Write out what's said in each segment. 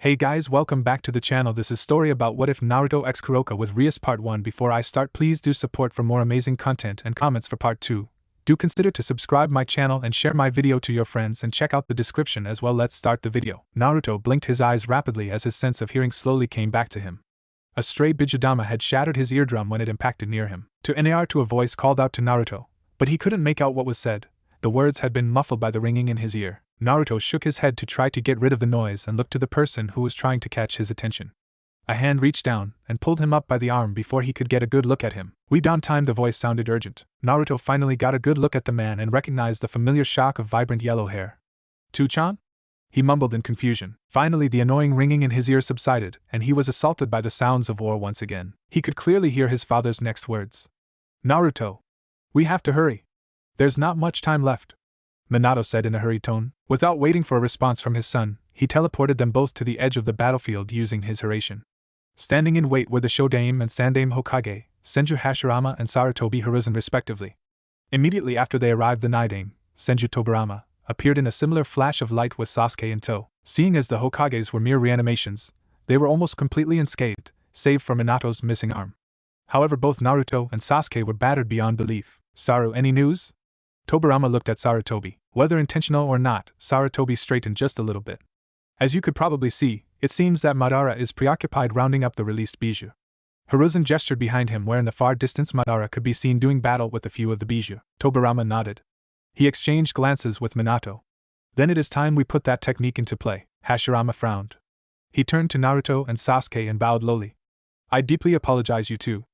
Hey guys, welcome back to the channel. This is story about what if Naruto x Kuroka with Rias part 1. Before I start, please do support for more amazing content and comments for part 2. Do consider to subscribe my channel and share my video to your friends and check out the description as well. Let's start the video. Naruto blinked his eyes rapidly as his sense of hearing slowly came back to him. A stray Bijudama had shattered his eardrum when it impacted near him. To a voice called out to Naruto, but he couldn't make out what was said. The words had been muffled by the ringing in his ear. Naruto shook his head to try to get rid of the noise and looked to the person who was trying to catch his attention. A hand reached down and pulled him up by the arm before he could get a good look at him. "We down time," the voice sounded urgent. Naruto finally got a good look at the man and recognized the familiar shock of vibrant yellow hair. "Two-chan?" he mumbled in confusion. Finally the annoying ringing in his ear subsided, and he was assaulted by the sounds of war once again. He could clearly hear his father's next words. "Naruto! We have to hurry. There's not much time left," Minato said in a hurried tone. Without waiting for a response from his son, he teleported them both to the edge of the battlefield using his Hiraishin. Standing in wait were the Shodame and Sandame Hokage, Senju Hashirama and Sarutobi Hiruzen respectively. Immediately after they arrived, the Nidame, Senju Tobirama, appeared in a similar flash of light with Sasuke in tow. Seeing as the Hokages were mere reanimations, they were almost completely unscathed, save for Minato's missing arm. However, both Naruto and Sasuke were battered beyond belief. "Saru, any news?" Tobirama looked at Sarutobi. Whether intentional or not, Sarutobi straightened just a little bit. "As you could probably see, it seems that Madara is preoccupied rounding up the released Bijou." Hiruzen gestured behind him where in the far distance Madara could be seen doing battle with a few of the Bijou. Tobirama nodded. He exchanged glances with Minato. "Then it is time we put that technique into play." Hashirama frowned. He turned to Naruto and Sasuke and bowed lowly. "I deeply apologize, you two.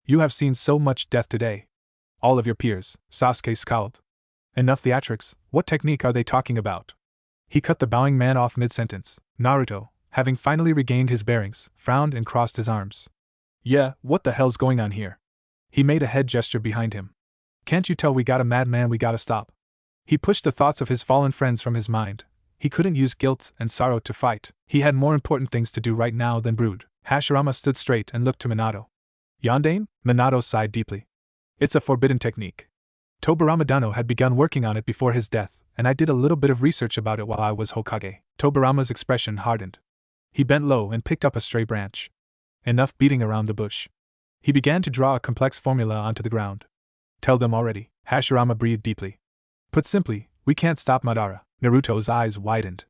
You have seen so much death today. All of your peers." Sasuke scowled. "Enough theatrics, what technique are they talking about?" He cut the bowing man off mid-sentence. Naruto, having finally regained his bearings, frowned and crossed his arms. "Yeah, what the hell's going on here?" He made a head gesture behind him. "Can't you tell we got a madman we gotta stop?" He pushed the thoughts of his fallen friends from his mind. He couldn't use guilt and sorrow to fight. He had more important things to do right now than brood. Hashirama stood straight and looked to Minato. "Yondaime?" Minato sighed deeply. "It's a forbidden technique. Tobirama Dano had begun working on it before his death, and I did a little bit of research about it while I was Hokage." Tobirama's expression hardened. He bent low and picked up a stray branch. Enough beating around the bush. He began to draw a complex formula onto the ground. "Tell them already." Hashirama breathed deeply. "Put simply, we can't stop Madara." Naruto's eyes widened.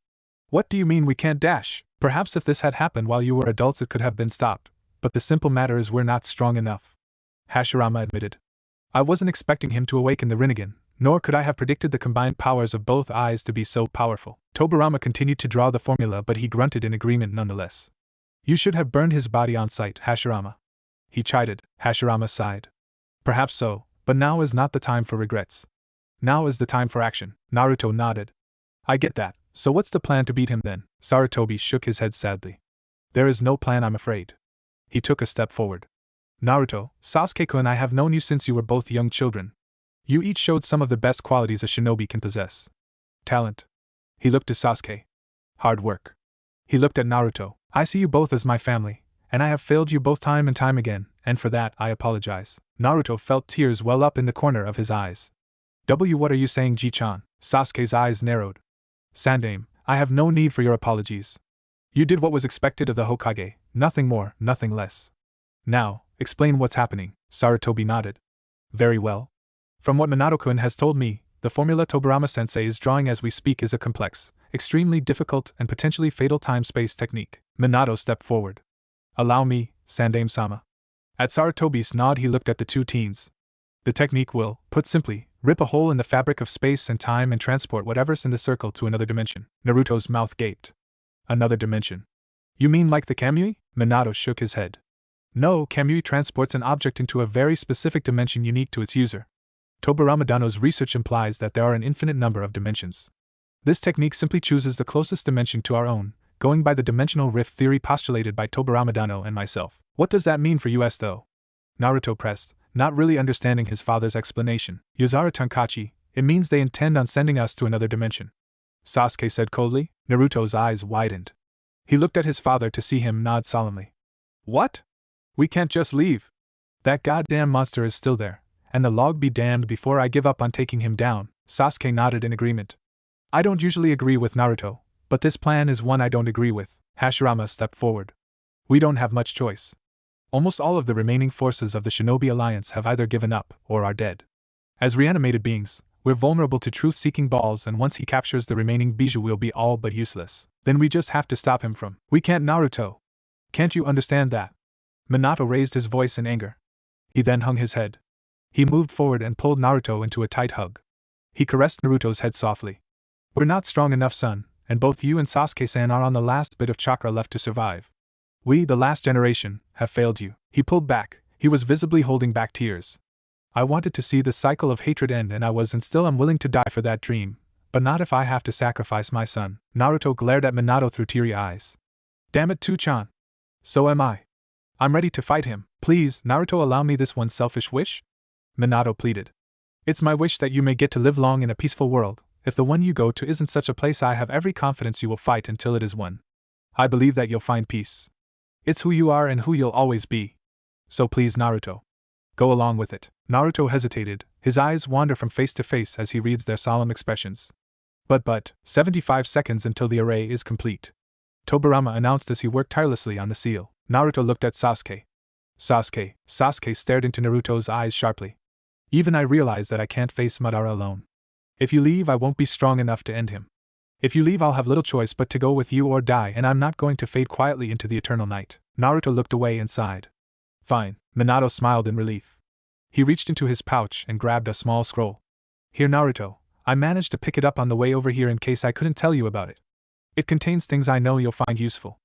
"What do you mean we can't dash? Perhaps if this had happened while you were adults it could have been stopped, but the simple matter is we're not strong enough," Hashirama admitted. "I wasn't expecting him to awaken the Rinnegan, nor could I have predicted the combined powers of both eyes to be so powerful." Tobirama continued to draw the formula, but he grunted in agreement nonetheless. "You should have burned his body on sight, Hashirama," he chided. Hashirama sighed. "Perhaps so, but now is not the time for regrets. Now is the time for action." Naruto nodded. "I get that, so what's the plan to beat him then?" Sarutobi shook his head sadly. "There is no plan, I'm afraid." He took a step forward. "Naruto, Sasuke-kun and I have known you since you were both young children. You each showed some of the best qualities a shinobi can possess. Talent." He looked to Sasuke. "Hard work." He looked at Naruto. "I see you both as my family, and I have failed you both time and time again, and for that I apologize." Naruto felt tears well up in the corner of his eyes. What are you saying, Ji-chan?" Sasuke's eyes narrowed. "Sandame, I have no need for your apologies. You did what was expected of the Hokage, nothing more, nothing less. Now, explain what's happening." Sarutobi nodded. "Very well. From what Minato-kun has told me, the formula Tobirama-sensei is drawing as we speak is a complex, extremely difficult and potentially fatal time-space technique." Minato stepped forward. "Allow me, Sandame-sama." At Sarutobi's nod he looked at the two teens. "The technique will, put simply, rip a hole in the fabric of space and time and transport whatever's in the circle to another dimension." Naruto's mouth gaped. "Another dimension? You mean like the Kamui?" Minato shook his head. "No, Kamui transports an object into a very specific dimension unique to its user. Tobirama Dano's research implies that there are an infinite number of dimensions. This technique simply chooses the closest dimension to our own, going by the dimensional rift theory postulated by Tobirama Dano and myself." "What does that mean for us though?" Naruto pressed, not really understanding his father's explanation. "Yuzara Tankachi, it means they intend on sending us to another dimension," Sasuke said coldly. Naruto's eyes widened. He looked at his father to see him nod solemnly. "What? We can't just leave. That goddamn monster is still there, and the log be damned before I give up on taking him down." Sasuke nodded in agreement. "I don't usually agree with Naruto, but this plan is one I don't agree with." Hashirama stepped forward. We don't have much choice. Almost all of the remaining forces of the Shinobi Alliance have either given up or are dead. As reanimated beings, we're vulnerable to truth-seeking balls, and once he captures the remaining Bijou we'll be all but useless. Then we just have to stop him from— We can't, Naruto. Can't you understand that? Minato raised his voice in anger. He then hung his head. He moved forward and pulled Naruto into a tight hug. He caressed Naruto's head softly. We're not strong enough, son, and both you and Sasuke-san are on the last bit of chakra left to survive. We, the last generation, have failed you. He pulled back. He was visibly holding back tears. I wanted to see the cycle of hatred end, and I was and still am willing to die for that dream, but not if I have to sacrifice my son. Naruto glared at Minato through teary eyes. Damn it, Two-chan. So am I. I'm ready to fight him. Please, Naruto, allow me this one selfish wish? Minato pleaded. It's my wish that you may get to live long in a peaceful world. If the one you go to isn't such a place, I have every confidence you will fight until it is won. I believe that you'll find peace. It's who you are and who you'll always be. So please, Naruto. Go along with it. Naruto hesitated, his eyes wander from face to face as he reads their solemn expressions. But, 75 seconds until the array is complete. Tobirama announced as he worked tirelessly on the seal. Naruto looked at Sasuke. Sasuke stared into Naruto's eyes sharply. Even I realize that I can't face Madara alone. If you leave, I won't be strong enough to end him. If you leave, I'll have little choice but to go with you or die, and I'm not going to fade quietly into the eternal night. Naruto looked away and sighed. Fine, Minato smiled in relief. He reached into his pouch and grabbed a small scroll. Here, Naruto, I managed to pick it up on the way over here in case I couldn't tell you about it. It contains things I know you'll find useful.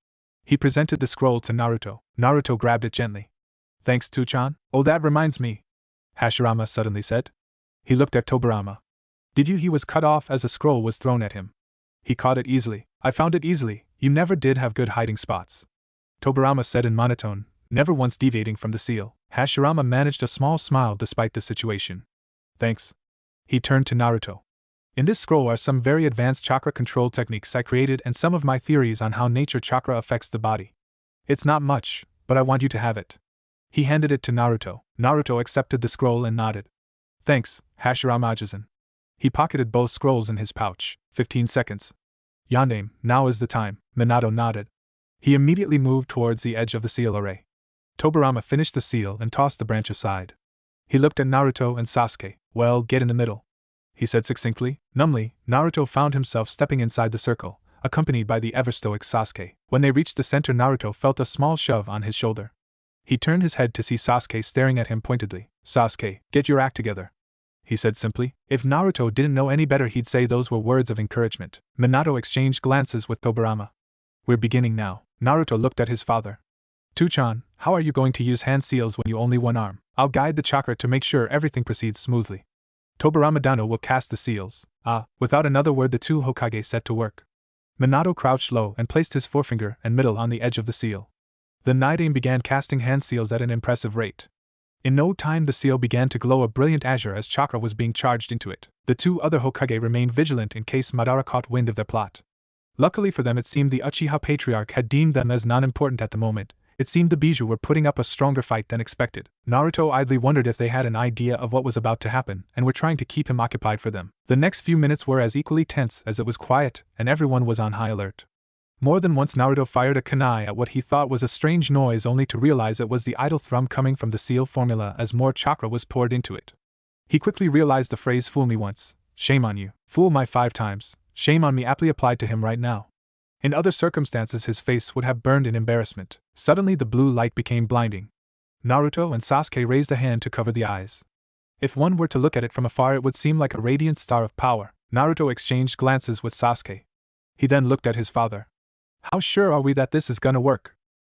He presented the scroll to Naruto. Naruto grabbed it gently. Thanks, Two-chan. Oh, that reminds me, Hashirama suddenly said. He looked at Tobirama. Did you? He was cut off as a scroll was thrown at him. He caught it easily. I found it easily. You never did have good hiding spots, Tobirama said in monotone, never once deviating from the seal. Hashirama managed a small smile despite the situation. Thanks. He turned to Naruto. In this scroll are some very advanced chakra control techniques I created and some of my theories on how nature chakra affects the body. It's not much, but I want you to have it. He handed it to Naruto. Naruto accepted the scroll and nodded. Thanks, Hashirama-san. He pocketed both scrolls in his pouch. 15 seconds. Yandere, now is the time. Minato nodded. He immediately moved towards the edge of the seal array. Tobirama finished the seal and tossed the branch aside. He looked at Naruto and Sasuke. Well, get in the middle, he said succinctly. Numbly, Naruto found himself stepping inside the circle, accompanied by the ever-stoic Sasuke. When they reached the center, Naruto felt a small shove on his shoulder. He turned his head to see Sasuke staring at him pointedly. Sasuke, get your act together, he said simply. If Naruto didn't know any better, he'd say those were words of encouragement. Minato exchanged glances with Tobirama. We're beginning now. Naruto looked at his father. Two-chan, how are you going to use hand seals when you only one arm? I'll guide the chakra to make sure everything proceeds smoothly. Tobirama-dano will cast the seals. Without another word, the two Hokage set to work. Minato crouched low and placed his forefinger and middle on the edge of the seal. The Nidaime began casting hand seals at an impressive rate. In no time, the seal began to glow a brilliant azure as chakra was being charged into it. The two other Hokage remained vigilant in case Madara caught wind of their plot. Luckily for them, it seemed the Uchiha Patriarch had deemed them as non-important at the moment. It seemed the Bijou were putting up a stronger fight than expected. Naruto idly wondered if they had an idea of what was about to happen and were trying to keep him occupied for them. The next few minutes were as equally tense as it was quiet, and everyone was on high alert. More than once Naruto fired a kunai at what he thought was a strange noise, only to realize it was the idle thrum coming from the seal formula as more chakra was poured into it. He quickly realized the phrase "fool me once, shame on you, fool my 5 times, shame on me" aptly applied to him right now. In other circumstances his face would have burned in embarrassment. Suddenly the blue light became blinding. Naruto and Sasuke raised a hand to cover the eyes. If one were to look at it from afar, it would seem like a radiant star of power. Naruto exchanged glances with Sasuke. He then looked at his father. How sure are we that this is gonna work?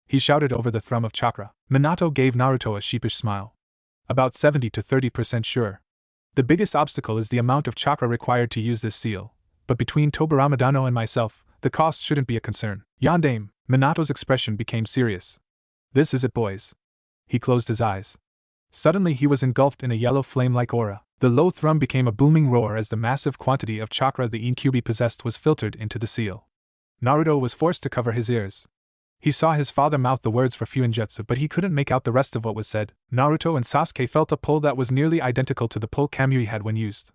He shouted over the thrum of chakra. Minato gave Naruto a sheepish smile. About 70 to 30% sure. The biggest obstacle is the amount of chakra required to use this seal, but between Tobirama-dano and myself, the cost shouldn't be a concern. Yandere, Minato's expression became serious. This is it, boys. He closed his eyes. Suddenly he was engulfed in a yellow flame-like aura. The low thrum became a booming roar as the massive quantity of chakra the Incubi possessed was filtered into the seal. Naruto was forced to cover his ears. He saw his father mouth the words for Fuinjutsu, but he couldn't make out the rest of what was said. Naruto and Sasuke felt a pull that was nearly identical to the pull Kamui had when used.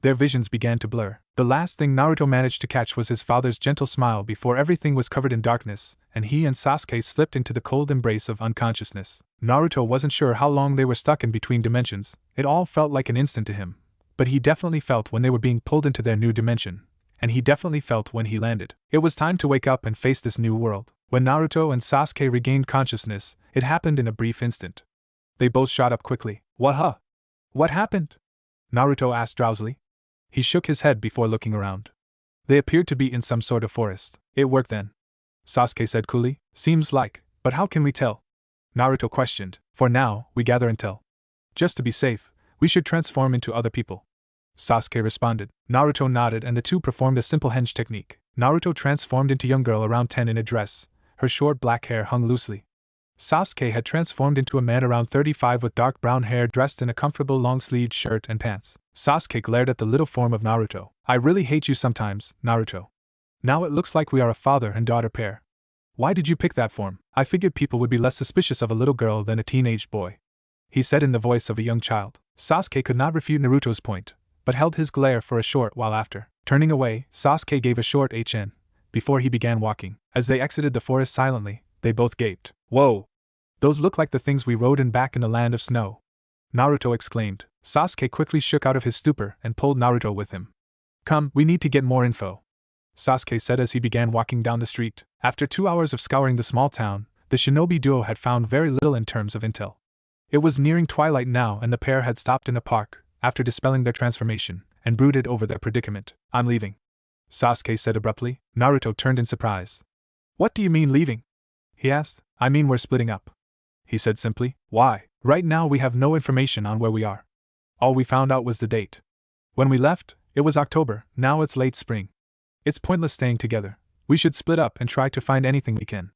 Their visions began to blur. The last thing Naruto managed to catch was his father's gentle smile before everything was covered in darkness, and he and Sasuke slipped into the cold embrace of unconsciousness. Naruto wasn't sure how long they were stuck in between dimensions, it all felt like an instant to him. But he definitely felt when they were being pulled into their new dimension, and he definitely felt when he landed. It was time to wake up and face this new world. When Naruto and Sasuke regained consciousness, it happened in a brief instant. They both shot up quickly. What happened? Naruto asked drowsily. He shook his head before looking around. They appeared to be in some sort of forest. It worked then, Sasuke said coolly. Seems like, but how can we tell? Naruto questioned. For now, we gather intel. Just to be safe, we should transform into other people, Sasuke responded. Naruto nodded and the two performed a simple henge technique. Naruto transformed into young girl around 10 in a dress. Her short black hair hung loosely. Sasuke had transformed into a man around 35 with dark brown hair dressed in a comfortable long-sleeved shirt and pants. Sasuke glared at the little form of Naruto. I really hate you sometimes, Naruto. Now it looks like we are a father and daughter pair. Why did you pick that form? I figured people would be less suspicious of a little girl than a teenage boy, he said in the voice of a young child. Sasuke could not refute Naruto's point, but held his glare for a short while after. Turning away, Sasuke gave a short HN before he began walking. As they exited the forest silently, they both gaped. Whoa! Those look like the things we rode in back in the land of snow, Naruto exclaimed. Sasuke quickly shook out of his stupor and pulled Naruto with him. Come, we need to get more info, Sasuke said as he began walking down the street. After 2 hours of scouring the small town, the shinobi duo had found very little in terms of intel. It was nearing twilight now and the pair had stopped in a park, after dispelling their transformation, and brooded over their predicament. I'm leaving, Sasuke said abruptly. Naruto turned in surprise. What do you mean leaving? He asked. I mean we're splitting up, he said simply. Why? Right now we have no information on where we are. All we found out was the date. When we left, it was October, now it's late spring. It's pointless staying together. We should split up and try to find anything we can,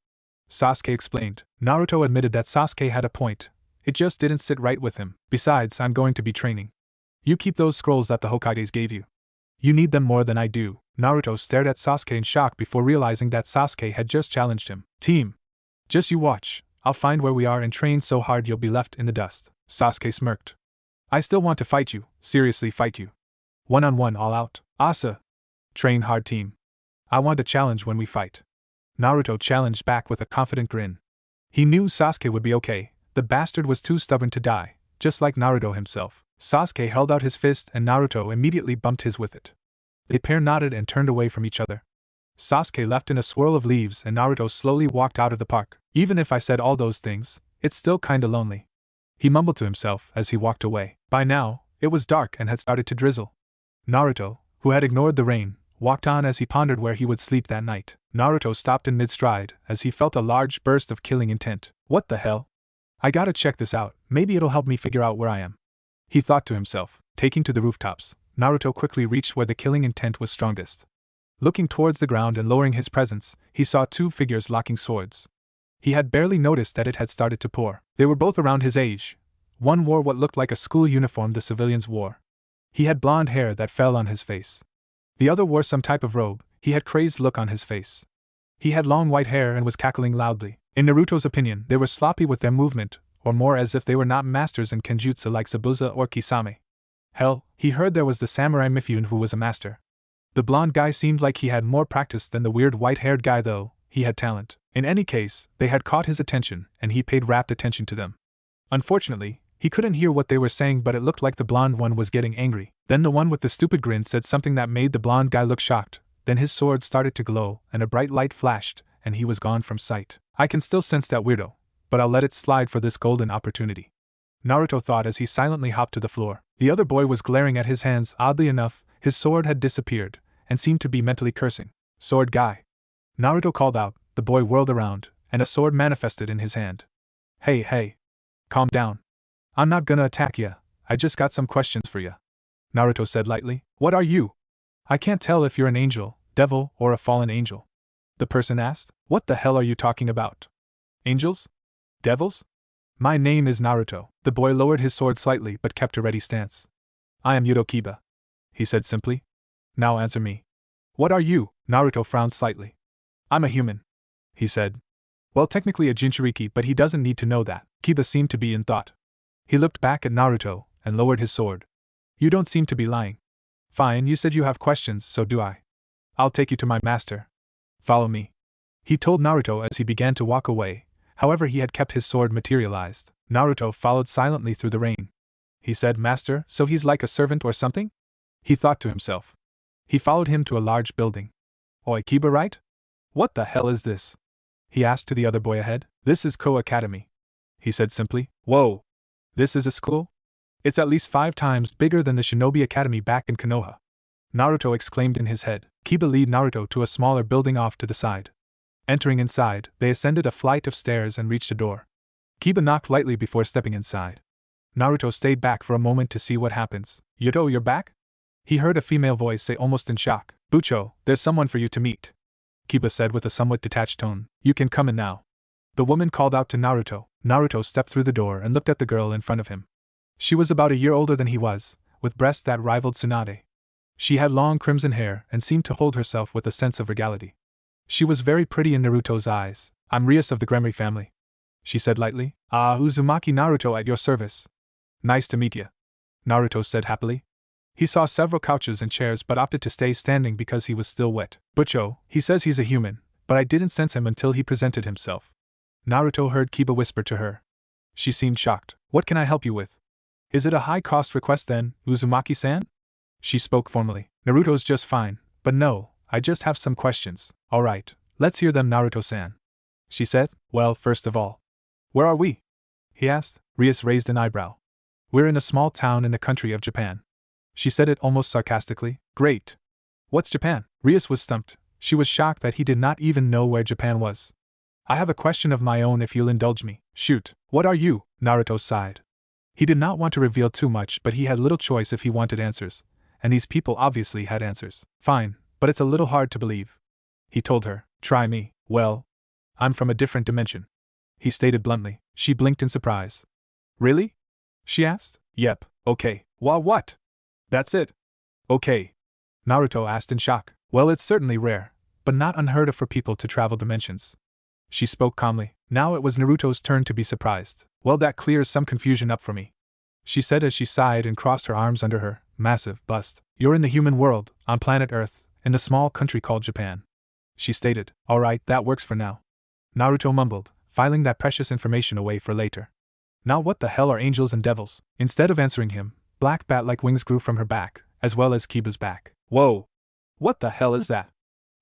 Sasuke explained. Naruto admitted that Sasuke had a point. It just didn't sit right with him. Besides, I'm going to be training. You keep those scrolls that the Hokages gave you. You need them more than I do. Naruto stared at Sasuke in shock before realizing that Sasuke had just challenged him. Team, just you watch. I'll find where we are and train so hard you'll be left in the dust. Sasuke smirked. I still want to fight you, seriously fight you. One-on-one all out. Asa. Train hard team. I want a challenge when we fight. Naruto challenged back with a confident grin. He knew Sasuke would be okay, the bastard was too stubborn to die, just like Naruto himself. Sasuke held out his fist and Naruto immediately bumped his with it. The pair nodded and turned away from each other. Sasuke left in a swirl of leaves and Naruto slowly walked out of the park. Even if I said all those things, it's still kinda lonely, he mumbled to himself as he walked away. By now, it was dark and had started to drizzle. Naruto, who had ignored the rain, walked on as he pondered where he would sleep that night. Naruto stopped in mid-stride as he felt a large burst of killing intent. What the hell? I gotta check this out, maybe it'll help me figure out where I am, he thought to himself. Taking to the rooftops, Naruto quickly reached where the killing intent was strongest. Looking towards the ground and lowering his presence, he saw two figures locking swords. He had barely noticed that it had started to pour. They were both around his age. One wore what looked like a school uniform the civilians wore. He had blonde hair that fell on his face. The other wore some type of robe. He had crazed look on his face. He had long white hair and was cackling loudly. In Naruto's opinion, they were sloppy with their movement, or more as if they were not masters in kenjutsu like Zabuza or Kisame. Hell, he heard there was the samurai Mifune who was a master. The blonde guy seemed like he had more practice than the weird white-haired guy though, he had talent. In any case, they had caught his attention, and he paid rapt attention to them. Unfortunately, he couldn't hear what they were saying but it looked like the blonde one was getting angry. Then the one with the stupid grin said something that made the blonde guy look shocked. Then his sword started to glow, and a bright light flashed, and he was gone from sight. I can still sense that weirdo, but I'll let it slide for this golden opportunity, Naruto thought as he silently hopped to the floor. The other boy was glaring at his hands. Oddly enough, his sword had disappeared, and seemed to be mentally cursing. Sword guy, Naruto called out. The boy whirled around, and a sword manifested in his hand. Hey, calm down. I'm not gonna attack ya, I just got some questions for ya, Naruto said lightly. What are you? I can't tell if you're an angel, devil, or a fallen angel, the person asked. What the hell are you talking about? Angels? Devils? My name is Naruto. The boy lowered his sword slightly but kept a ready stance. I am Kiba, he said simply. Now answer me. What are you? Naruto frowned slightly. I'm a human, he said. Well, technically a Jinchuriki, but he doesn't need to know that. Kiba seemed to be in thought. He looked back at Naruto and lowered his sword. You don't seem to be lying, Fine, you said you have questions, so do I. I'll take you to my master. Follow me. He told Naruto as he began to walk away, however he had kept his sword materialized. Naruto followed silently through the rain. He said, Master, so he's like a servant or something? He thought to himself. He followed him to a large building. Oi, Kiba, right? What the hell is this? He asked to the other boy ahead. This is Kuoh Academy. He said simply. Whoa! This is a school? It's at least 5 times bigger than the Shinobi Academy back in Konoha. Naruto exclaimed in his head. Kiba led Naruto to a smaller building off to the side. Entering inside, they ascended a flight of stairs and reached a door. Kiba knocked lightly before stepping inside. Naruto stayed back for a moment to see what happens. Yuto, you're back? He heard a female voice say almost in shock. Bucho, there's someone for you to meet. Kiba said with a somewhat detached tone. You can come in now. The woman called out to Naruto. Naruto stepped through the door and looked at the girl in front of him. She was about a year older than he was, with breasts that rivaled Tsunade. She had long crimson hair and seemed to hold herself with a sense of regality. She was very pretty in Naruto's eyes. I'm Rias of the Gremory family, she said lightly. Ah, Uzumaki Naruto at your service. Nice to meet you, Naruto said happily. He saw several couches and chairs but opted to stay standing because he was still wet. Bucho, he says he's a human, but I didn't sense him until he presented himself. Naruto heard Kiba whisper to her. She seemed shocked. What can I help you with? Is it a high-cost request then, Uzumaki-san? She spoke formally. Naruto's just fine, but no, I just have some questions. Alright, let's hear them, Naruto-san. She said. Well, first of all, where are we? He asked. Rias raised an eyebrow. We're in a small town in the country of Japan. She said it almost sarcastically. Great. What's Japan? Rias was stumped. She was shocked that he did not even know where Japan was. I have a question of my own if you'll indulge me. Shoot. What are you? Naruto sighed. He did not want to reveal too much, but he had little choice if he wanted answers, and these people obviously had answers. Fine, but it's a little hard to believe. He told her. Try me. Well, I'm from a different dimension, he stated bluntly. She blinked in surprise. Really? She asked. Yep. Okay. What? That's it? Okay. Naruto asked in shock. Well, it's certainly rare, but not unheard of for people to travel dimensions. She spoke calmly. Now it was Naruto's turn to be surprised. Well, that clears some confusion up for me, she said as she sighed and crossed her arms under her massive bust. You're in the human world, on planet Earth, in the small country called Japan, she stated. Alright, that works for now, Naruto mumbled, filing that precious information away for later. Now what the hell are angels and devils? Instead of answering him, black bat-like wings grew from her back, as well as Kiba's back. Whoa! What the hell is that?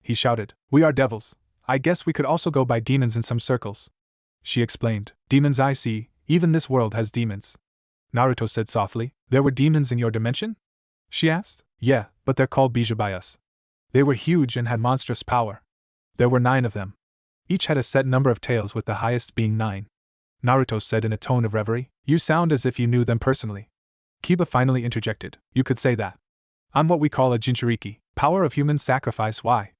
He shouted. We are devils. I guess we could also go by demons in some circles, she explained. Demons, I see, even this world has demons, Naruto said softly. There were demons in your dimension? She asked. Yeah, but they're called Bijou by us. They were huge and had monstrous power. There were 9 of them. Each had a set number of tails, with the highest being 9. Naruto said in a tone of reverie. You sound as if you knew them personally. Kiba finally interjected. You could say that. I'm what we call a Jinchuriki, power of human sacrifice. Why?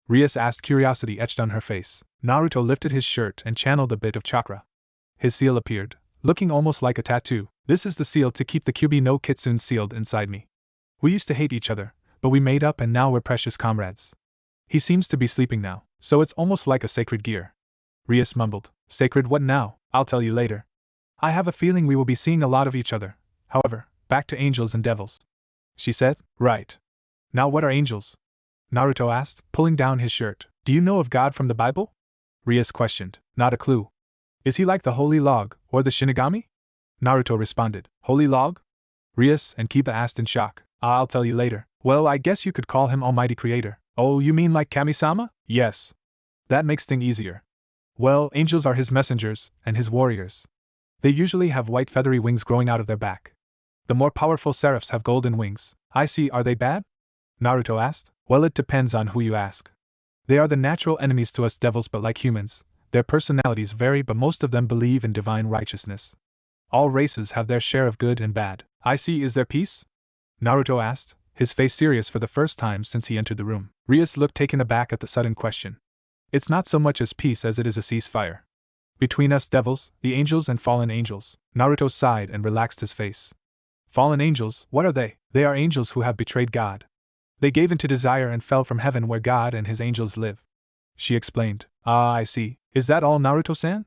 Rias asked, curiosity etched on her face. Naruto lifted his shirt and channeled a bit of chakra. His seal appeared, looking almost like a tattoo. This is the seal to keep the Kyuubi no Kitsune sealed inside me. We used to hate each other, but we made up and now we're precious comrades. He seems to be sleeping now, so it's almost like a sacred gear. Rias mumbled. Sacred what now? I'll tell you later. I have a feeling we will be seeing a lot of each other. However, back to angels and devils, she said. Right. Now what are angels? Naruto asked, pulling down his shirt. Do you know of God from the Bible? Rias questioned. Not a clue. Is he like the Holy Log, or the Shinigami? Naruto responded. Holy Log? Rias and Kiba asked in shock. I'll tell you later. Well, I guess you could call him Almighty Creator. Oh, you mean like Kami-sama? Yes. That makes things easier. Well, angels are his messengers, and his warriors. They usually have white feathery wings growing out of their back. The more powerful seraphs have golden wings. I see, are they bad? Naruto asked. Well, it depends on who you ask. They are the natural enemies to us devils, but like humans, their personalities vary, but most of them believe in divine righteousness. All races have their share of good and bad. I see, is there peace? Naruto asked, his face serious for the first time since he entered the room. Rias looked taken aback at the sudden question. It's not so much as peace as it is a ceasefire. Between us devils, the angels and fallen angels. Naruto sighed and relaxed his face. Fallen angels, what are they? They are angels who have betrayed God. They gave in to desire and fell from heaven where God and his angels live, she explained. Ah, I see. Is that all, Naruto-san?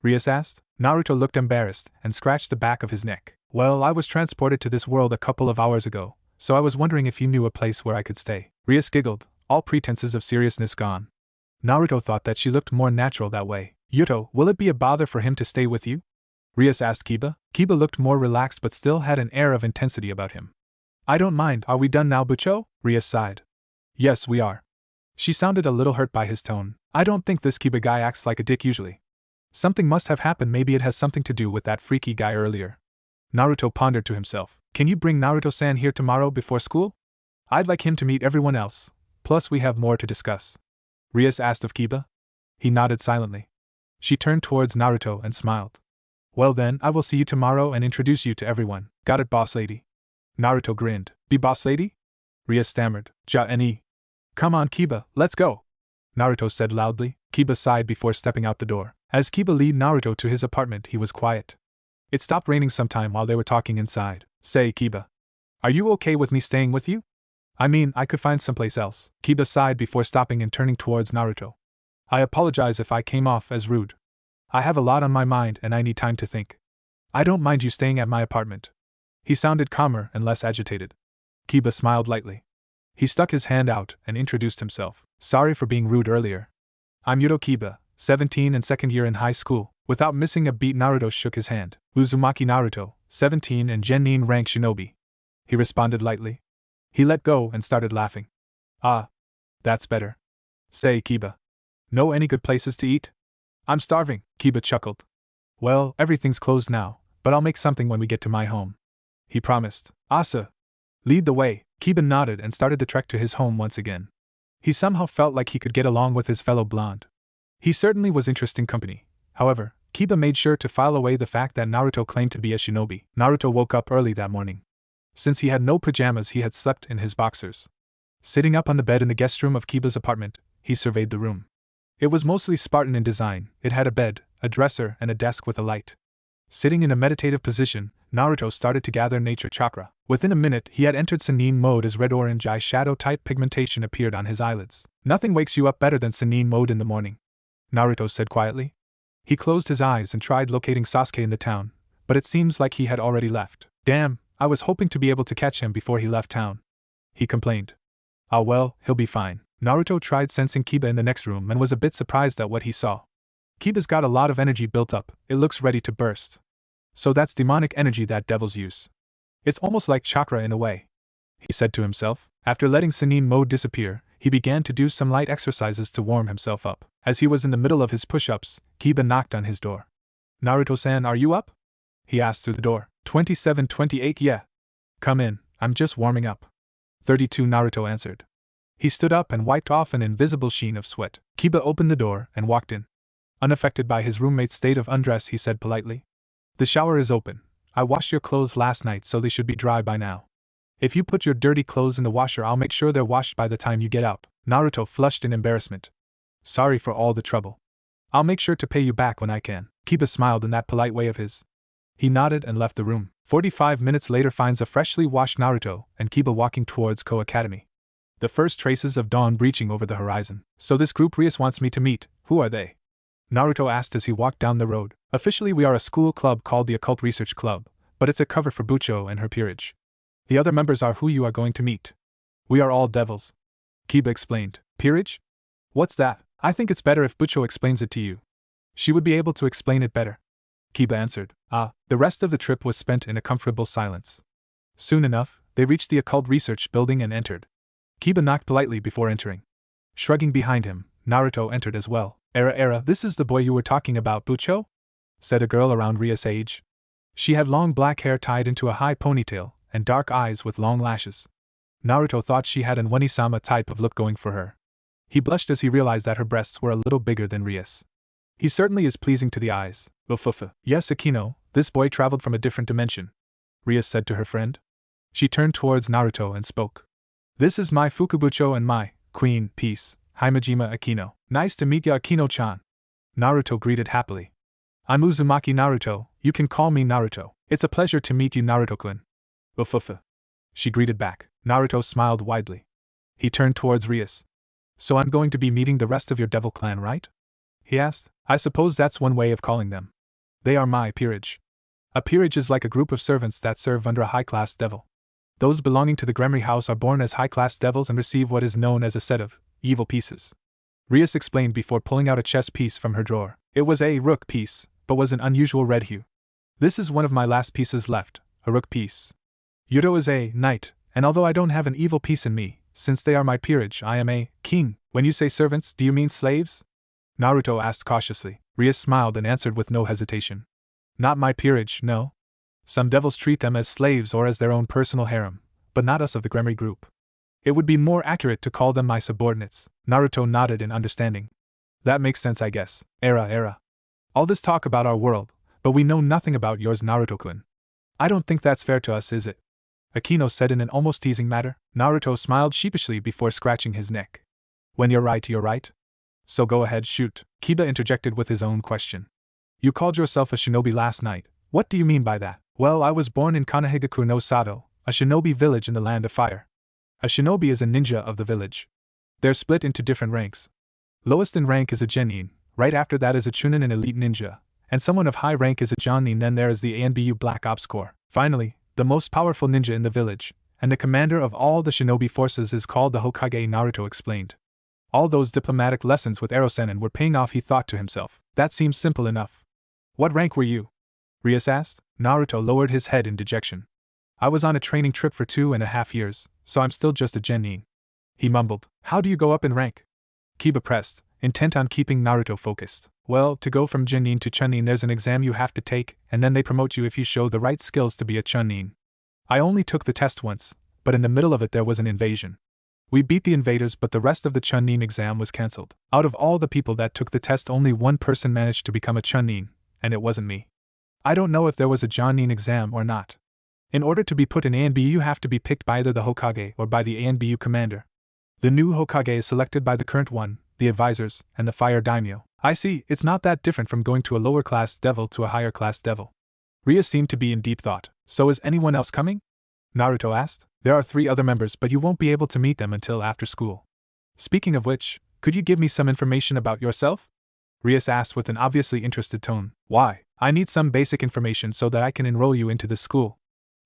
Rias asked. Naruto looked embarrassed and scratched the back of his neck. Well, I was transported to this world a couple of hours ago, So I was wondering if you knew a place where I could stay. Rias giggled, all pretenses of seriousness gone. Naruto thought that she looked more natural that way. Yuto, will it be a bother for him to stay with you? Rias asked Kiba. Kiba looked more relaxed but still had an air of intensity about him. I don't mind. Are we done now, Bucho? Rias sighed. Yes, we are. She sounded a little hurt by his tone. I don't think this Kiba guy acts like a dick usually. Something must have happened. Maybe it has something to do with that freaky guy earlier. Naruto pondered to himself. Can you bring Naruto-san here tomorrow before school? I'd like him to meet everyone else. Plus we have more to discuss. Rias asked of Kiba. He nodded silently. She turned towards Naruto and smiled. Well then, I will see you tomorrow and introduce you to everyone. Got it, boss lady? Naruto grinned. Be boss lady? Rias stammered. Ja-ne. Come on, Kiba, let's go. Naruto said loudly. Kiba sighed before stepping out the door. As Kiba led Naruto to his apartment, he was quiet. It stopped raining sometime while they were talking inside. Say, Kiba. Are you okay with me staying with you? I mean, I could find someplace else. Kiba sighed before stopping and turning towards Naruto. I apologize if I came off as rude. I have a lot on my mind and I need time to think. I don't mind you staying at my apartment. He sounded calmer and less agitated. Kiba smiled lightly. He stuck his hand out and introduced himself. Sorry for being rude earlier. I'm Yuto Kiba, 17 and second year in high school. Without missing a beat, Naruto shook his hand. Uzumaki Naruto, 17 and genin rank shinobi. He responded lightly. He let go and started laughing. Ah, that's better. Say, Kiba. Know any good places to eat? I'm starving, Kiba chuckled. Well, everything's closed now, but I'll make something when we get to my home. He promised. Asa. Lead the way. Kiba nodded and started the trek to his home once again. He somehow felt like he could get along with his fellow blonde. He certainly was interesting company. However, Kiba made sure to file away the fact that Naruto claimed to be a shinobi. Naruto woke up early that morning. Since he had no pajamas, he had slept in his boxers. Sitting up on the bed in the guest room of Kiba's apartment, he surveyed the room. It was mostly Spartan in design. It had a bed, a dresser, and a desk with a light. Sitting in a meditative position, Naruto started to gather nature chakra. Within a minute, he had entered Sannin mode as red-orange eyeshadow-type pigmentation appeared on his eyelids. Nothing wakes you up better than Sannin mode in the morning, Naruto said quietly. He closed his eyes and tried locating Sasuke in the town, but it seems like he had already left. Damn, I was hoping to be able to catch him before he left town, he complained. Ah well, he'll be fine. Naruto tried sensing Kiba in the next room and was a bit surprised at what he saw. Kiba's got a lot of energy built up, it looks ready to burst. So that's demonic energy that devils use. It's almost like chakra in a way, he said to himself. After letting Sannin mode disappear, he began to do some light exercises to warm himself up. As he was in the middle of his push-ups, Kiba knocked on his door. Naruto-san, are you up? He asked through the door. 27-28, yeah. Come in, I'm just warming up. 32, Naruto answered. He stood up and wiped off an invisible sheen of sweat. Kiba opened the door and walked in. Unaffected by his roommate's state of undress, he said politely. The shower is open. I washed your clothes last night so they should be dry by now. If you put your dirty clothes in the washer, I'll make sure they're washed by the time you get out. Naruto flushed in embarrassment. Sorry for all the trouble. I'll make sure to pay you back when I can. Kiba smiled in that polite way of his. He nodded and left the room. 45 minutes later finds a freshly washed Naruto and Kiba walking towards Kuoh Academy. The first traces of dawn breaching over the horizon. So this group Rias wants me to meet, who are they? Naruto asked as he walked down the road. Officially we are a school club called the Occult Research Club, but it's a cover for Bucho and her peerage. The other members are who you are going to meet. We are all devils, Kiba explained. Peerage? What's that? I think it's better if Bucho explains it to you. She would be able to explain it better, Kiba answered. The rest of the trip was spent in a comfortable silence. Soon enough, they reached the Occult Research building and entered. Kiba knocked politely before entering. Shrugging behind him, Naruto entered as well. This is the boy you were talking about, Bucho? Said a girl around Rias' age. She had long black hair tied into a high ponytail, and dark eyes with long lashes. Naruto thought she had an Wanisama type of look going for her. He blushed as he realized that her breasts were a little bigger than Rias. He certainly is pleasing to the eyes. Yes, Akino, this boy traveled from a different dimension, Rias said to her friend. She turned towards Naruto and spoke. This is my Fukubucho and my queen, peace, Himejima Akino. Nice to meet ya, Akino-chan. Naruto greeted happily. I'm Uzumaki Naruto, you can call me Naruto. It's a pleasure to meet you, Naruto-kun. She greeted back. Naruto smiled widely. He turned towards Rias. So I'm going to be meeting the rest of your devil clan, right? He asked. I suppose that's one way of calling them. They are my peerage. A peerage is like a group of servants that serve under a high-class devil. Those belonging to the Gremory house are born as high-class devils and receive what is known as a set of evil pieces. Rias explained before pulling out a chess piece from her drawer. It was a rook piece, but was an unusual red hue. This is one of my last pieces left, a rook piece. Yuto is a knight, and although I don't have an evil piece in me, since they are my peerage, I am a king. When you say servants, do you mean slaves? Naruto asked cautiously. Rias smiled and answered with no hesitation. Not my peerage, no. Some devils treat them as slaves or as their own personal harem, but not us of the Gremory group. It would be more accurate to call them my subordinates. Naruto nodded in understanding. That makes sense, I guess. Era. All this talk about our world, but we know nothing about yours, Naruto-kun. I don't think that's fair to us, is it? Akino said in an almost teasing manner. Naruto smiled sheepishly before scratching his neck. When you're right, you're right. So go ahead, shoot. Kiba interjected with his own question. You called yourself a shinobi last night. What do you mean by that? Well, I was born in Kanahigaku no Sato, a shinobi village in the Land of Fire. A shinobi is a ninja of the village. They're split into different ranks. Lowest in rank is a genin, right after that is a chunin, an elite ninja, and someone of high rank is a jonin, then there is the ANBU Black Ops Corps. Finally, the most powerful ninja in the village, and the commander of all the shinobi forces is called the Hokage, Naruto explained. All those diplomatic lessons with Ero-sennin were paying off, he thought to himself. That seems simple enough. What rank were you? Rias asked. Naruto lowered his head in dejection. I was on a training trip for 2.5 years, so I'm still just a genin. He mumbled. How do you go up in rank? Kiba pressed, intent on keeping Naruto focused. Well, to go from genin to chunin there's an exam you have to take, and then they promote you if you show the right skills to be a chunin. I only took the test once, but in the middle of it there was an invasion. We beat the invaders, but the rest of the chunin exam was cancelled. Out of all the people that took the test, only one person managed to become a chunin, and it wasn't me. I don't know if there was a jonin exam or not. In order to be put in ANBU you have to be picked by either the Hokage or by the ANBU commander. The new Hokage is selected by the current one, the advisors, and the fire daimyo. I see, it's not that different from going to a lower class devil to a higher class devil. Rias seemed to be in deep thought. So is anyone else coming? Naruto asked. There are 3 other members, but you won't be able to meet them until after school. Speaking of which, could you give me some information about yourself? Rias asked with an obviously interested tone. Why? I need some basic information so that I can enroll you into this school.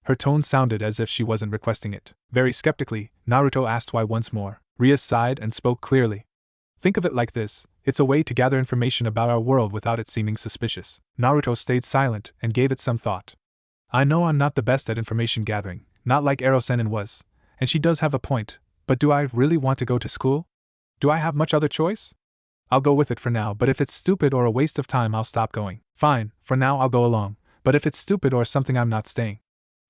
Her tone sounded as if she wasn't requesting it. Very skeptically, Naruto asked why once more. Rias sighed and spoke clearly. Think of it like this, it's a way to gather information about our world without it seeming suspicious. Naruto stayed silent and gave it some thought. I know I'm not the best at information gathering, not like Ero-sennin was, and she does have a point, but do I really want to go to school? Do I have much other choice? I'll go with it for now, but if it's stupid or a waste of time I'll stop going. Fine, for now I'll go along, but if it's stupid or something I'm not staying.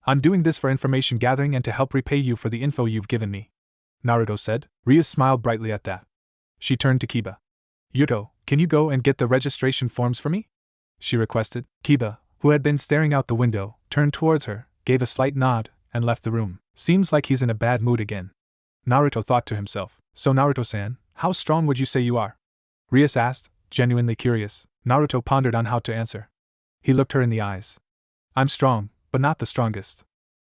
I'm doing this for information gathering and to help repay you for the info you've given me, Naruto said. Rias smiled brightly at that. She turned to Kiba. Yuto, can you go and get the registration forms for me? She requested. Kiba, who had been staring out the window, turned towards her, gave a slight nod, and left the room. Seems like he's in a bad mood again. Naruto thought to himself. So Naruto-san, how strong would you say you are? Rias asked, genuinely curious. Naruto pondered on how to answer. He looked her in the eyes. I'm strong, but not the strongest.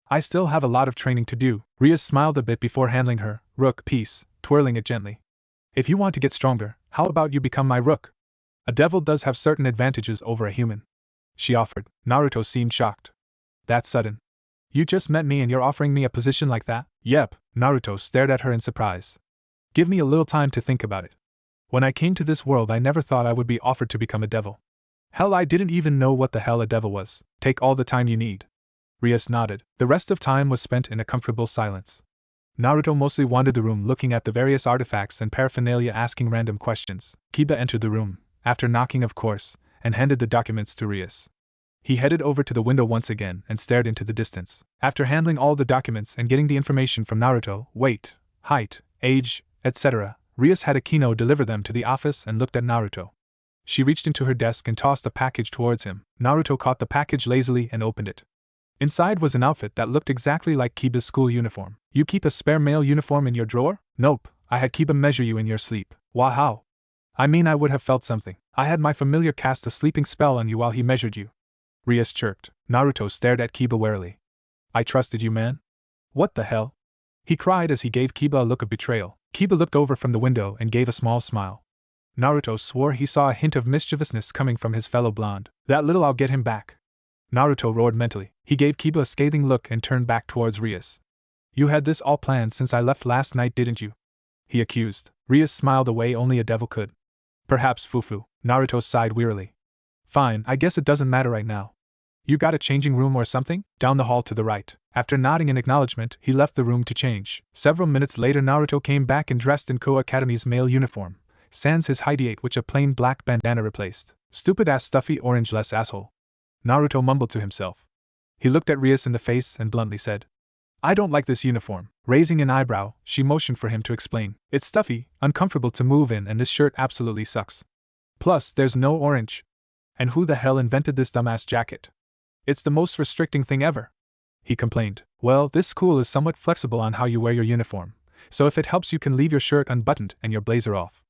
I still have a lot of training to do. Rias smiled a bit before handling her rook piece, twirling it gently. If you want to get stronger, how about you become my rook? A devil does have certain advantages over a human, she offered. Naruto seemed shocked. That's sudden. You just met me and you're offering me a position like that? Yep. Naruto stared at her in surprise. Give me a little time to think about it. When I came to this world I never thought I would be offered to become a devil. Hell, I didn't even know what the hell a devil was. Take all the time you need. Rias nodded. The rest of time was spent in a comfortable silence. Naruto mostly wandered the room looking at the various artifacts and paraphernalia, asking random questions. Kiba entered the room, after knocking of course, and handed the documents to Rias. He headed over to the window once again and stared into the distance. After handling all the documents and getting the information from Naruto, weight, height, age, etc., Rias had Akino deliver them to the office and looked at Naruto. She reached into her desk and tossed a package towards him. Naruto caught the package lazily and opened it. Inside was an outfit that looked exactly like Kiba's school uniform. You keep a spare male uniform in your drawer? Nope, I had Kiba measure you in your sleep. Wah how? I mean, I would have felt something. I had my familiar cast a sleeping spell on you while he measured you. Rias chirped. Naruto stared at Kiba warily. I trusted you, man? What the hell? He cried as he gave Kiba a look of betrayal. Kiba looked over from the window and gave a small smile. Naruto swore he saw a hint of mischievousness coming from his fellow blonde. That little I'll get him back. Naruto roared mentally. He gave Kiba a scathing look and turned back towards Rias. You had this all planned since I left last night, didn't you? He accused. Rias smiled a way only a devil could. Perhaps, Fufu. Naruto sighed wearily. Fine, I guess it doesn't matter right now. You got a changing room or something? Down the hall to the right. After nodding in acknowledgement, he left the room to change. Several minutes later, Naruto came back and dressed in Kuoh Academy's male uniform, sans his Highschool which a plain black bandana replaced. Stupid ass stuffy orange-less asshole. Naruto mumbled to himself. He looked at Rias in the face and bluntly said, I don't like this uniform. Raising an eyebrow, she motioned for him to explain. It's stuffy, uncomfortable to move in, and this shirt absolutely sucks. Plus, there's no orange. And who the hell invented this dumbass jacket? It's the most restricting thing ever. He complained. Well, this school is somewhat flexible on how you wear your uniform, so if it helps you can leave your shirt unbuttoned and your blazer off.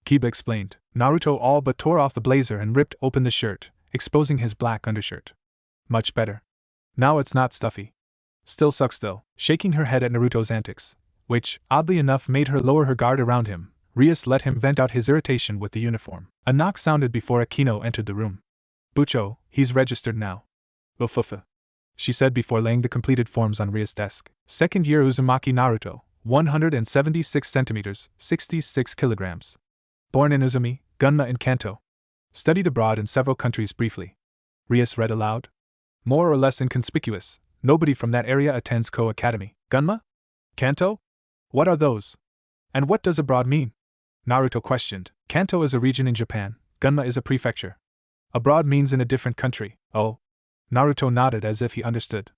Kiba explained. Naruto all but tore off the blazer and ripped open the shirt, exposing his black undershirt. Much better. Now it's not stuffy. Still sucks though. Shaking her head at Naruto's antics, which, oddly enough, made her lower her guard around him, Rias let him vent out his irritation with the uniform. A knock sounded before Akino entered the room. Bucho, he's registered now. Ufufa, she said before laying the completed forms on Rias' desk. Second year Uzumaki Naruto, 176 centimeters, 66 kilograms. Born in Uzumi, Gunma in Kanto. Studied abroad in several countries briefly. Rias read aloud. More or less inconspicuous, nobody from that area attends Kuoh Academy. Gunma? Kanto? What are those? And what does abroad mean? Naruto questioned. Kanto is a region in Japan, Gunma is a prefecture. Abroad means in a different country. Oh. Naruto nodded as if he understood.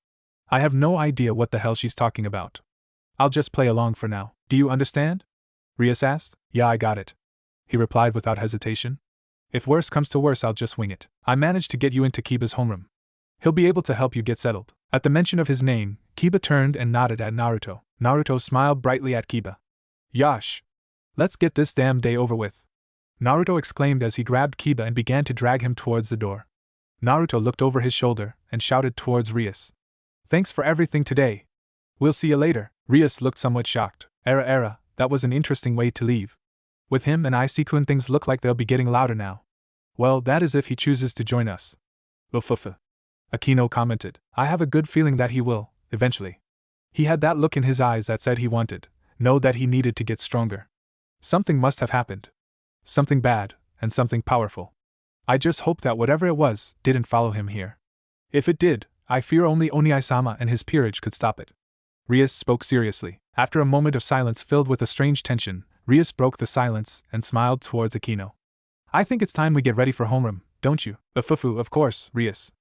I have no idea what the hell she's talking about. I'll just play along for now. Do you understand? Rias asked. Yeah, I got it. He replied without hesitation. If worse comes to worse, I'll just wing it. I managed to get you into Kiba's homeroom. He'll be able to help you get settled. At the mention of his name, Kiba turned and nodded at Naruto. Naruto smiled brightly at Kiba. Yosh! Let's get this damn day over with. Naruto exclaimed as he grabbed Kiba and began to drag him towards the door. Naruto looked over his shoulder and shouted towards Rias. Thanks for everything today. We'll see you later. Rias looked somewhat shocked. Era, that was an interesting way to leave. With him and Isekun, things look like they'll be getting louder now. Well, that is if he chooses to join us. Ufufa. Akino commented. I have a good feeling that he will, eventually. He had that look in his eyes that said he wanted, no, that he needed to get stronger. Something must have happened. Something bad, and something powerful. I just hope that whatever it was didn't follow him here. If it did, I fear only Oniai-sama and his peerage could stop it. Rias spoke seriously. After a moment of silence filled with a strange tension, Rias broke the silence and smiled towards Akino. I think it's time we get ready for homeroom, don't you? Ufufu, of course, Rias.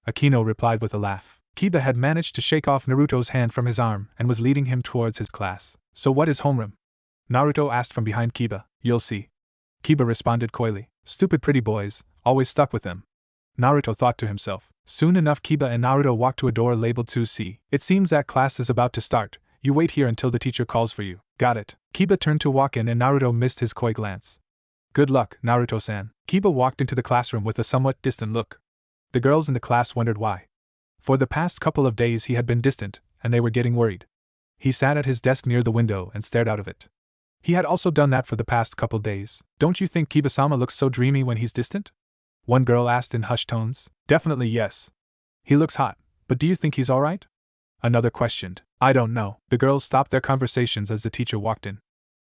Akino replied with a laugh. Kiba had managed to shake off Naruto's hand from his arm and was leading him towards his class. So what is homeroom? Naruto asked from behind Kiba. You'll see. Kiba responded coyly. Stupid pretty boys, always stuck with them. Naruto thought to himself. Soon enough Kiba and Naruto walked to a door labeled 2C. It seems that class is about to start. You wait here until the teacher calls for you. Got it. Kiba turned to walk in and Naruto missed his coy glance. Good luck, Naruto-san. Kiba walked into the classroom with a somewhat distant look. The girls in the class wondered why. For the past couple of days he had been distant, and they were getting worried. He sat at his desk near the window and stared out of it. He had also done that for the past couple days. Don't you think Kiba-sama looks so dreamy when he's distant? One girl asked in hushed tones. Definitely yes. He looks hot, but do you think he's alright? Another questioned. I don't know. The girls stopped their conversations as the teacher walked in.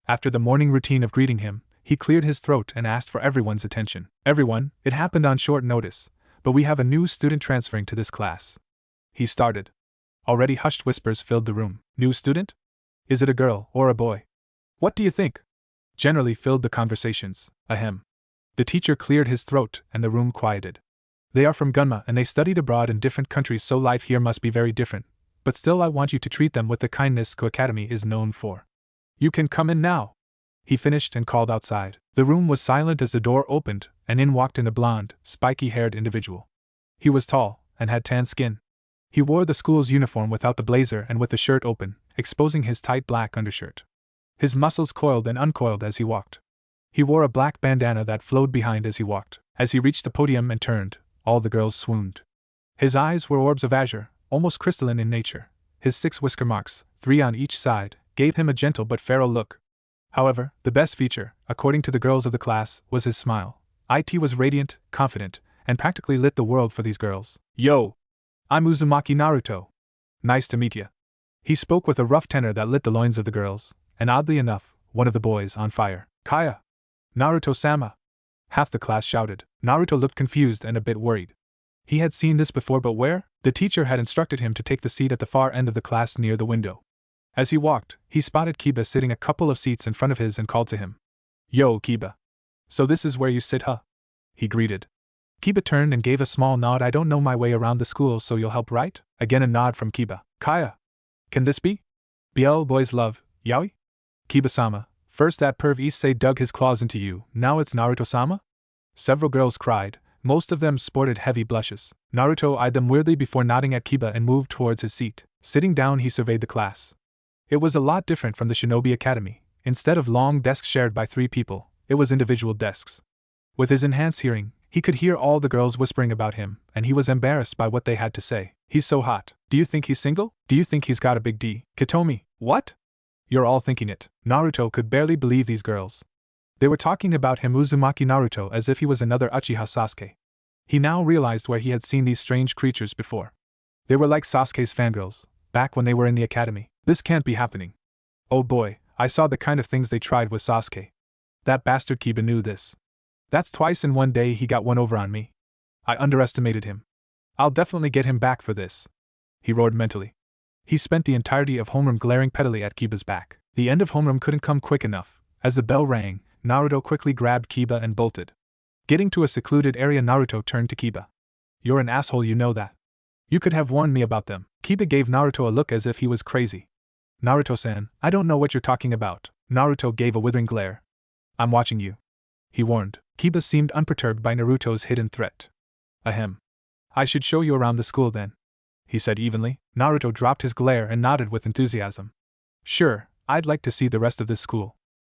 After the morning routine of greeting him, he cleared his throat and asked for everyone's attention. Everyone, it happened on short notice, but we have a new student transferring to this class. He started. Already hushed whispers filled the room. New student? Is it a girl or a boy? What do you think? Generally filled the conversations. Ahem. The teacher cleared his throat and the room quieted. They are from Gunma and they studied abroad in different countries, so life here must be very different. But still I want you to treat them with the kindness Kuoh Academy is known for. You can come in now. He finished and called outside. The room was silent as the door opened, and in walked a blonde, spiky-haired individual. He was tall, and had tan skin. He wore the school's uniform without the blazer and with the shirt open, exposing his tight black undershirt. His muscles coiled and uncoiled as he walked. He wore a black bandana that flowed behind as he walked. As he reached the podium and turned, all the girls swooned. His eyes were orbs of azure, almost crystalline in nature. His 6 whisker marks, 3 on each side, gave him a gentle but feral look. However, the best feature, according to the girls of the class, was his smile. It was radiant, confident, and practically lit the world for these girls. Yo! I'm Uzumaki Naruto. Nice to meet ya. He spoke with a rough tenor that lit the loins of the girls, and oddly enough, one of the boys on fire. Kaya! Naruto-sama! Half the class shouted. Naruto looked confused and a bit worried. He had seen this before, but where? The teacher had instructed him to take the seat at the far end of the class near the window. As he walked, he spotted Kiba sitting a couple of seats in front of his and called to him. Yo, Kiba. So this is where you sit, huh? He greeted. Kiba turned and gave a small nod. I don't know my way around the school, so you'll help, right? Again a nod from Kiba. Kaya. Can this be? BL boys love, yaoi? Kiba-sama, first that perv Issei dug his claws into you, now it's Naruto-sama? Several girls cried, most of them sported heavy blushes. Naruto eyed them weirdly before nodding at Kiba and moved towards his seat. Sitting down, he surveyed the class. It was a lot different from the Shinobi Academy. Instead of long desks shared by 3 people, it was individual desks. With his enhanced hearing, he could hear all the girls whispering about him, and he was embarrassed by what they had to say. He's so hot. Do you think he's single? Do you think he's got a big D? Kitomi, what? You're all thinking it. Naruto could barely believe these girls. They were talking about him, Uzumaki Naruto, as if he was another Uchiha Sasuke. He now realized where he had seen these strange creatures before. They were like Sasuke's fangirls, back when they were in the academy. This can't be happening. Oh boy, I saw the kind of things they tried with Sasuke. That bastard Kiba knew this. That's twice in one day he got one over on me. I underestimated him. I'll definitely get him back for this. He roared mentally. He spent the entirety of homeroom glaring pettily at Kiba's back. The end of homeroom couldn't come quick enough. As the bell rang, Naruto quickly grabbed Kiba and bolted. Getting to a secluded area, Naruto turned to Kiba. You're an asshole, you know that. You could have warned me about them. Kiba gave Naruto a look as if he was crazy. Naruto-san, I don't know what you're talking about. Naruto gave a withering glare. I'm watching you, he warned. Kiba seemed unperturbed by Naruto's hidden threat. Ahem. I should show you around the school then, he said evenly. Naruto dropped his glare and nodded with enthusiasm. Sure, I'd like to see the rest of this school,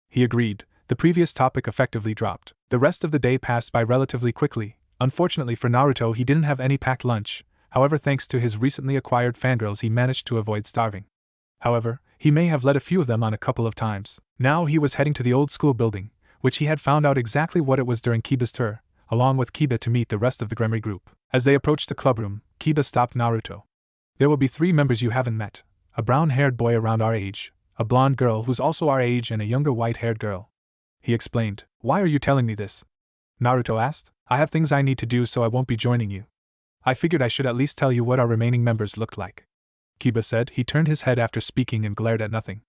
he agreed. The previous topic effectively dropped. The rest of the day passed by relatively quickly. Unfortunately for Naruto, he didn't have any packed lunch. However, thanks to his recently acquired fangirls, he managed to avoid starving. However, he may have led a few of them on a couple of times. Now he was heading to the old school building, which he had found out exactly what it was during Kiba's tour, along with Kiba to meet the rest of the Gremory group. As they approached the clubroom, Kiba stopped Naruto. There will be 3 members you haven't met. A brown-haired boy around our age, a blonde girl who's also our age, and a younger white-haired girl, he explained. Why are you telling me this? Naruto asked. I have things I need to do, so I won't be joining you. I figured I should at least tell you what our remaining members looked like, Kiba said. He turned his head after speaking and glared at nothing.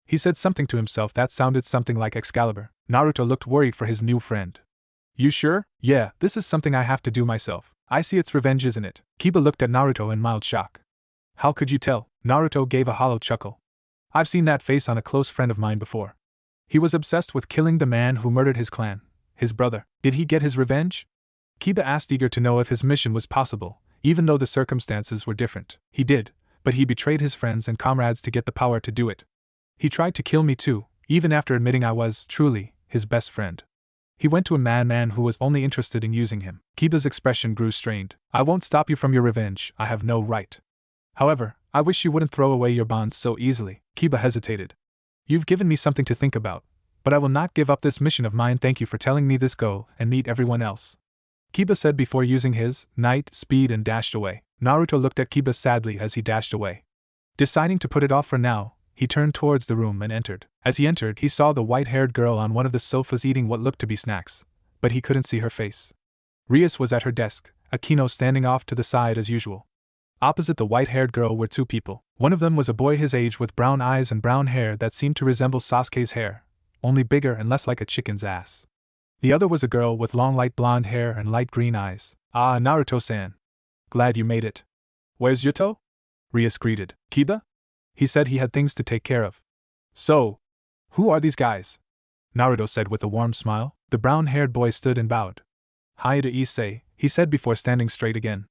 He said something to himself that sounded something like Excalibur. Naruto looked worried for his new friend. You sure? Yeah, this is something I have to do myself. I see it's revenge, isn't it? Kiba looked at Naruto in mild shock. How could you tell? Naruto gave a hollow chuckle. I've seen that face on a close friend of mine before. He was obsessed with killing the man who murdered his clan, his brother. Did he get his revenge? Kiba asked, eager to know if his mission was possible, even though the circumstances were different. He did, but he betrayed his friends and comrades to get the power to do it. He tried to kill me too, even after admitting I was, truly, his best friend. He went to a madman who was only interested in using him. Kiba's expression grew strained. I won't stop you from your revenge, I have no right. However, I wish you wouldn't throw away your bonds so easily. Kiba hesitated. You've given me something to think about, but I will not give up this mission of mine. Thank you for telling me this. Go and meet everyone else, Kiba said before using his night speed and dashed away. Naruto looked at Kiba sadly as he dashed away. Deciding to put it off for now, he turned towards the room and entered. As he entered, he saw the white-haired girl on one of the sofas eating what looked to be snacks, but he couldn't see her face. Rias was at her desk, Akino standing off to the side as usual. Opposite the white-haired girl were 2 people. One of them was a boy his age with brown eyes and brown hair that seemed to resemble Sasuke's hair, only bigger and less like a chicken's ass. The other was a girl with long light blonde hair and light green eyes. Ah, Naruto-san. Glad you made it. Where's Yuto? Rias greeted. Kiba? He said he had things to take care of. So, who are these guys? Naruto said with a warm smile. The brown-haired boy stood and bowed. Hi to Issei, he said before standing straight again.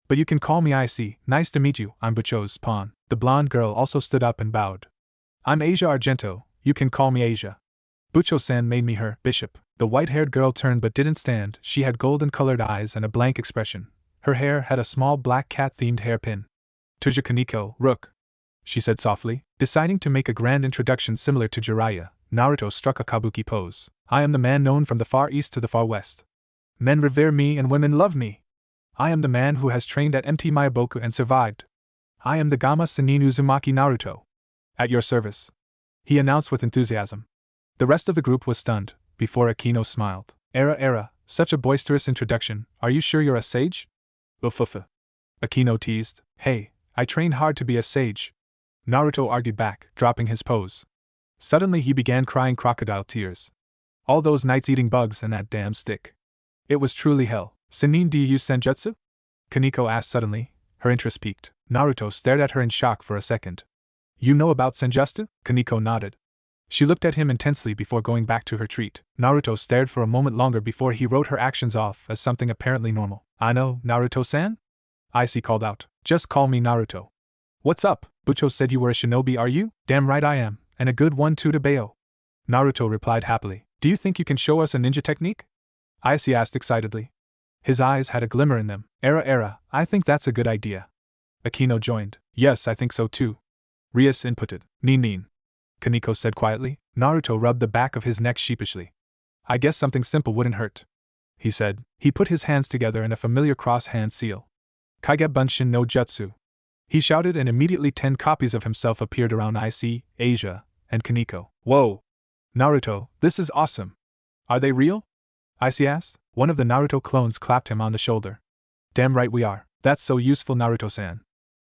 But you can call me Icy. Nice to meet you, I'm Bucho's pawn. The blonde girl also stood up and bowed. I'm Asia Argento, you can call me Asia. Bucho-san made me her bishop. The white-haired girl turned but didn't stand. She had golden-colored eyes and a blank expression. Her hair had a small black cat-themed hairpin. Tuja Kaneko, Rook, she said softly. Deciding to make a grand introduction similar to Jiraiya, Naruto struck a kabuki pose. I am the man known from the far east to the far west. Men revere me and women love me. I am the man who has trained at MT Mayaboku and survived. I am the Gamma Sennin Uzumaki Naruto. At your service, he announced with enthusiasm. The rest of the group was stunned, before Akino smiled. Era, such a boisterous introduction, are you sure you're a sage? Ufufa. Akino teased. Hey, I trained hard to be a sage. Naruto argued back, dropping his pose. Suddenly he began crying crocodile tears. All those nights eating bugs and that damn stick. It was truly hell. Sennin, do you use senjutsu? Kaneko asked suddenly, her interest piqued. Naruto stared at her in shock for a second. You know about senjutsu? Kaneko nodded. She looked at him intensely before going back to her treat. Naruto stared for a moment longer before he wrote her actions off as something apparently normal. I know, Naruto-san? Icy called out. Just call me Naruto. What's up? Bucho said you were a shinobi, are you? Damn right I am, and a good one too to Bayo. Naruto replied happily. Do you think you can show us a ninja technique? Icy asked excitedly. His eyes had a glimmer in them. Era, I think that's a good idea. Akino joined. Yes, I think so too. Rias inputted. Nin. Kaneko said quietly. Naruto rubbed the back of his neck sheepishly. I guess something simple wouldn't hurt, he said. He put his hands together in a familiar cross-hand seal. Kage Bunshin no Jutsu. He shouted, and immediately 10 copies of himself appeared around Icy, Asia, and Kaneko. Whoa! Naruto, this is awesome. Are they real? Icy asked. One of the Naruto clones clapped him on the shoulder. Damn right we are. That's so useful, Naruto-san.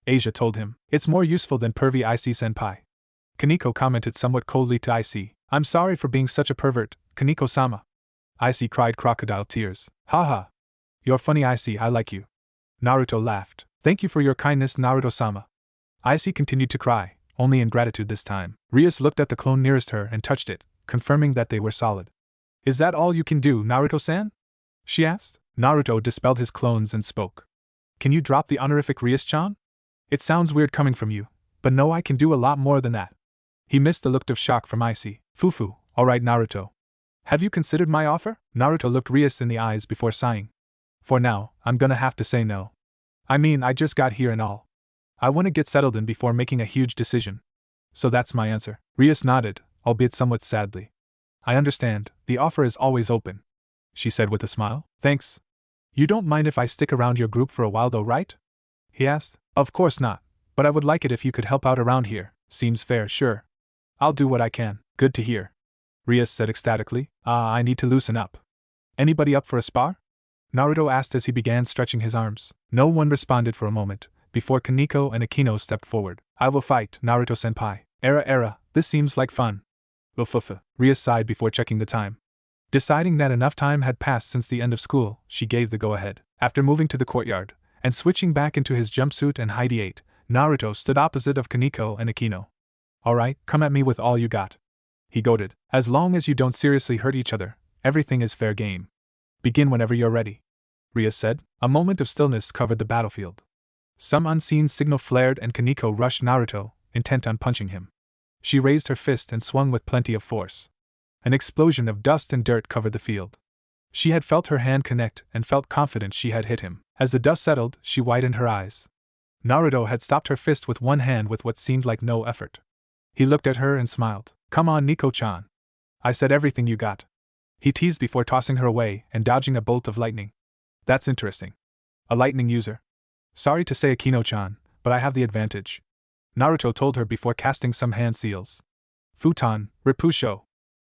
Asia told him. It's more useful than pervy Icy-senpai. Kaneko commented somewhat coldly to Icy. I'm sorry for being such a pervert, Kaneko-sama. Icy cried crocodile tears. Haha. You're funny, Icy, I like you. Naruto laughed. Thank you for your kindness, Naruto-sama. Icy continued to cry, only in gratitude this time. Rias looked at the clone nearest her and touched it, confirming that they were solid. Is that all you can do, Naruto-san? She asked. Naruto dispelled his clones and spoke. Can you drop the honorific Rias-chan? It sounds weird coming from you, but no, I can do a lot more than that. He missed the look of shock from Icy. Fufu, alright Naruto. Have you considered my offer? Naruto looked Rias in the eyes before sighing. For now, I'm gonna have to say no. I mean, I just got here and all. I want to get settled in before making a huge decision. So that's my answer. Rias nodded, albeit somewhat sadly. I understand, the offer is always open, she said with a smile. Thanks. You don't mind if I stick around your group for a while though, right? He asked. Of course not, but I would like it if you could help out around here. Seems fair, sure. I'll do what I can. Good to hear. Rias said ecstatically. I need to loosen up. Anybody up for a spar? Naruto asked as he began stretching his arms. No one responded for a moment, before Kaneko and Akino stepped forward. I will fight, Naruto-senpai. Era, this seems like fun. Ufufa. Rias sighed before checking the time. Deciding that enough time had passed since the end of school, she gave the go-ahead. After moving to the courtyard, and switching back into his jumpsuit and high 8, Naruto stood opposite of Kaneko and Akino. Alright, come at me with all you got. He goaded. As long as you don't seriously hurt each other, everything is fair game. Begin whenever you're ready, Rias said. A moment of stillness covered the battlefield. Some unseen signal flared and Kaneko rushed Naruto, intent on punching him. She raised her fist and swung with plenty of force. An explosion of dust and dirt covered the field. She had felt her hand connect and felt confident she had hit him. As the dust settled, she widened her eyes. Naruto had stopped her fist with one hand with what seemed like no effort. He looked at her and smiled. Come on, Nico-chan. I said everything you got. He teased before tossing her away and dodging a bolt of lightning. That's interesting. A lightning user. Sorry to say, Akino-chan, but I have the advantage, Naruto told her before casting some hand seals. Futon, Repusho.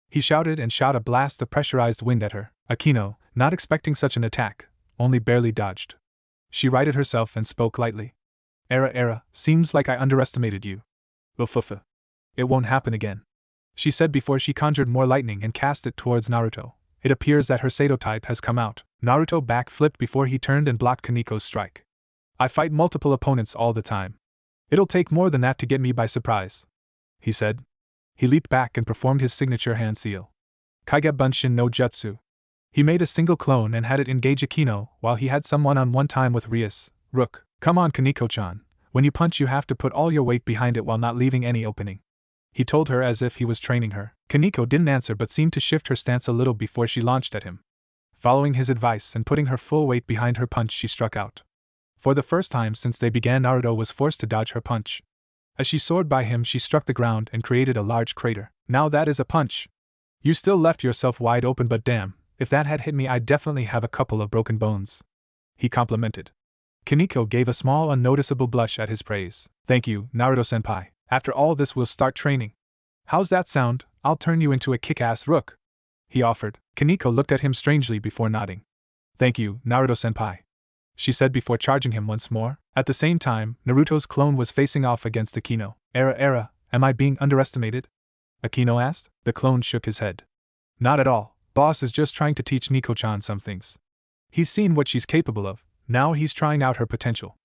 He shouted and shot a blast of pressurized wind at her. Akino, not expecting such an attack, only barely dodged. She righted herself and spoke lightly. Era, seems like I underestimated you. Ufufa. It won't happen again, she said before she conjured more lightning and cast it towards Naruto. It appears that her Sado type has come out. Naruto backflipped before he turned and blocked Kaneko's strike. I fight multiple opponents all the time. It'll take more than that to get me by surprise, he said. He leaped back and performed his signature hand seal. Kage Bunshin no Jutsu. He made a single clone and had it engage Akino while he had some one-on-one time with Rias. Rook, come on Kaneko-chan, when you punch you have to put all your weight behind it while not leaving any opening, he told her as if he was training her. Kaneko didn't answer but seemed to shift her stance a little before she launched at him. Following his advice and putting her full weight behind her punch, she struck out. For the first time since they began, Naruto was forced to dodge her punch. As she soared by him, she struck the ground and created a large crater. Now that is a punch. You still left yourself wide open, but damn, if that had hit me I'd definitely have a couple of broken bones, he complimented. Kaneko gave a small unnoticeable blush at his praise. Thank you, Naruto-senpai. After all this we'll start training. How's that sound? I'll turn you into a kick-ass rook, he offered. Kaneko looked at him strangely before nodding. Thank you, Naruto-senpai, she said before charging him once more. At the same time, Naruto's clone was facing off against Akino. Am I being underestimated? Akino asked. The clone shook his head. Not at all. Boss is just trying to teach Nico-chan some things. He's seen what she's capable of, now he's trying out her potential.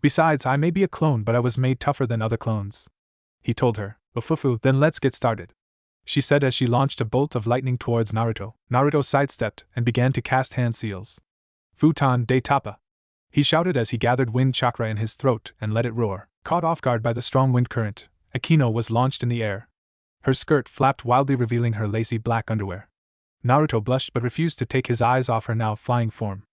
Besides, I may be a clone, but I was made tougher than other clones, he told her. Ufufu, then let's get started, she said as she launched a bolt of lightning towards Naruto. Naruto sidestepped and began to cast hand seals. Futon de Tapa, he shouted as he gathered wind chakra in his throat and let it roar. Caught off guard by the strong wind current, Akino was launched in the air. Her skirt flapped wildly, revealing her lacy black underwear. Naruto blushed but refused to take his eyes off her now flying form.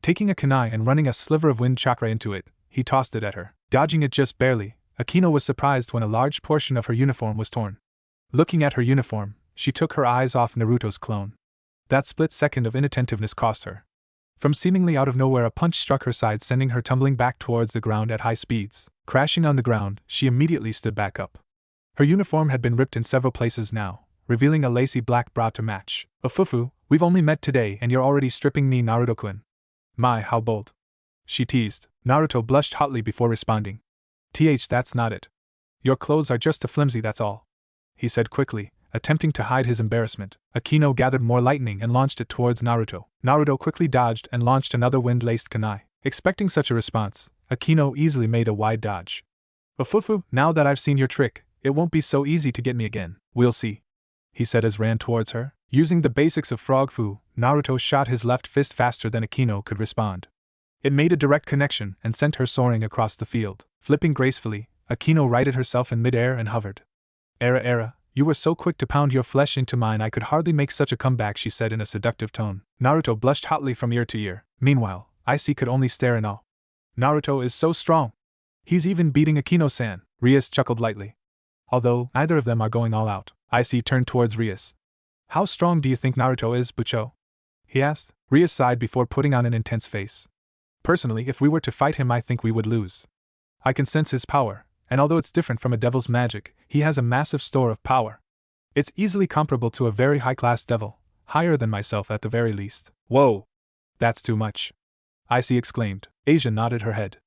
Taking a kunai and running a sliver of wind chakra into it, he tossed it at her. Dodging it just barely, Akino was surprised when a large portion of her uniform was torn. Looking at her uniform, she took her eyes off Naruto's clone. That split second of inattentiveness cost her. From seemingly out of nowhere, a punch struck her side, sending her tumbling back towards the ground at high speeds. Crashing on the ground, she immediately stood back up. Her uniform had been ripped in several places now, revealing a lacy black bra to match. Ufufu, we've only met today and you're already stripping me, Naruto-kun. My, how bold, she teased. Naruto blushed hotly before responding. That's not it. Your clothes are just too flimsy, that's all, he said quickly, attempting to hide his embarrassment. Akino gathered more lightning and launched it towards Naruto. Naruto quickly dodged and launched another wind-laced kunai. Expecting such a response, Akino easily made a wide dodge. Ufufu, now that I've seen your trick, it won't be so easy to get me again. We'll see, he said as ran towards her. Using the basics of frog fu, Naruto shot his left fist faster than Akino could respond. It made a direct connection and sent her soaring across the field. Flipping gracefully, Akino righted herself in midair and hovered. You were so quick to pound your flesh into mine I could hardly make such a comeback, she said in a seductive tone. Naruto blushed hotly from ear to ear. Meanwhile, Icy could only stare in awe. Naruto is so strong. He's even beating Akino-san, Rias chuckled lightly. Although neither of them are going all out, Icy turned towards Rias. How strong do you think Naruto is, Bucho? He asked. Rias sighed before putting on an intense face. Personally, if we were to fight him, I think we would lose. I can sense his power, and although it's different from a devil's magic, he has a massive store of power. It's easily comparable to a very high-class devil, higher than myself at the very least. Whoa! That's too much, Icy exclaimed. Asia nodded her head.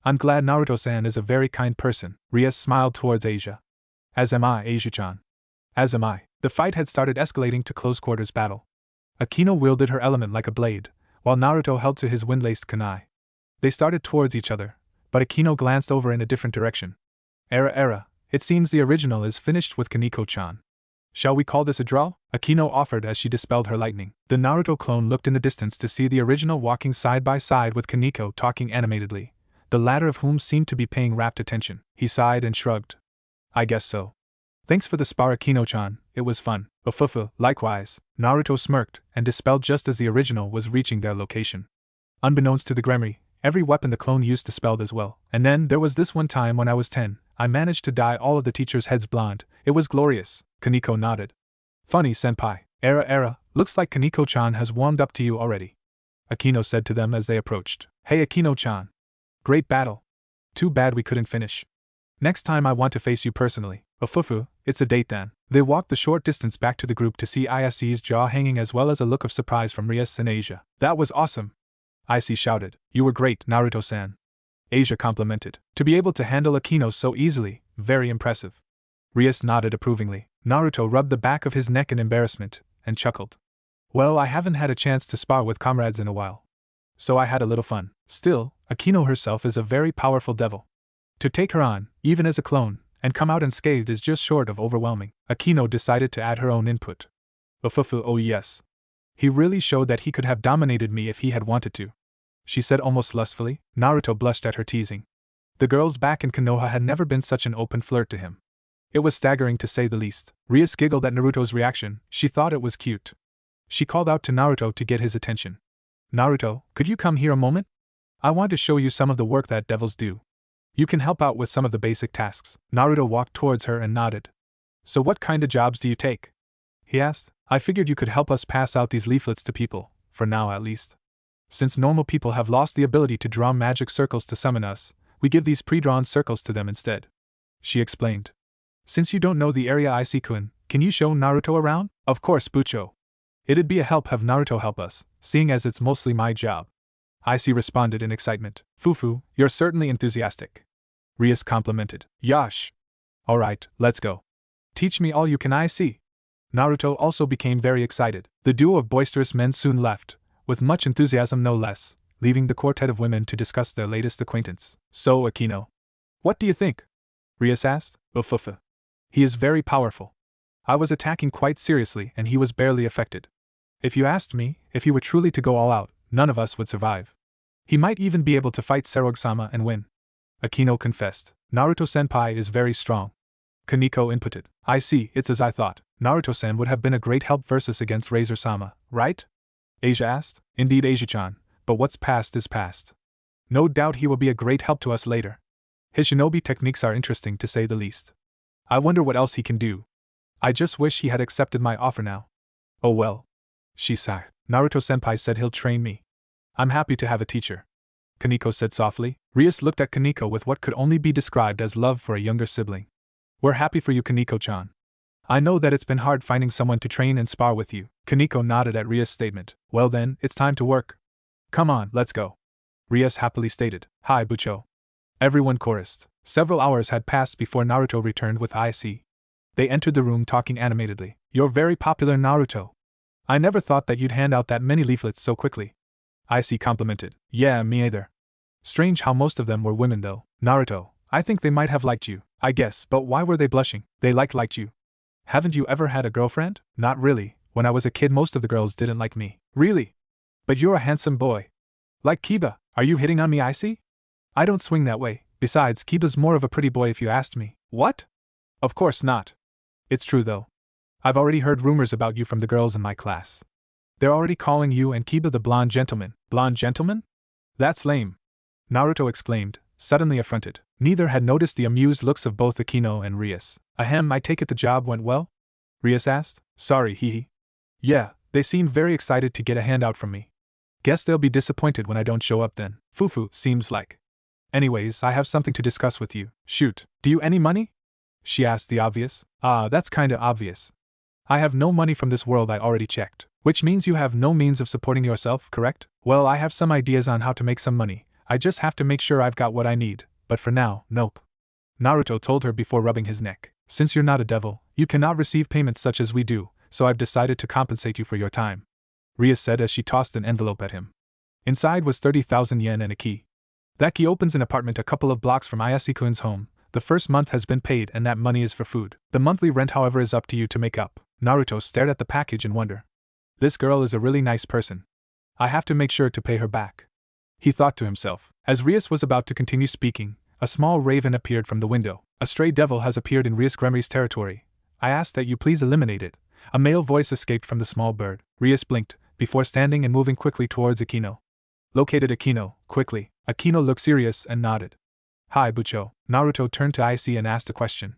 I'm glad Naruto-san is a very kind person. Rias smiled towards Asia. As am I, Asia-chan. As am I. The fight had started escalating to close-quarters battle. Akino wielded her element like a blade, while Naruto held to his wind-laced kunai. They started towards each other, but Akino glanced over in a different direction. It seems the original is finished with Kaneko-chan. Shall we call this a draw? Akino offered as she dispelled her lightning. The Naruto clone looked in the distance to see the original walking side by side with Kaneko, talking animatedly, the latter of whom seemed to be paying rapt attention. He sighed and shrugged. I guess so. Thanks for the spar, Akino-chan, it was fun. Ufufu, likewise. Naruto smirked and dispelled just as the original was reaching their location. Unbeknownst to the Gremory, every weapon the clone used dispelled as well. And then there was this one time when I was 10, I managed to dye all of the teachers' heads blonde. It was glorious. Kaneko nodded. Funny, senpai. Looks like Kaneko-chan has warmed up to you already, Akino said to them as they approached. Hey Akino-chan. Great battle. Too bad we couldn't finish. Next time I want to face you personally. Ufufu, it's a date then. They walked the short distance back to the group to see Icy's jaw hanging as well as a look of surprise from Rias and Asia. That was awesome, Icy shouted. You were great, Naruto-san, Asia complimented. To be able to handle Akino so easily, very impressive. Rias nodded approvingly. Naruto rubbed the back of his neck in embarrassment, and chuckled. Well, I haven't had a chance to spar with comrades in a while, so I had a little fun. Still, Akino herself is a very powerful devil. To take her on, even as a clone, and come out unscathed is just short of overwhelming. Akino decided to add her own input. Ufufu, oh yes. He really showed that he could have dominated me if he had wanted to, she said almost lustfully. Naruto blushed at her teasing. The girls back in Konoha had never been such an open flirt to him. It was staggering to say the least. Rias giggled at Naruto's reaction. She thought it was cute. She called out to Naruto to get his attention. Naruto, could you come here a moment? I want to show you some of the work that devils do. You can help out with some of the basic tasks. Naruto walked towards her and nodded. So what kind of jobs do you take? He asked. I figured you could help us pass out these leaflets to people, for now at least. Since normal people have lost the ability to draw magic circles to summon us, we give these pre-drawn circles to them instead. She explained. Since you don't know the area Icy-kun, can you show Naruto around? Of course, Bucho. It'd be a help have Naruto help us, seeing as it's mostly my job. Icy responded in excitement. Fufu, you're certainly enthusiastic. Rias complimented. Yosh. Alright, let's go. Teach me all you can, Icy. Naruto also became very excited. The duo of boisterous men soon left, with much enthusiasm no less, leaving the quartet of women to discuss their latest acquaintance. So, Akino. What do you think? Rias asked. Ufufu. He is very powerful. I was attacking quite seriously and he was barely affected. If you asked me, if he were truly to go all out, none of us would survive. He might even be able to fight Seroge-sama and win. Akino confessed. Naruto-senpai is very strong. Kaneko inputted. I see, it's as I thought. Naruto-sen would have been a great help versus against Razor-sama, right? Asia asked. Indeed, Asia-chan, but what's past is past. No doubt he will be a great help to us later. His shinobi techniques are interesting to say the least. I wonder what else he can do. I just wish he had accepted my offer now. Oh well. She sighed. Naruto-senpai said he'll train me. I'm happy to have a teacher. Kaneko said softly. Rias looked at Kaneko with what could only be described as love for a younger sibling. We're happy for you, Kaneko-chan. I know that it's been hard finding someone to train and spar with you. Kaneko nodded at Rias' statement. Well then, it's time to work. Come on, let's go. Rias happily stated. Hi, Bucho. Everyone chorused. Several hours had passed before Naruto returned with IC. They entered the room talking animatedly. You're very popular, Naruto. I never thought that you'd hand out that many leaflets so quickly. IC complimented. Yeah, me either. Strange how most of them were women though. Naruto, I think they might have liked you, I guess, but why were they blushing? They liked you. Haven't you ever had a girlfriend? Not really. When I was a kid most of the girls didn't like me. Really? But you're a handsome boy. Like Kiba, are you hitting on me, IC? I don't swing that way. Besides, Kiba's more of a pretty boy if you asked me. What? Of course not. It's true though. I've already heard rumors about you from the girls in my class. They're already calling you and Kiba the blonde gentleman. Blonde gentleman? That's lame. Naruto exclaimed, suddenly affronted. Neither had noticed the amused looks of both Akino and Rias. Ahem, I take it the job went well? Rias asked. Sorry, hehe. Yeah, they seemed very excited to get a handout from me. Guess they'll be disappointed when I don't show up then. Fufu, seems like. Anyways, I have something to discuss with you. Shoot, do you any money? She asked the obvious. Ah, that's kinda obvious. I have no money from this world, I already checked. Which means you have no means of supporting yourself, correct? Well, I have some ideas on how to make some money. I just have to make sure I've got what I need, but for now, nope. Naruto told her before rubbing his neck. Since you're not a devil, you cannot receive payments such as we do, so I've decided to compensate you for your time. Rias said as she tossed an envelope at him. Inside was 30,000 yen and a key. That key opens an apartment a couple of blocks from Ayase-kun's home. The first month has been paid and that money is for food. The monthly rent, however, is up to you to make up. Naruto stared at the package in wonder. This girl is a really nice person. I have to make sure to pay her back. He thought to himself. As Rias was about to continue speaking, a small raven appeared from the window. A stray devil has appeared in Rias Gremory's territory. I ask that you please eliminate it. A male voice escaped from the small bird. Rias blinked, before standing and moving quickly towards Akino. Located Akino, quickly. Akino looked serious and nodded. Hi, Bucho. Naruto turned to Icy and asked a question.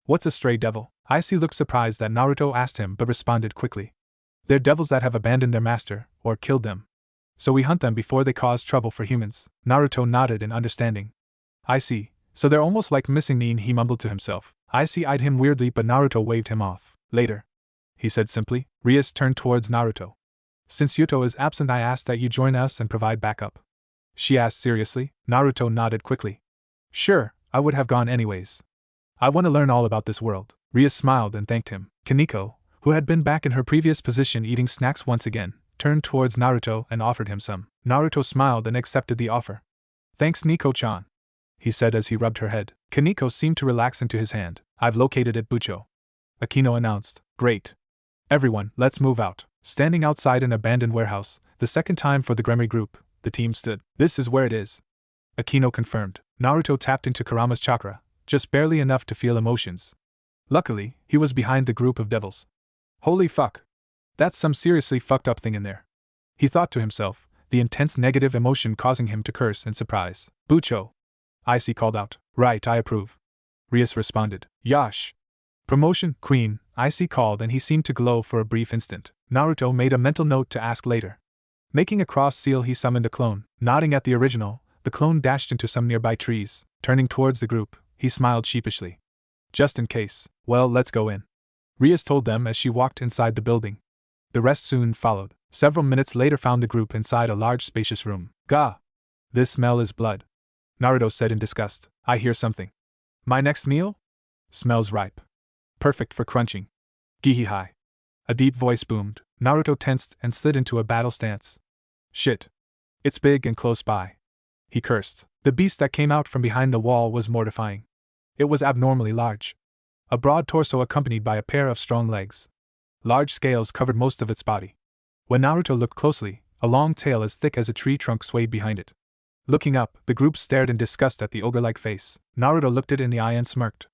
What's a stray devil? Icy looked surprised that Naruto asked him but responded quickly. They're devils that have abandoned their master, or killed them. So we hunt them before they cause trouble for humans. Naruto nodded in understanding. I see, so they're almost like missing Nin, he mumbled to himself. Icy eyed him weirdly but Naruto waved him off. Later, he said simply. Rias turned towards Naruto. Since Yuto is absent, I ask that you join us and provide backup. She asked seriously. Naruto nodded quickly. Sure, I would have gone anyways. I want to learn all about this world. Rias smiled and thanked him. Kaneko, who had been back in her previous position eating snacks once again, turned towards Naruto and offered him some. Naruto smiled and accepted the offer. Thanks, Nico-chan, he said as he rubbed her head. Kaneko seemed to relax into his hand. I've located it, Bucho. Akino announced. Great. Everyone, let's move out. Standing outside an abandoned warehouse, the second time for the Gremory group, the team stood. This is where it is. Akino confirmed. Naruto tapped into Kurama's chakra, just barely enough to feel emotions. Luckily, he was behind the group of devils. Holy fuck. That's some seriously fucked up thing in there. He thought to himself, the intense negative emotion causing him to curse in surprise. Bucho. Icy called out. Right, I approve. Rias responded. Yash. Promotion, Queen, Icy called and he seemed to glow for a brief instant. Naruto made a mental note to ask later. Making a cross seal, he summoned a clone. Nodding at the original, the clone dashed into some nearby trees. Turning towards the group, he smiled sheepishly. Just in case. Well, let's go in, Rias told them as she walked inside the building. The rest soon followed. Several minutes later found the group inside a large spacious room. Gah! This smell is blood, Naruto said in disgust. I hear something. My next meal? Smells ripe. Perfect for crunching. Gihihai. A deep voice boomed. Naruto tensed and slid into a battle stance. Shit. It's big and close by, he cursed. The beast that came out from behind the wall was mortifying. It was abnormally large. A broad torso accompanied by a pair of strong legs. Large scales covered most of its body. When Naruto looked closely, a long tail as thick as a tree trunk swayed behind it. Looking up, the group stared in disgust at the ogre-like face. Naruto looked it in the eye and smirked.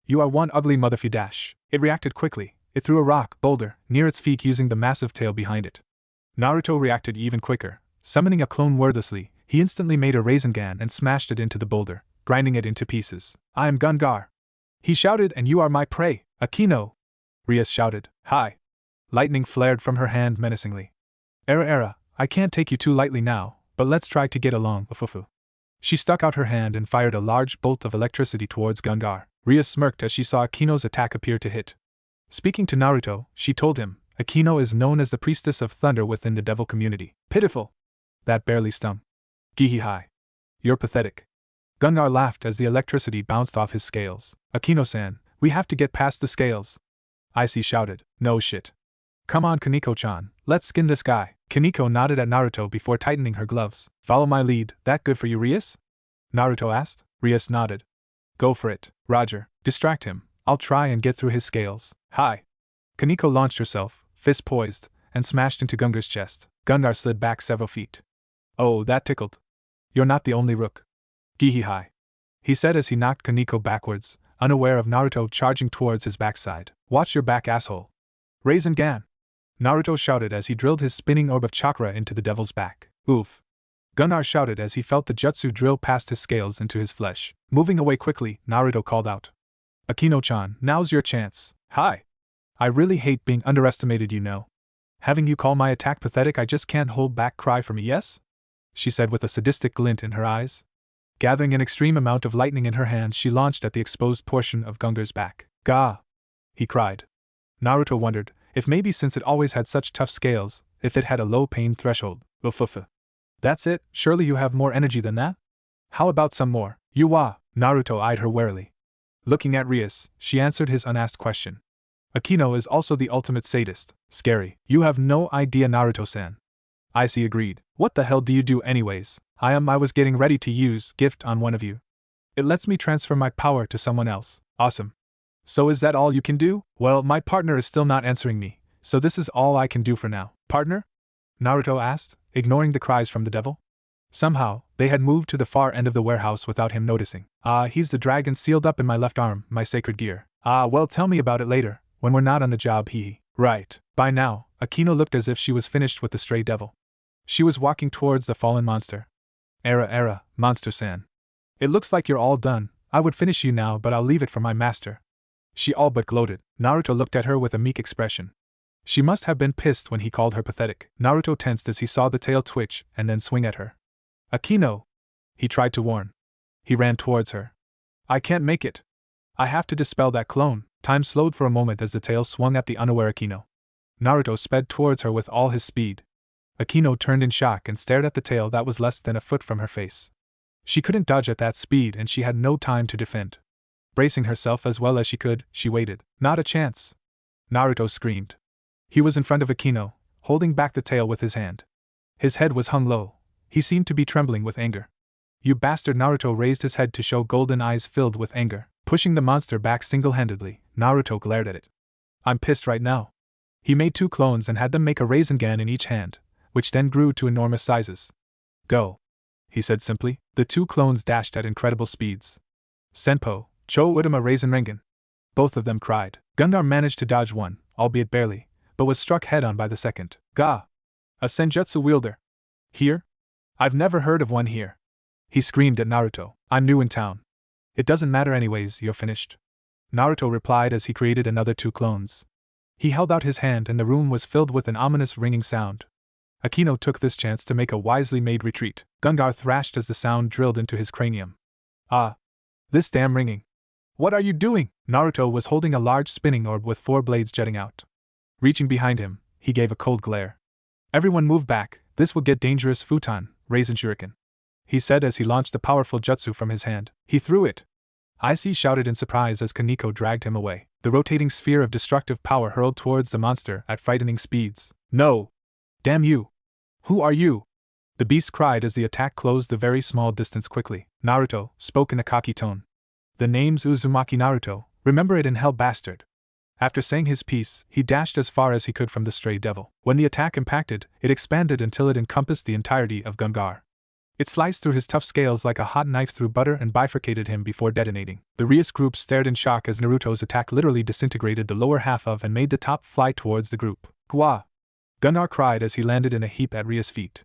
You are one ugly motherfucker dash. It reacted quickly. It threw a rock, boulder, near its feet using the massive tail behind it. Naruto reacted even quicker. Summoning a clone wordlessly, he instantly made a Rasengan and smashed it into the boulder, grinding it into pieces. I am Gungar, he shouted, and you are my prey, Akino, Rias shouted. Hi. Lightning flared from her hand menacingly. Era, I can't take you too lightly now, but let's try to get along, Ufufu. She stuck out her hand and fired a large bolt of electricity towards Gungar. Rias smirked as she saw Akino's attack appear to hit. Speaking to Naruto, she told him, Akino is known as the priestess of thunder within the devil community. Pitiful. That barely stung. Gihihai. You're pathetic. Gungar laughed as the electricity bounced off his scales. Akino-san, we have to get past the scales. Icy shouted. No shit. Come on, Kaneko-chan, let's skin this guy. Kaneko nodded at Naruto before tightening her gloves. Follow my lead. That good for you, Rias? Naruto asked. Rias nodded. Go for it, Roger. Distract him. I'll try and get through his scales. Hi. Kaneko launched herself, fist poised, and smashed into Gungar's chest. Gungar slid back several feet. Oh, that tickled. You're not the only rook. Gihihai, he said as he knocked Kaneko backwards, unaware of Naruto charging towards his backside. Watch your back, asshole. Rasengan, Naruto shouted as he drilled his spinning orb of chakra into the devil's back. Oof. Gunnar shouted as he felt the jutsu drill past his scales into his flesh. Moving away quickly, Naruto called out. Akino-chan, now's your chance. Hi. I really hate being underestimated, you know. Having you call my attack pathetic, I just can't hold back. Cry for me, yes? She said with a sadistic glint in her eyes. Gathering an extreme amount of lightning in her hands, she launched at the exposed portion of Gungar's back. Gah! He cried. Naruto wondered if maybe since it always had such tough scales, if it had a low pain threshold. Ufufu. That's it? Surely you have more energy than that? How about some more? Yuwa! Naruto eyed her warily. Looking at Rias, she answered his unasked question. Akino is also the ultimate sadist. Scary. You have no idea, Naruto-san. Icy agreed. What the hell do you do anyways? I was getting ready to use gift on one of you. It lets me transfer my power to someone else. Awesome. So is that all you can do? Well, my partner is still not answering me, so this is all I can do for now. Partner? Naruto asked, ignoring the cries from the devil. Somehow, they had moved to the far end of the warehouse without him noticing. He's the dragon sealed up in my left arm, my sacred gear. Well, tell me about it later, when we're not on the job, hee. Right. By now, Akino looked as if she was finished with the stray devil. She was walking towards the fallen monster. Era, monster-san. It looks like you're all done. I would finish you now, but I'll leave it for my master. She all but gloated. Naruto looked at her with a meek expression. She must have been pissed when he called her pathetic. Naruto tensed as he saw the tail twitch and then swing at her. Akino! He tried to warn. He ran towards her. I can't make it. I have to dispel that clone. Time slowed for a moment as the tail swung at the unaware Akino. Naruto sped towards her with all his speed. Akino turned in shock and stared at the tail that was less than a foot from her face. She couldn't dodge at that speed and she had no time to defend. Bracing herself as well as she could, she waited. Not a chance. Naruto screamed. He was in front of Akino, holding back the tail with his hand. His head was hung low. He seemed to be trembling with anger. You bastard! Naruto raised his head to show golden eyes filled with anger. Pushing the monster back single-handedly, Naruto glared at it. I'm pissed right now. He made 2 clones and had them make a Rasengan in each hand, which then grew to enormous sizes. Go, he said simply. The 2 clones dashed at incredible speeds. Senpo, Cho Udama Rasengan. Both of them cried. Gunnar managed to dodge one, albeit barely, but was struck head-on by the second. Gah! A Senjutsu wielder. Here? I've never heard of one here. He screamed at Naruto. I'm new in town. It doesn't matter anyways, you're finished. Naruto replied as he created another 2 clones. He held out his hand and the room was filled with an ominous ringing sound. Akino took this chance to make a wisely made retreat. Gungar thrashed as the sound drilled into his cranium. Ah! This damn ringing! What are you doing? Naruto was holding a large spinning orb with 4 blades jutting out. Reaching behind him, he gave a cold glare. Everyone move back, this will get dangerous. Futon, Raisin Shuriken, he said as he launched a powerful jutsu from his hand. He threw it. Icy shouted in surprise as Kaneko dragged him away. The rotating sphere of destructive power hurled towards the monster at frightening speeds. No! Damn you! Who are you? The beast cried as the attack closed the very small distance quickly. Naruto spoke in a cocky tone. The name's Uzumaki Naruto, remember it in hell, bastard. After saying his piece, he dashed as far as he could from the stray devil. When the attack impacted, it expanded until it encompassed the entirety of Gungar. It sliced through his tough scales like a hot knife through butter and bifurcated him before detonating. The Rias group stared in shock as Naruto's attack literally disintegrated the lower half of and made the top fly towards the group. Kuoh! Gunnar cried as he landed in a heap at Rias' feet.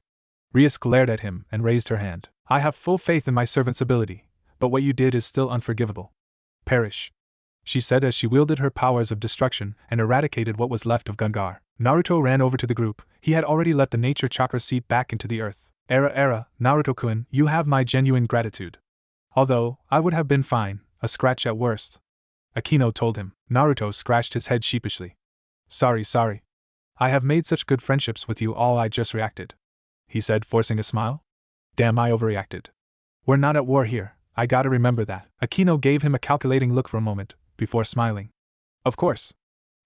Rias glared at him and raised her hand. I have full faith in my servant's ability, but what you did is still unforgivable. Perish, she said as she wielded her powers of destruction and eradicated what was left of Gungar. Naruto ran over to the group. He had already let the nature chakra seep back into the earth. Naruto-kun, you have my genuine gratitude. Although, I would have been fine, a scratch at worst. Akino told him. Naruto scratched his head sheepishly. Sorry. I have made such good friendships with you all, I just reacted, he said, forcing a smile. Damn, I overreacted. We're not at war here, I gotta remember that. Akino gave him a calculating look for a moment, before smiling. Of course.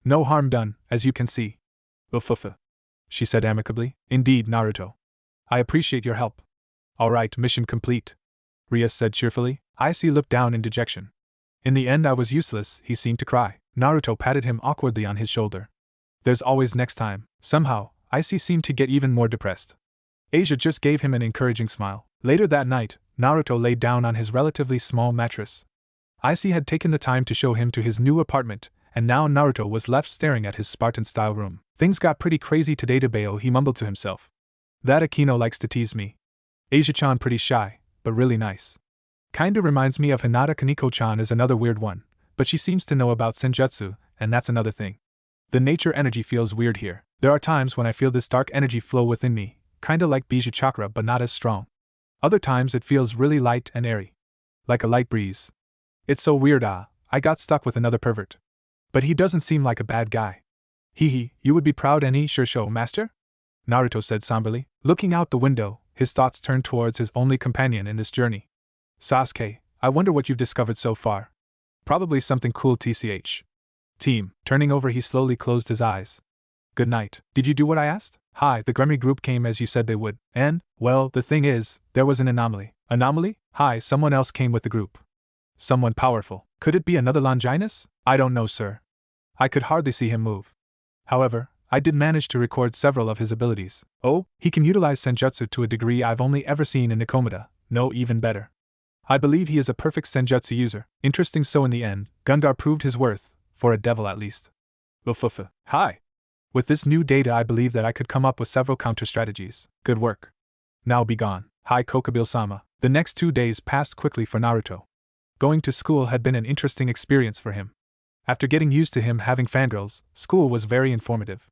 No harm done, as you can see. Ufufu, she said amicably. Indeed, Naruto. I appreciate your help. Alright, mission complete, Rias said cheerfully. Icy looked down in dejection. In the end I was useless, he seemed to cry. Naruto patted him awkwardly on his shoulder. There's always next time. Somehow, Icy seemed to get even more depressed. Asia just gave him an encouraging smile. Later that night, Naruto lay down on his relatively small mattress. Icy had taken the time to show him to his new apartment, and now Naruto was left staring at his Spartan-style room. Things got pretty crazy today, Debeo, he mumbled to himself. That Akino likes to tease me. Asia-chan pretty shy, but really nice. Kinda reminds me of Hinata. Kaneko-chan is another weird one, but she seems to know about senjutsu, and that's another thing. The nature energy feels weird here. There are times when I feel this dark energy flow within me, kinda like Bija chakra but not as strong. Other times it feels really light and airy. Like a light breeze. It's so weird. I got stuck with another pervert. But he doesn't seem like a bad guy. Hehe, you would be proud, any sure show, master? Naruto said somberly. Looking out the window, his thoughts turned towards his only companion in this journey. Sasuke, I wonder what you've discovered so far. Probably something cool, tch. Team. Turning over, he slowly closed his eyes. Good night. Did you do what I asked? Hi, the Gremory group came as you said they would. And, well, the thing is, there was an anomaly. Anomaly? Hi, someone else came with the group. Someone powerful. Could it be another Longinus? I don't know, sir. I could hardly see him move. However, I did manage to record several of his abilities. Oh, he can utilize senjutsu to a degree I've only ever seen in Nikomata. No, even better. I believe he is a perfect senjutsu user. Interesting. So in the end, Gungar proved his worth, for a devil at least. Ufufu. Hi. With this new data I believe that I could come up with several counter-strategies. Good work. Now be gone. Hi Kokabil-sama. The next 2 days passed quickly for Naruto. Going to school had been an interesting experience for him. After getting used to him having fangirls, school was very informative.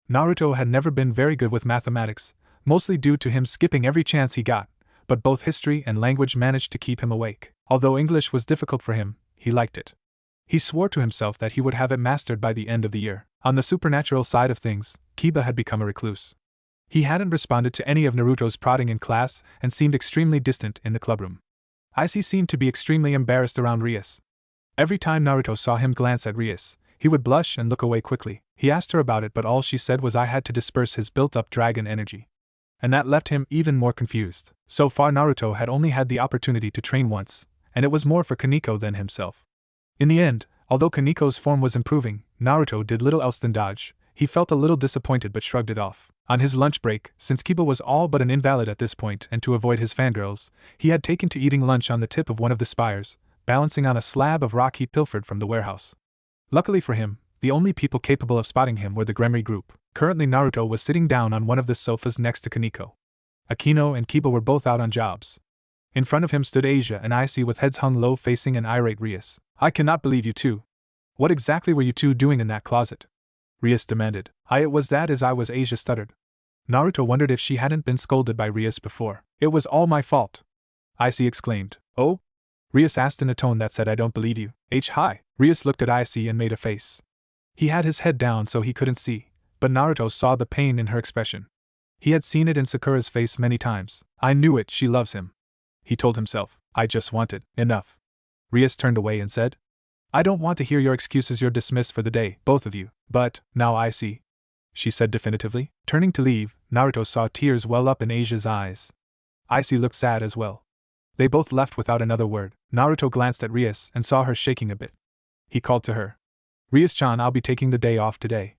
Naruto had never been very good with mathematics, mostly due to him skipping every chance he got, but both history and language managed to keep him awake. Although English was difficult for him, he liked it. He swore to himself that he would have it mastered by the end of the year. On the supernatural side of things, Kiba had become a recluse. He hadn't responded to any of Naruto's prodding in class and seemed extremely distant in the clubroom. Icy seemed to be extremely embarrassed around Rias. Every time Naruto saw him glance at Rias, he would blush and look away quickly. He asked her about it, but all she said was I had to disperse his built-up dragon energy. And that left him even more confused. So far Naruto had only had the opportunity to train once, and it was more for Kaneko than himself. In the end, although Kaneko's form was improving, Naruto did little else than dodge. He felt a little disappointed but shrugged it off. On his lunch break, since Kiba was all but an invalid at this point and to avoid his fangirls, he had taken to eating lunch on the tip of one of the spires, balancing on a slab of rock he pilfered from the warehouse. Luckily for him, the only people capable of spotting him were the Gremory group. Currently Naruto was sitting down on one of the sofas next to Kaneko. Akino and Kiba were both out on jobs. In front of him stood Asia and Icy with heads hung low facing an irate Rias. I cannot believe you two. What exactly were you two doing in that closet? Rias demanded. It was that as I was, Asia stuttered. Naruto wondered if she hadn't been scolded by Rias before. It was all my fault, Icy exclaimed. Oh? Rias asked in a tone that said I don't believe you. Hi. Rias looked at Icy and made a face. He had his head down so he couldn't see, but Naruto saw the pain in her expression. He had seen it in Sakura's face many times. I knew it, she loves him, he told himself. I just wanted. Enough. Rias turned away and said, I don't want to hear your excuses, you're dismissed for the day, both of you. But, now I see, she said definitively. Turning to leave, Naruto saw tears well up in Asia's eyes. Icy looked sad as well. They both left without another word. Naruto glanced at Rias and saw her shaking a bit. He called to her. Rias-chan, I'll be taking the day off today.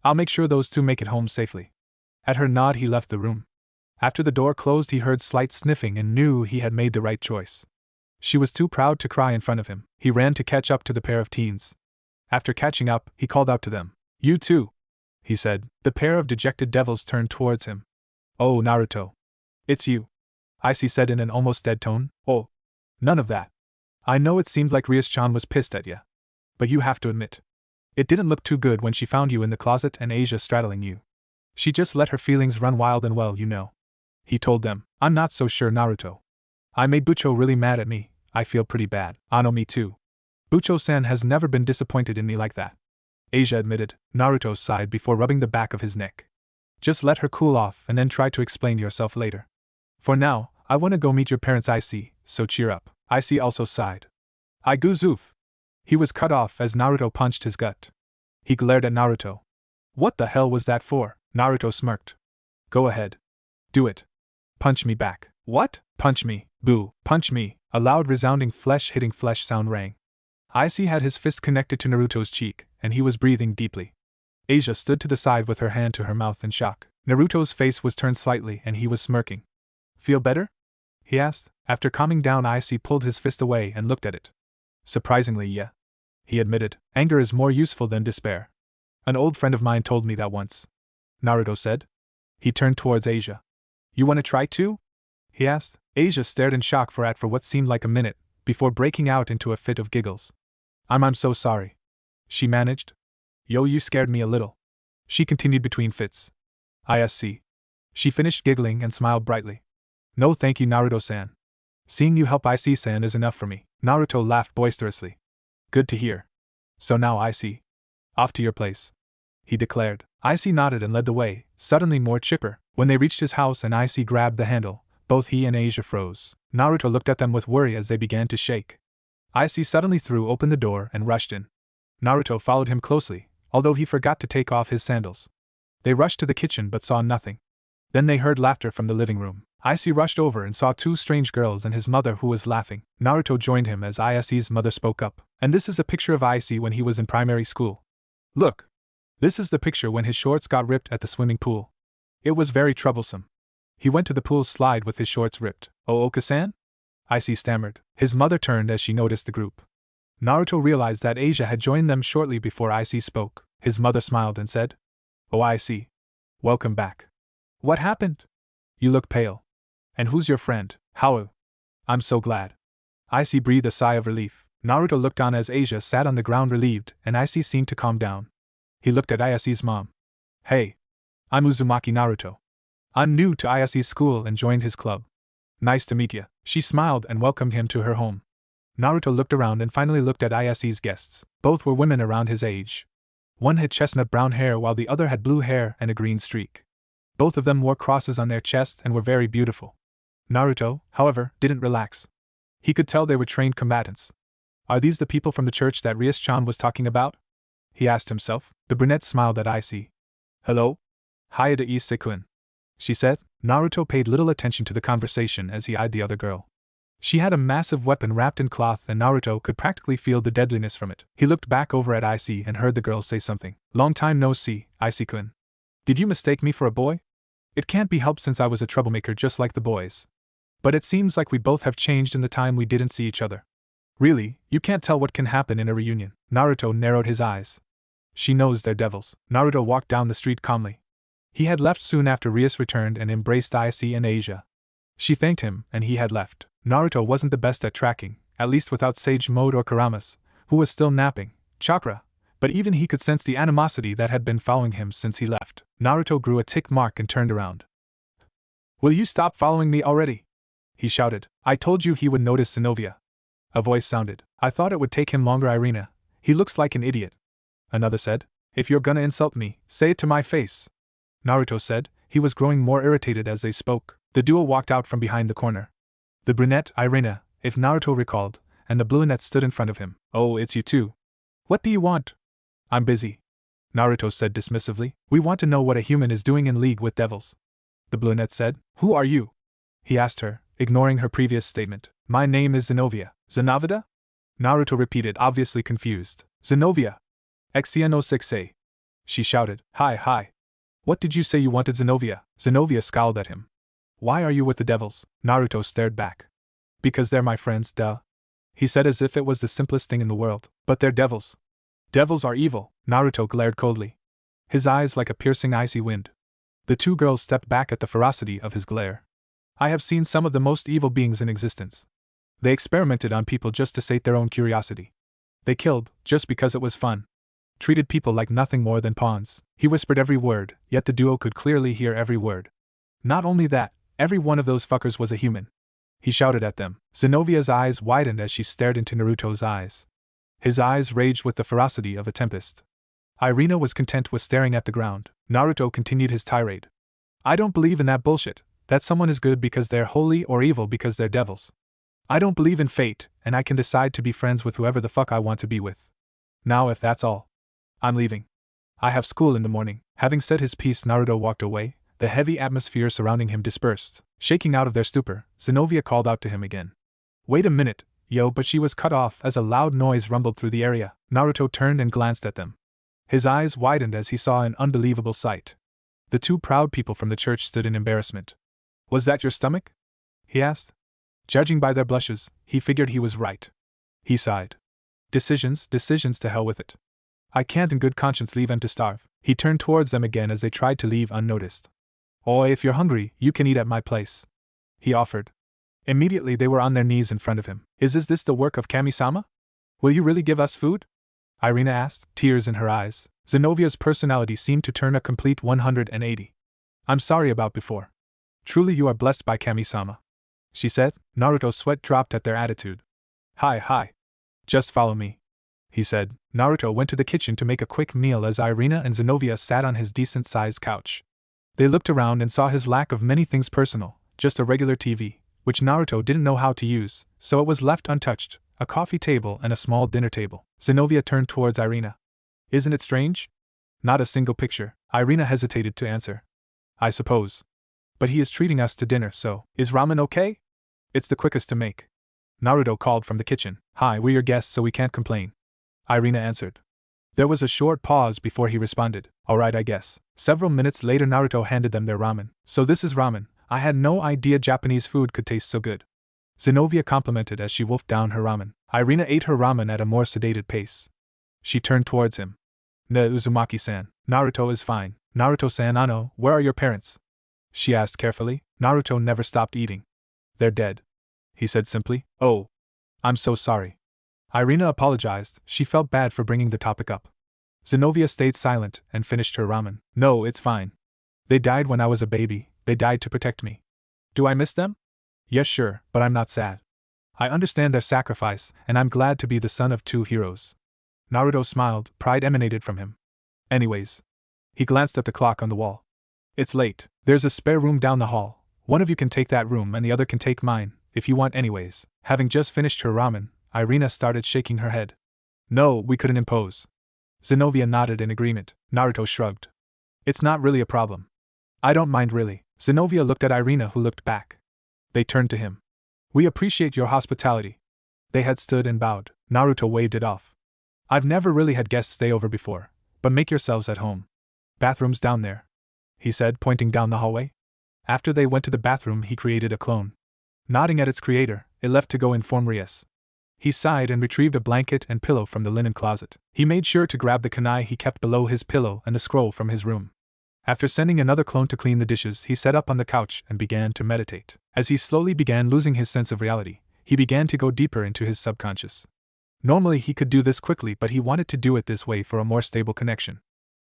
I'll make sure those two make it home safely. At her nod he left the room. After the door closed he heard slight sniffing and knew he had made the right choice. She was too proud to cry in front of him. He ran to catch up to the pair of teens. After catching up, he called out to them. You too, he said. The pair of dejected devils turned towards him. Oh, Naruto. It's you, Icy said in an almost dead tone. Oh, none of that. I know it seemed like Rias-chan was pissed at you, but you have to admit, it didn't look too good when she found you in the closet and Asia straddling you. She just let her feelings run wild and well, you know. He told them. I'm not so sure, Naruto. I made Bucho really mad at me. I feel pretty bad. Ano, me too. Bucho-san has never been disappointed in me like that, Asia admitted. Naruto sighed before rubbing the back of his neck. Just let her cool off and then try to explain yourself later. For now, I want to go meet your parents, Icy, so cheer up. Icy also sighed. I goozoof. He was cut off as Naruto punched his gut. He glared at Naruto. What the hell was that for? Naruto smirked. Go ahead. Do it. Punch me back. What? Punch me. Boo. Punch me. A loud resounding flesh-hitting flesh sound rang. Icy had his fist connected to Naruto's cheek, and he was breathing deeply. Asia stood to the side with her hand to her mouth in shock. Naruto's face was turned slightly and he was smirking. Feel better? He asked. After calming down, Icy pulled his fist away and looked at it. Surprisingly, yeah, he admitted. Anger is more useful than despair. An old friend of mine told me that once, Naruto said. He turned towards Asia. You want to try too? He asked. Asia stared in shock for what seemed like a minute, before breaking out into a fit of giggles. I'm so sorry, she managed. Yo, you scared me a little, she continued between fits. I see. She finished giggling and smiled brightly. No thank you, Naruto-san. Seeing you help Icy-san is enough for me. Naruto laughed boisterously. Good to hear. So now Icy, off to your place, he declared. Icy nodded and led the way, suddenly more chipper. When they reached his house and Icy grabbed the handle, both he and Asia froze. Naruto looked at them with worry as they began to shake. Icy suddenly threw open the door and rushed in. Naruto followed him closely, although he forgot to take off his sandals. They rushed to the kitchen but saw nothing. Then they heard laughter from the living room. Icy rushed over and saw two strange girls and his mother who was laughing. Naruto joined him as Icy's mother spoke up. And this is a picture of Icy when he was in primary school. Look. This is the picture when his shorts got ripped at the swimming pool. It was very troublesome. He went to the pool's slide with his shorts ripped. Oh, Oka-san? Icy stammered. His mother turned as she noticed the group. Naruto realized that Asia had joined them shortly before Icy spoke. His mother smiled and said, Oh, Icy. Welcome back. What happened? You look pale. And who's your friend? How? I'm so glad. Icy breathed a sigh of relief. Naruto looked on as Asia sat on the ground relieved, and Icy seemed to calm down. He looked at Icy's mom. Hey. I'm Uzumaki Naruto. I'm new to Icy's school and joined his club. Nice to meet you. She smiled and welcomed him to her home. Naruto looked around and finally looked at Icy's guests. Both were women around his age. One had chestnut brown hair while the other had blue hair and a green streak. Both of them wore crosses on their chests and were very beautiful. Naruto, however, didn't relax. He could tell they were trained combatants. Are these the people from the church that Rias-chan was talking about? He asked himself. The brunette smiled at Icy. Hello? Hayada Ise-kun, she said. Naruto paid little attention to the conversation as he eyed the other girl. She had a massive weapon wrapped in cloth and Naruto could practically feel the deadliness from it. He looked back over at Icy and heard the girl say something. Long time no see, Icy-kun. Did you mistake me for a boy? It can't be helped since I was a troublemaker just like the boys. But it seems like we both have changed in the time we didn't see each other. Really, you can't tell what can happen in a reunion. Naruto narrowed his eyes. She knows they're devils. Naruto walked down the street calmly. He had left soon after Rias returned and embraced Icy and Asia. She thanked him, and he had left. Naruto wasn't the best at tracking, at least without Sage Mode or Kurama's, who was still napping, chakra, But even he could sense the animosity that had been following him since he left. Naruto grew a tick mark and turned around. "Will you stop following me already?" he shouted. "I told you he would notice Zenobia." A voice sounded. "I thought it would take him longer, Irina. He looks like an idiot." Another said. "If you're gonna insult me, say it to my face," Naruto said. He was growing more irritated as they spoke. The duo walked out from behind the corner. The brunette, Irina, if Naruto recalled, and the brunette stood in front of him. "Oh, it's you two. What do you want?" "I'm busy," Naruto said dismissively. "We want to know what a human is doing in league with devils," the brunette said. "Who are you?" he asked her, ignoring her previous statement. "My name is Zenovia." "Zenovida?" Naruto repeated, obviously confused. "Zenovia. Xia no 6A. She shouted. Hi. What did you say you wanted, Zenovia?" Zenovia scowled at him. "Why are you with the devils?" Naruto stared back. "Because they're my friends, duh," he said as if it was the simplest thing in the world. "But they're devils." "Devils are evil," Naruto glared coldly, his eyes like a piercing icy wind. The two girls stepped back at the ferocity of his glare. "I have seen some of the most evil beings in existence. They experimented on people just to sate their own curiosity. They killed, just because it was fun. Treated people like nothing more than pawns." He whispered every word, yet the duo could clearly hear every word. "Not only that, every one of those fuckers was a human," he shouted at them. Zenovia's eyes widened as she stared into Naruto's eyes. His eyes raged with the ferocity of a tempest. Irina was content with staring at the ground. Naruto continued his tirade. "I don't believe in that bullshit, that someone is good because they're holy or evil because they're devils. I don't believe in fate, and I can decide to be friends with whoever the fuck I want to be with. Now if that's all, I'm leaving. I have school in the morning." Having said his piece, Naruto walked away. The heavy atmosphere surrounding him dispersed. Shaking out of their stupor, Zenovia called out to him again. "Wait a minute, yo," but she was cut off as a loud noise rumbled through the area. Naruto turned and glanced at them. His eyes widened as he saw an unbelievable sight. The two proud people from the church stood in embarrassment. "Was that your stomach?" he asked. Judging by their blushes, he figured he was right. He sighed. Decisions, to hell with it. I can't in good conscience leave them to starve." He turned towards them again as they tried to leave unnoticed. "Or if you're hungry, you can eat at my place," he offered. Immediately they were on their knees in front of him. Is this the work of Kami-sama? Will you really give us food?" Irina asked, tears in her eyes. Zenovia's personality seemed to turn a complete 180. "I'm sorry about before. Truly you are blessed by Kami-sama," she said. Naruto's sweat dropped at their attitude. Hi. Just follow me," he said. Naruto went to the kitchen to make a quick meal as Irina and Zenovia sat on his decent-sized couch. They looked around and saw his lack of many things personal, just a regular TV, which Naruto didn't know how to use, so it was left untouched, a coffee table and a small dinner table. Zenovia turned towards Irina. "Isn't it strange? Not a single picture." Irina hesitated to answer. "I suppose. But he is treating us to dinner, so, is ramen okay?" "It's the quickest to make," Naruto called from the kitchen. "Hi, we're your guests so we can't complain," Irina answered. There was a short pause before he responded. "Alright, I guess." Several minutes later Naruto handed them their ramen. "So this is ramen. I had no idea Japanese food could taste so good," Zenovia complimented as she wolfed down her ramen. Irina ate her ramen at a more sedated pace. She turned towards him. "Ne Uzumaki-san, Naruto is fine." "Naruto-san, Ano, where are your parents?" she asked carefully. Naruto never stopped eating. "They're dead," he said simply. "Oh. I'm so sorry." Irina apologized. She felt bad for bringing the topic up. Zenovia stayed silent and finished her ramen. "No, it's fine. They died when I was a baby. They died to protect me. Do I miss them? Yes, sure, but I'm not sad. I understand their sacrifice, and I'm glad to be the son of two heroes." Naruto smiled. Pride emanated from him. "Anyways." He glanced at the clock on the wall. "It's late. There's a spare room down the hall. One of you can take that room and the other can take mine, if you want anyways." Having just finished her ramen, Irina started shaking her head. "No, we couldn't impose." Zenovia nodded in agreement. Naruto shrugged. "It's not really a problem. I don't mind really." Zenovia looked at Irina, who looked back. They turned to him. "We appreciate your hospitality." They had stood and bowed. Naruto waved it off. "I've never really had guests stay over before, but make yourselves at home. Bathroom's down there," he said, pointing down the hallway. After they went to the bathroom, he created a clone. Nodding at its creator, it left to go inform Rias. He sighed and retrieved a blanket and pillow from the linen closet. He made sure to grab the kunai he kept below his pillow and the scroll from his room. After sending another clone to clean the dishes, he sat up on the couch and began to meditate. As he slowly began losing his sense of reality, he began to go deeper into his subconscious. Normally he could do this quickly, but he wanted to do it this way for a more stable connection.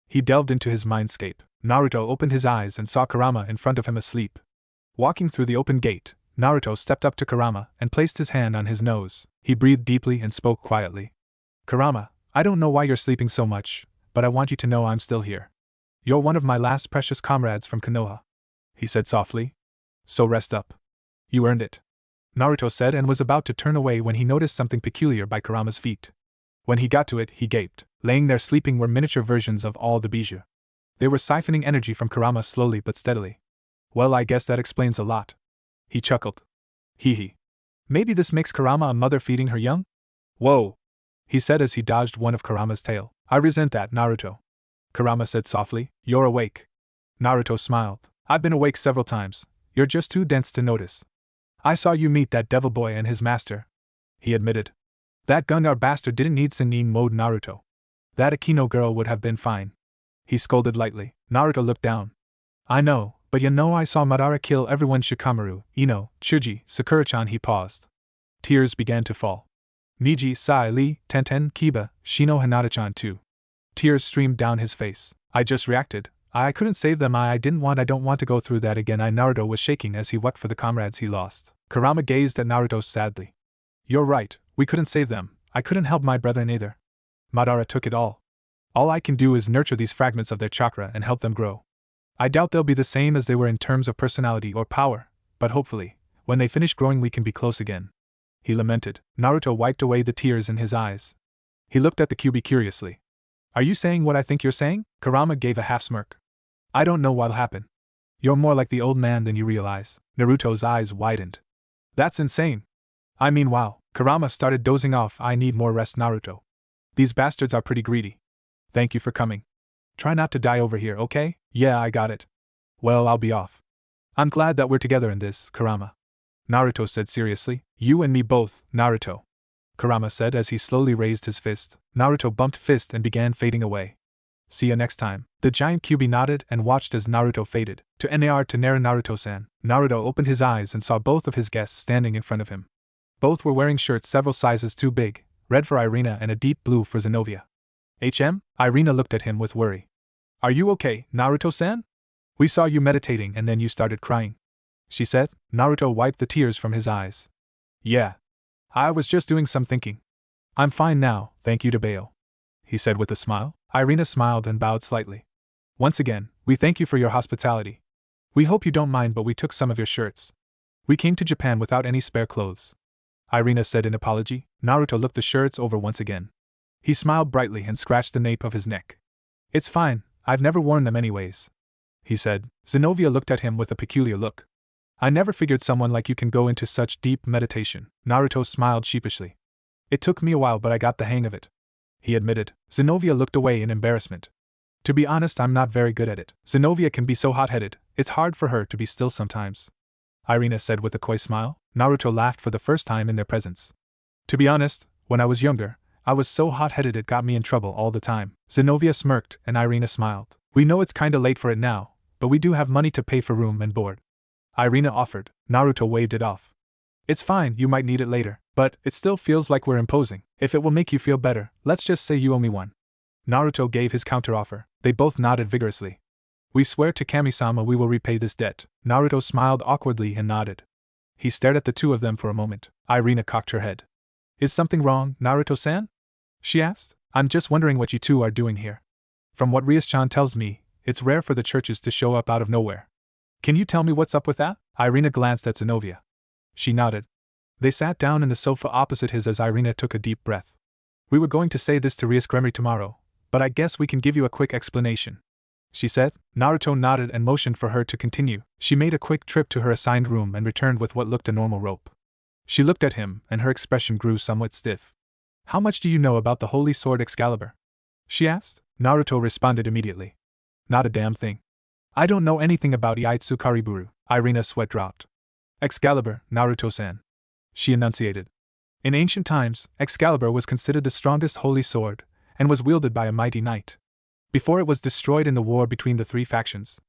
He delved into his mindscape. Naruto opened his eyes and saw Kurama in front of him asleep. Walking through the open gate, Naruto stepped up to Kurama and placed his hand on his nose. He breathed deeply and spoke quietly. Kurama, I don't know why you're sleeping so much, but I want you to know I'm still here. You're one of my last precious comrades from Konoha, he said softly. So rest up. You earned it, Naruto said, and was about to turn away when he noticed something peculiar by Kurama's feet. When he got to it, he gaped. Laying there sleeping were miniature versions of all the bijou. They were siphoning energy from Kurama slowly but steadily. Well, I guess that explains a lot. He chuckled. Hee hee. Maybe this makes Kurama a mother feeding her young? Whoa, he said as he dodged one of Kurama's tail. I resent that, Naruto, Kurama said softly. You're awake. Naruto smiled. I've been awake several times. You're just too dense to notice. I saw you meet that devil boy and his master, he admitted. That Gunnar bastard didn't need Sennin mode, Naruto. That Akino girl would have been fine. He scolded lightly. Naruto looked down. I know, but you know I saw Madara kill everyone. Shikamaru, Ino, Chuji, Sakura-chan. He paused. Tears began to fall. Niji, Sai, Lee, Tenten, Kiba, Shino, Hinata-chan too. Tears streamed down his face. I just reacted. I couldn't save them. I don't want to go through that again. Naruto was shaking as he wept for the comrades he lost. Kurama gazed at Naruto sadly. You're right, we couldn't save them. I couldn't help my brethren either. Madara took it all. All I can do is nurture these fragments of their chakra and help them grow. I doubt they'll be the same as they were in terms of personality or power, but hopefully, when they finish growing, we can be close again. He lamented. Naruto wiped away the tears in his eyes. He looked at the Kyuubi curiously. Are you saying what I think you're saying? Kurama gave a half smirk. I don't know what'll happen. You're more like the old man than you realize. Naruto's eyes widened. That's insane. I mean, wow. Kurama started dozing off. I need more rest, Naruto. These bastards are pretty greedy. Thank you for coming. Try not to die over here, okay? Yeah, I got it. Well, I'll be off. I'm glad that we're together in this, Kurama, Naruto said seriously. You and me both, Naruto, Kurama said as he slowly raised his fist. Naruto bumped fist and began fading away. See ya next time. The giant Kyuubi nodded and watched as Naruto faded. To Nar to Nara Naruto-san. Naruto opened his eyes and saw both of his guests standing in front of him. Both were wearing shirts several sizes too big, red for Irina and a deep blue for Zenovia. Irina looked at him with worry. Are you okay, Naruto-san? We saw you meditating and then you started crying, she said. Naruto wiped the tears from his eyes. Yeah. I was just doing some thinking. I'm fine now, thank you to Bayo, he said with a smile. Irina smiled and bowed slightly. Once again, we thank you for your hospitality. We hope you don't mind, but we took some of your shirts. We came to Japan without any spare clothes, Irina said in apology. Naruto looked the shirts over once again. He smiled brightly and scratched the nape of his neck. It's fine, I've never worn them anyways, he said. Zenovia looked at him with a peculiar look. I never figured someone like you can go into such deep meditation. Naruto smiled sheepishly. It took me a while, but I got the hang of it, he admitted. Zenovia looked away in embarrassment. To be honest, I'm not very good at it. Zenovia can be so hot-headed, it's hard for her to be still sometimes, Irina said with a coy smile. Naruto laughed for the first time in their presence. To be honest, when I was younger, I was so hot-headed it got me in trouble all the time. Zenovia smirked and Irina smiled. We know it's kinda late for it now, but we do have money to pay for room and board, Irina offered. Naruto waved it off. It's fine, you might need it later, but it still feels like we're imposing. If it will make you feel better, let's just say you owe me one. Naruto gave his counteroffer. They both nodded vigorously. We swear to Kami-sama we will repay this debt. Naruto smiled awkwardly and nodded. He stared at the two of them for a moment. Irina cocked her head. Is something wrong, Naruto-san? She asked. I'm just wondering what you two are doing here. From what Rias-chan tells me, it's rare for the churches to show up out of nowhere. Can you tell me what's up with that? Irina glanced at Zenovia. She nodded. They sat down in the sofa opposite his as Irina took a deep breath. We were going to say this to Rias Gremory tomorrow, but I guess we can give you a quick explanation, she said. Naruto nodded and motioned for her to continue. She made a quick trip to her assigned room and returned with what looked a normal rope. She looked at him, and her expression grew somewhat stiff. How much do you know about the holy sword Excalibur? She asked. Naruto responded immediately. Not a damn thing. I don't know anything about Iaitsu Kariburu. Irina's sweat dropped. Excalibur, Naruto-san, she enunciated. In ancient times, Excalibur was considered the strongest holy sword, and was wielded by a mighty knight. Before it was destroyed in the war between the three factions,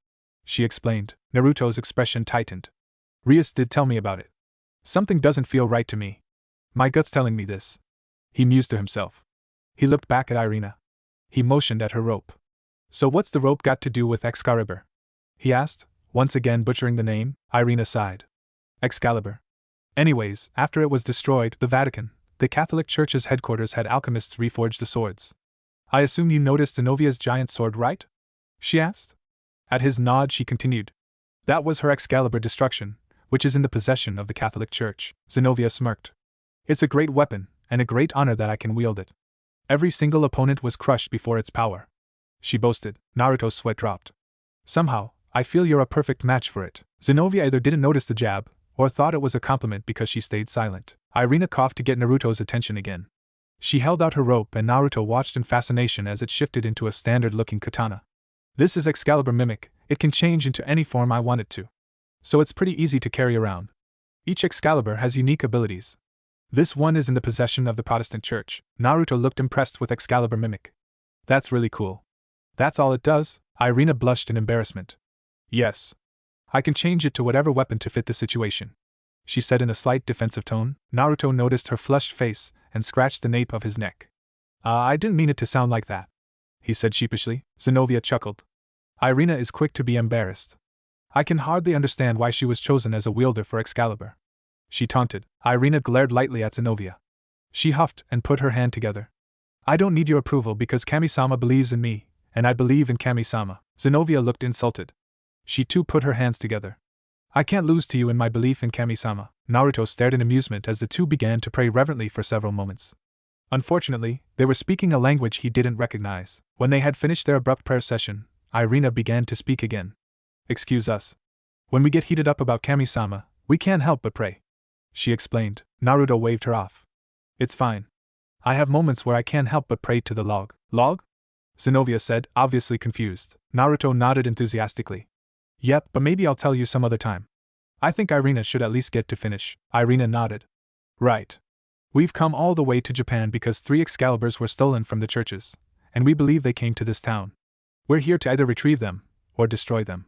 she explained. Naruto's expression tightened. Rias did tell me about it. Something doesn't feel right to me. My gut's telling me this. He mused to himself. He looked back at Irina. He motioned at her rope. So what's the rope got to do with Excalibur? He asked, once again butchering the name. Irina sighed. Excalibur. Anyways, after it was destroyed, the Vatican, the Catholic Church's headquarters, had alchemists reforge the swords. I assume you noticed Zenovia's giant sword, right? She asked. At his nod, she continued. That was her Excalibur destruction, which is in the possession of the Catholic Church. Zenovia smirked. It's a great weapon, and a great honor that I can wield it. Every single opponent was crushed before its power. She boasted. Naruto's sweat dropped. Somehow, I feel you're a perfect match for it. Zenovia either didn't notice the jab, or thought it was a compliment because she stayed silent. Irina coughed to get Naruto's attention again. She held out her rope and Naruto watched in fascination as it shifted into a standard-looking katana. This is Excalibur Mimic. It can change into any form I want it to. So it's pretty easy to carry around. Each Excalibur has unique abilities. This one is in the possession of the Protestant Church. Naruto looked impressed with Excalibur Mimic. That's really cool. That's all it does? Irina blushed in embarrassment. Yes. I can change it to whatever weapon to fit the situation, she said in a slight defensive tone. Naruto noticed her flushed face and scratched the nape of his neck. I didn't mean it to sound like that, he said sheepishly. Zenovia chuckled. Irina is quick to be embarrassed. I can hardly understand why she was chosen as a wielder for Excalibur, she taunted. Irina glared lightly at Zenovia. She huffed and put her hand together. I don't need your approval because Kami-sama believes in me, and I believe in Kami-sama. Zenovia looked insulted. She too put her hands together. I can't lose to you in my belief in Kami-sama. Naruto stared in amusement as the two began to pray reverently for several moments. Unfortunately, they were speaking a language he didn't recognize. When they had finished their abrupt prayer session, Irina began to speak again. Excuse us. When we get heated up about Kami-sama, we can't help but pray, she explained. Naruto waved her off. It's fine. I have moments where I can't help but pray to the log. Log? Zenovia said, obviously confused. Naruto nodded enthusiastically. Yep, but maybe I'll tell you some other time. I think Irina should at least get to finish. Irina nodded. Right. We've come all the way to Japan because 3 Excaliburs were stolen from the churches, and we believe they came to this town. We're here to either retrieve them, or destroy them.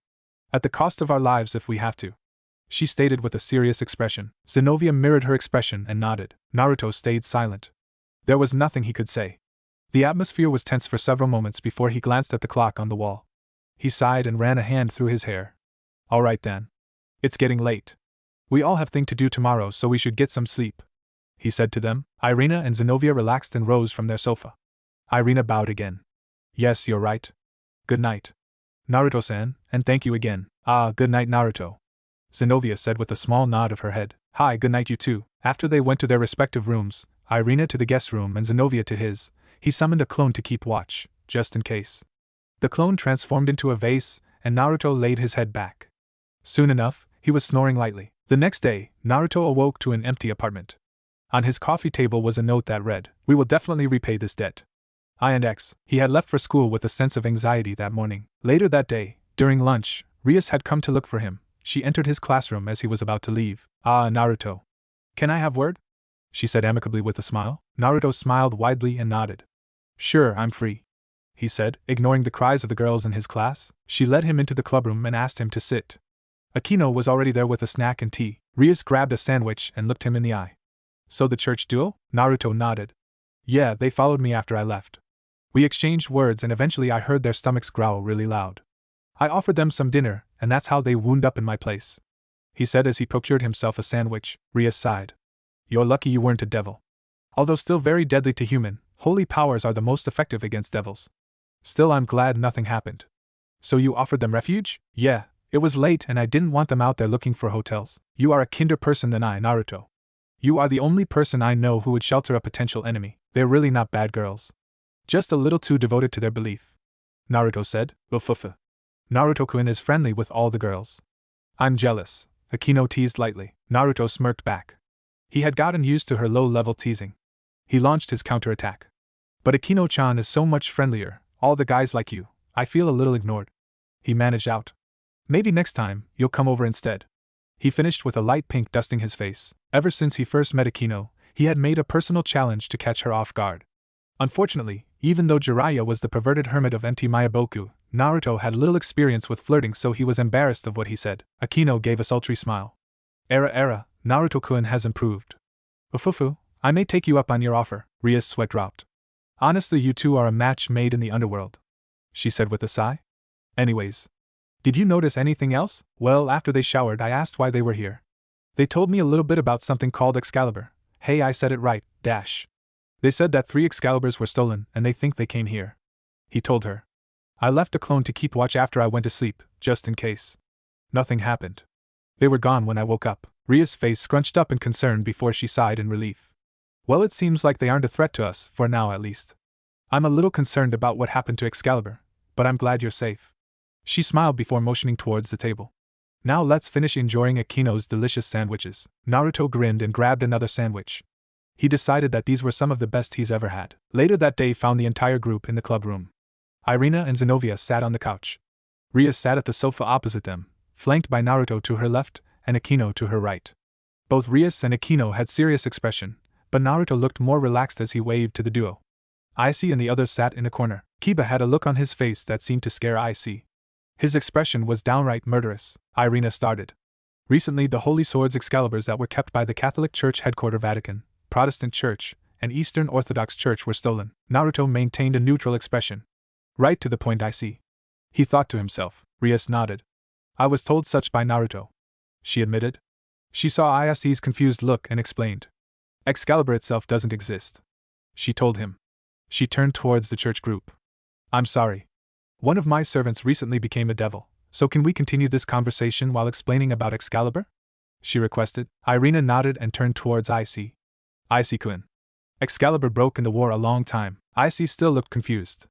At the cost of our lives if we have to, she stated with a serious expression. Zenovia mirrored her expression and nodded. Naruto stayed silent. There was nothing he could say. The atmosphere was tense for several moments before he glanced at the clock on the wall. He sighed and ran a hand through his hair. All right then. It's getting late. We all have things to do tomorrow, so we should get some sleep, he said to them. Irina and Zenovia relaxed and rose from their sofa. Irina bowed again. Yes, you're right. Good night, Naruto-san, and thank you again. Good night, Naruto, Zenovia said with a small nod of her head. Hi, good night you too. After they went to their respective rooms, Irina to the guest room and Zenovia to his, he summoned a clone to keep watch, just in case. The clone transformed into a vase, and Naruto laid his head back. Soon enough, he was snoring lightly. The next day, Naruto awoke to an empty apartment. On his coffee table was a note that read, "We will definitely repay this debt. I and X." He had left for school with a sense of anxiety that morning. Later that day, during lunch, Rias had come to look for him. She entered his classroom as he was about to leave. Naruto. Can I have word? She said amicably with a smile. Naruto smiled widely and nodded. Sure, I'm free, he said, ignoring the cries of the girls in his class. She led him into the clubroom and asked him to sit. Akino was already there with a snack and tea. Rias grabbed a sandwich and looked him in the eye. So the church duel? Naruto nodded. Yeah, they followed me after I left. We exchanged words and eventually I heard their stomachs growl really loud. I offered them some dinner, and that's how they wound up in my place, he said as he procured himself a sandwich. Rias sighed. You're lucky you weren't a devil. Although still very deadly to human, holy powers are the most effective against devils. Still, I'm glad nothing happened. So you offered them refuge? Yeah, it was late and I didn't want them out there looking for hotels. You are a kinder person than I, Naruto. You are the only person I know who would shelter a potential enemy. They're really not bad girls. Just a little too devoted to their belief, Naruto said. Ufufu. Naruto-kun is friendly with all the girls. I'm jealous, Akino teased lightly. Naruto smirked back. He had gotten used to her low-level teasing. He launched his counterattack. But Akino-chan is so much friendlier, all the guys like you, I feel a little ignored. He managed out. Maybe next time, you'll come over instead. He finished with a light pink dusting his face. Ever since he first met Akino, he had made a personal challenge to catch her off guard. Unfortunately, even though Jiraiya was the perverted hermit of Enti Mayaboku, Naruto had little experience with flirting, so he was embarrassed of what he said. Akino gave a sultry smile. Naruto-kun has improved. Ufufu, I may take you up on your offer. Rias' sweat dropped. Honestly, you two are a match made in the underworld, she said with a sigh. Anyways, did you notice anything else? Well, after they showered, I asked why they were here. They told me a little bit about something called Excalibur. Hey, I said it right, dash. They said that 3 Excaliburs were stolen, and they think they came here. He told her. I left a clone to keep watch after I went to sleep, just in case. Nothing happened. They were gone when I woke up. Ria's face scrunched up in concern before she sighed in relief. Well, it seems like they aren't a threat to us, for now at least. I'm a little concerned about what happened to Excalibur, but I'm glad you're safe. She smiled before motioning towards the table. Now let's finish enjoying Akino's delicious sandwiches. Naruto grinned and grabbed another sandwich. He decided that these were some of the best he's ever had. Later that day found the entire group in the club room. Irina and Zenobia sat on the couch. Rias sat at the sofa opposite them, flanked by Naruto to her left and Akino to her right. Both Rias and Akino had serious expression, but Naruto looked more relaxed as he waved to the duo. Icy and the others sat in a corner. Kiba had a look on his face that seemed to scare Icy. His expression was downright murderous. Irina started. Recently, the holy swords Excaliburs that were kept by the Catholic Church headquarters Vatican, Protestant Church, and Eastern Orthodox Church were stolen. Naruto maintained a neutral expression. Right to the point, Icy. He thought to himself. Rias nodded. I was told such by Naruto, she admitted. She saw Icy's confused look and explained. Excalibur itself doesn't exist, she told him. She turned towards the church group. I'm sorry. One of my servants recently became a devil, so can we continue this conversation while explaining about Excalibur? She requested. Irina nodded and turned towards Icy. Icy-kun. Excalibur broke in the war a long time. Icy still looked confused.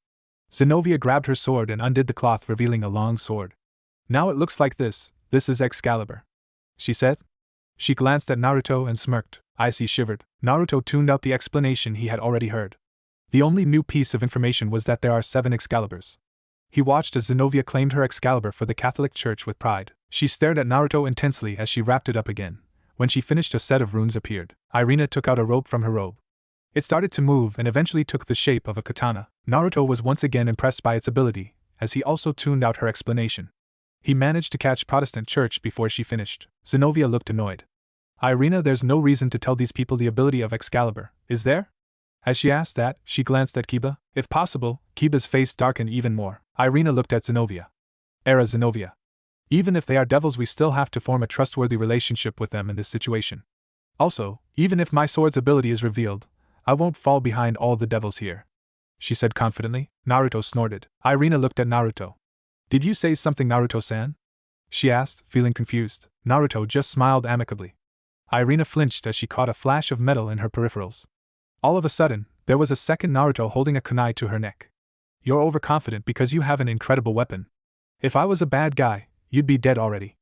Zenobia grabbed her sword and undid the cloth, revealing a long sword. Now it looks like this is Excalibur, she said. She glanced at Naruto and smirked. Icy shivered. Naruto tuned out the explanation he had already heard. The only new piece of information was that there are 7 Excaliburs. He watched as Zenobia claimed her Excalibur for the Catholic Church with pride. She stared at Naruto intensely as she wrapped it up again. When she finished, a set of runes appeared. Irina took out a rope from her robe. It started to move and eventually took the shape of a katana. Naruto was once again impressed by its ability, as he also tuned out her explanation. He managed to catch Protestant Church before she finished. Zenobia looked annoyed. Irina, there's no reason to tell these people the ability of Excalibur, is there? As she asked that, she glanced at Kiba. If possible, Kiba's face darkened even more. Irina looked at Zenobia. Zenobia. Even if they are devils, we still have to form a trustworthy relationship with them in this situation. Also, even if my sword's ability is revealed, I won't fall behind all the devils here, she said confidently. Naruto snorted. Irina looked at Naruto. Did you say something, Naruto-san? She asked, feeling confused. Naruto just smiled amicably. Irina flinched as she caught a flash of metal in her peripherals. All of a sudden, there was a second Naruto holding a kunai to her neck. You're overconfident because you have an incredible weapon. If I was a bad guy, you'd be dead already,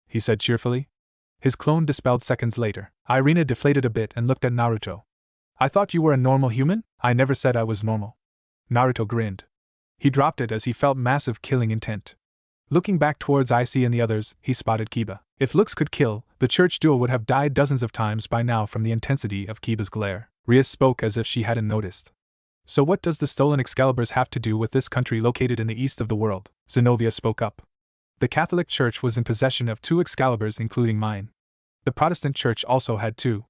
he said cheerfully. His clone dispelled seconds later. Irina deflated a bit and looked at Naruto. I thought you were a normal human? I never said I was normal. Naruto grinned. He dropped it as he felt massive killing intent. Looking back towards Icy and the others, he spotted Kiba. If looks could kill, the church duel would have died dozens of times by now from the intensity of Kiba's glare. Rias spoke as if she hadn't noticed. So what does the stolen Excaliburs have to do with this country located in the east of the world? Zenobia spoke up. The Catholic Church was in possession of 2 Excaliburs, including mine. The Protestant Church also had 2.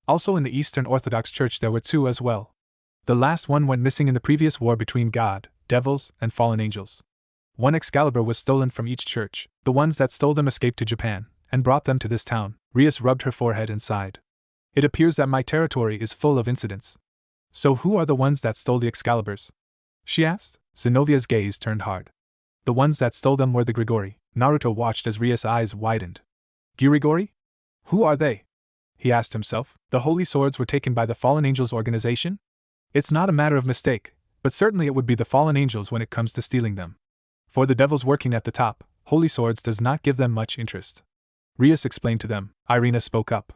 Also in the Eastern Orthodox Church there were 2 as well. The last one went missing in the previous war between God, devils, and fallen angels. 1 Excalibur was stolen from each church. The ones that stole them escaped to Japan, and brought them to this town. Rias rubbed her forehead and sighed. It appears that my territory is full of incidents. So who are the ones that stole the Excaliburs? She asked. Zenobia's gaze turned hard. The ones that stole them were the Gregory. Naruto watched as Rias' eyes widened. Gregory? Who are they? He asked himself. The holy swords were taken by the Fallen Angels organization? It's not a matter of mistake, but certainly it would be the Fallen Angels when it comes to stealing them. For the devils working at the top, holy swords does not give them much interest. Rias explained to them. Irina spoke up.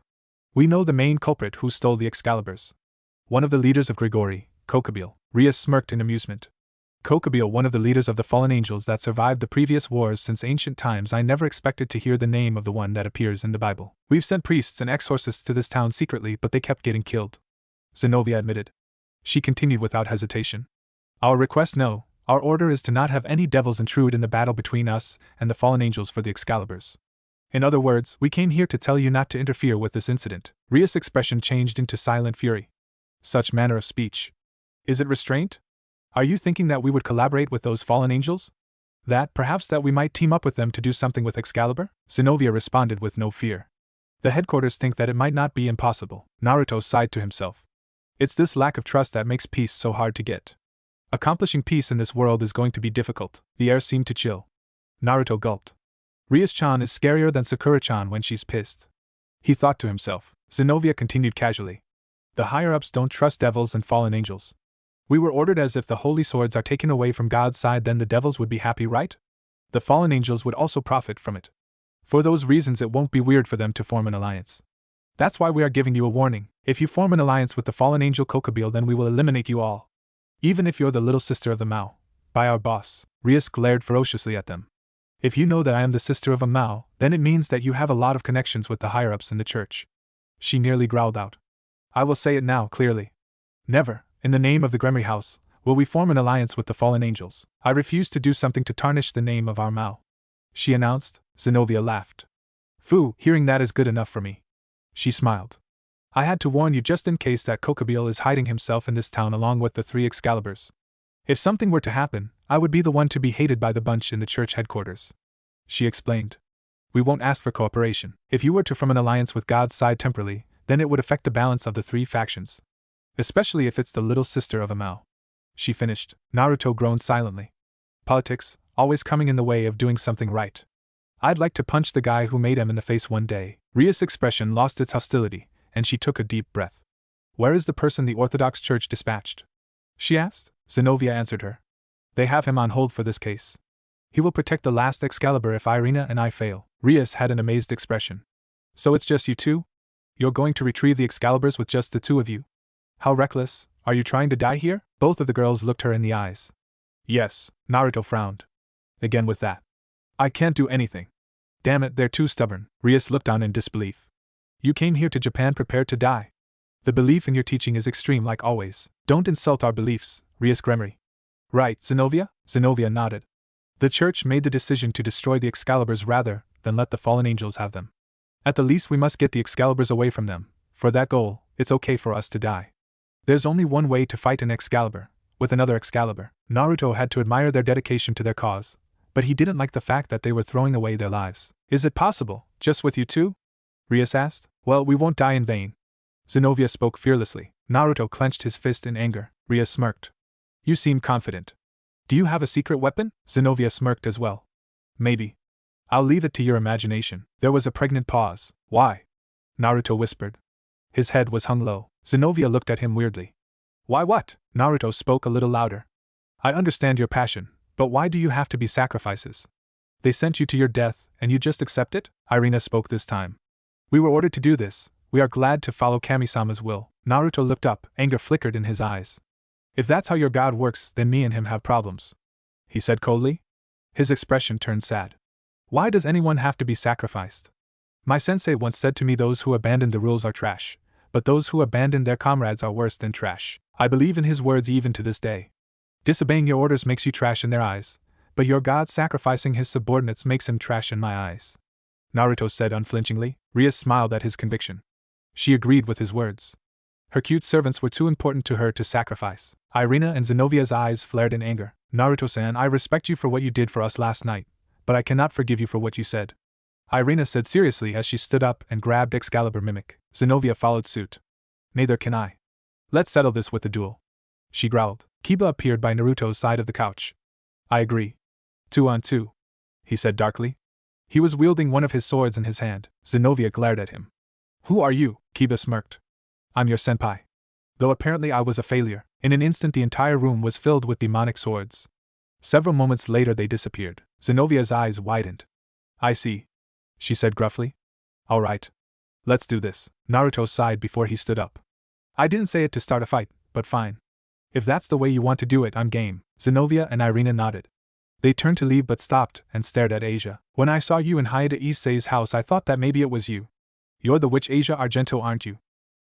We know the main culprit who stole the Excaliburs. One of the leaders of Gregory, Kuoh. Rias smirked in amusement. Kuoh, one of the leaders of the fallen angels that survived the previous wars since ancient times. I never expected to hear the name of the one that appears in the Bible. We've sent priests and exorcists to this town secretly, but they kept getting killed, Zenobia admitted. She continued without hesitation. Our request, no. Our order is to not have any devils intrude in the battle between us and the fallen angels for the Excaliburs. In other words, we came here to tell you not to interfere with this incident. Rias' expression changed into silent fury. Such manner of speech. Is it restraint? Are you thinking that we would collaborate with those fallen angels? That, perhaps that we might team up with them to do something with Excalibur? Zenobia responded with no fear. The headquarters think that it might not be impossible. Naruto sighed to himself. It's this lack of trust that makes peace so hard to get. Accomplishing peace in this world is going to be difficult. The air seemed to chill. Naruto gulped. Rias-chan is scarier than Sakura-chan when she's pissed. He thought to himself. Zenobia continued casually. The higher-ups don't trust devils and fallen angels. We were ordered as if the holy swords are taken away from God's side, then the devils would be happy, right? The fallen angels would also profit from it. For those reasons it won't be weird for them to form an alliance. That's why we are giving you a warning. If you form an alliance with the fallen angel Kokabeel, then we will eliminate you all. Even if you're the little sister of the Mao. By our boss. Rias glared ferociously at them. If you know that I am the sister of a Mao, then it means that you have a lot of connections with the higher-ups in the church. She nearly growled out. I will say it now, clearly. Never, in the name of the Gremory house, will we form an alliance with the fallen angels. I refuse to do something to tarnish the name of our Mao. She announced. Zenobia laughed. Phew, hearing that is good enough for me. She smiled. I had to warn you just in case that Kokabeel is hiding himself in this town along with the 3 Excaliburs. If something were to happen, I would be the one to be hated by the bunch in the church headquarters. She explained. We won't ask for cooperation. If you were to form an alliance with God's side temporarily, then it would affect the balance of the 3 factions. Especially if it's the little sister of a Mao. She finished. Naruto groaned silently. Politics, always coming in the way of doing something right. I'd like to punch the guy who made him in the face one day. Rias' expression lost its hostility, and she took a deep breath. Where is the person the Orthodox Church dispatched? She asked. Zenobia answered her. They have him on hold for this case. He will protect the last Excalibur if Irina and I fail. Rias had an amazed expression. So it's just you two? You're going to retrieve the Excaliburs with just the 2 of you? How reckless. Are you trying to die here? Both of the girls looked her in the eyes. Yes, Naruto frowned. Again with that. I can't do anything. Damn it, they're too stubborn. Rias looked on in disbelief. You came here to Japan prepared to die. The belief in your teaching is extreme like always. Don't insult our beliefs, Rias Gremory. Right, Zenobia? Zenobia nodded. The church made the decision to destroy the Excaliburs rather than let the fallen angels have them. At the least we must get the Excaliburs away from them. For that goal, it's okay for us to die. There's only one way to fight an Excalibur, with another Excalibur. Naruto had to admire their dedication to their cause, but he didn't like the fact that they were throwing away their lives. Is it possible, just with you two? Rias asked. Well, we won't die in vain. Zenobia spoke fearlessly. Naruto clenched his fist in anger. Rias smirked. You seem confident. Do you have a secret weapon? Zenobia smirked as well. Maybe. I'll leave it to your imagination. There was a pregnant pause. Why? Naruto whispered. His head was hung low. Zenobia looked at him weirdly. Why what? Naruto spoke a little louder. I understand your passion, but why do you have to be sacrifices? They sent you to your death, and you just accept it? Irina spoke this time. We were ordered to do this. We are glad to follow Kami-sama's will. Naruto looked up. Anger flickered in his eyes. If that's how your god works, then me and him have problems. He said coldly. His expression turned sad. Why does anyone have to be sacrificed? My sensei once said to me those who abandon the rules are trash, but those who abandon their comrades are worse than trash. I believe in his words even to this day. Disobeying your orders makes you trash in their eyes, but your god sacrificing his subordinates makes him trash in my eyes. Naruto said unflinchingly. Rias smiled at his conviction. She agreed with his words. Her cute servants were too important to her to sacrifice. Irina and Zenobia's eyes flared in anger. Naruto-san, I respect you for what you did for us last night, but I cannot forgive you for what you said. Irina said seriously as she stood up and grabbed Excalibur Mimic. Zenobia followed suit. Neither can I. Let's settle this with the duel. She growled. Kiba appeared by Naruto's side of the couch. I agree. 2 on 2. He said darkly. He was wielding one of his swords in his hand. Zenobia glared at him. Who are you? Kiba smirked. I'm your senpai. Though apparently I was a failure, in an instant the entire room was filled with demonic swords. Several moments later they disappeared. Zenobia's eyes widened. I see. She said gruffly. All right. Let's do this. Naruto sighed before he stood up. I didn't say it to start a fight, but fine. If that's the way you want to do it, I'm game. Zenobia and Irina nodded. They turned to leave but stopped and stared at Asia. When I saw you in Hayate Issei's house I thought that maybe it was you. You're the witch Asia Argento, aren't you?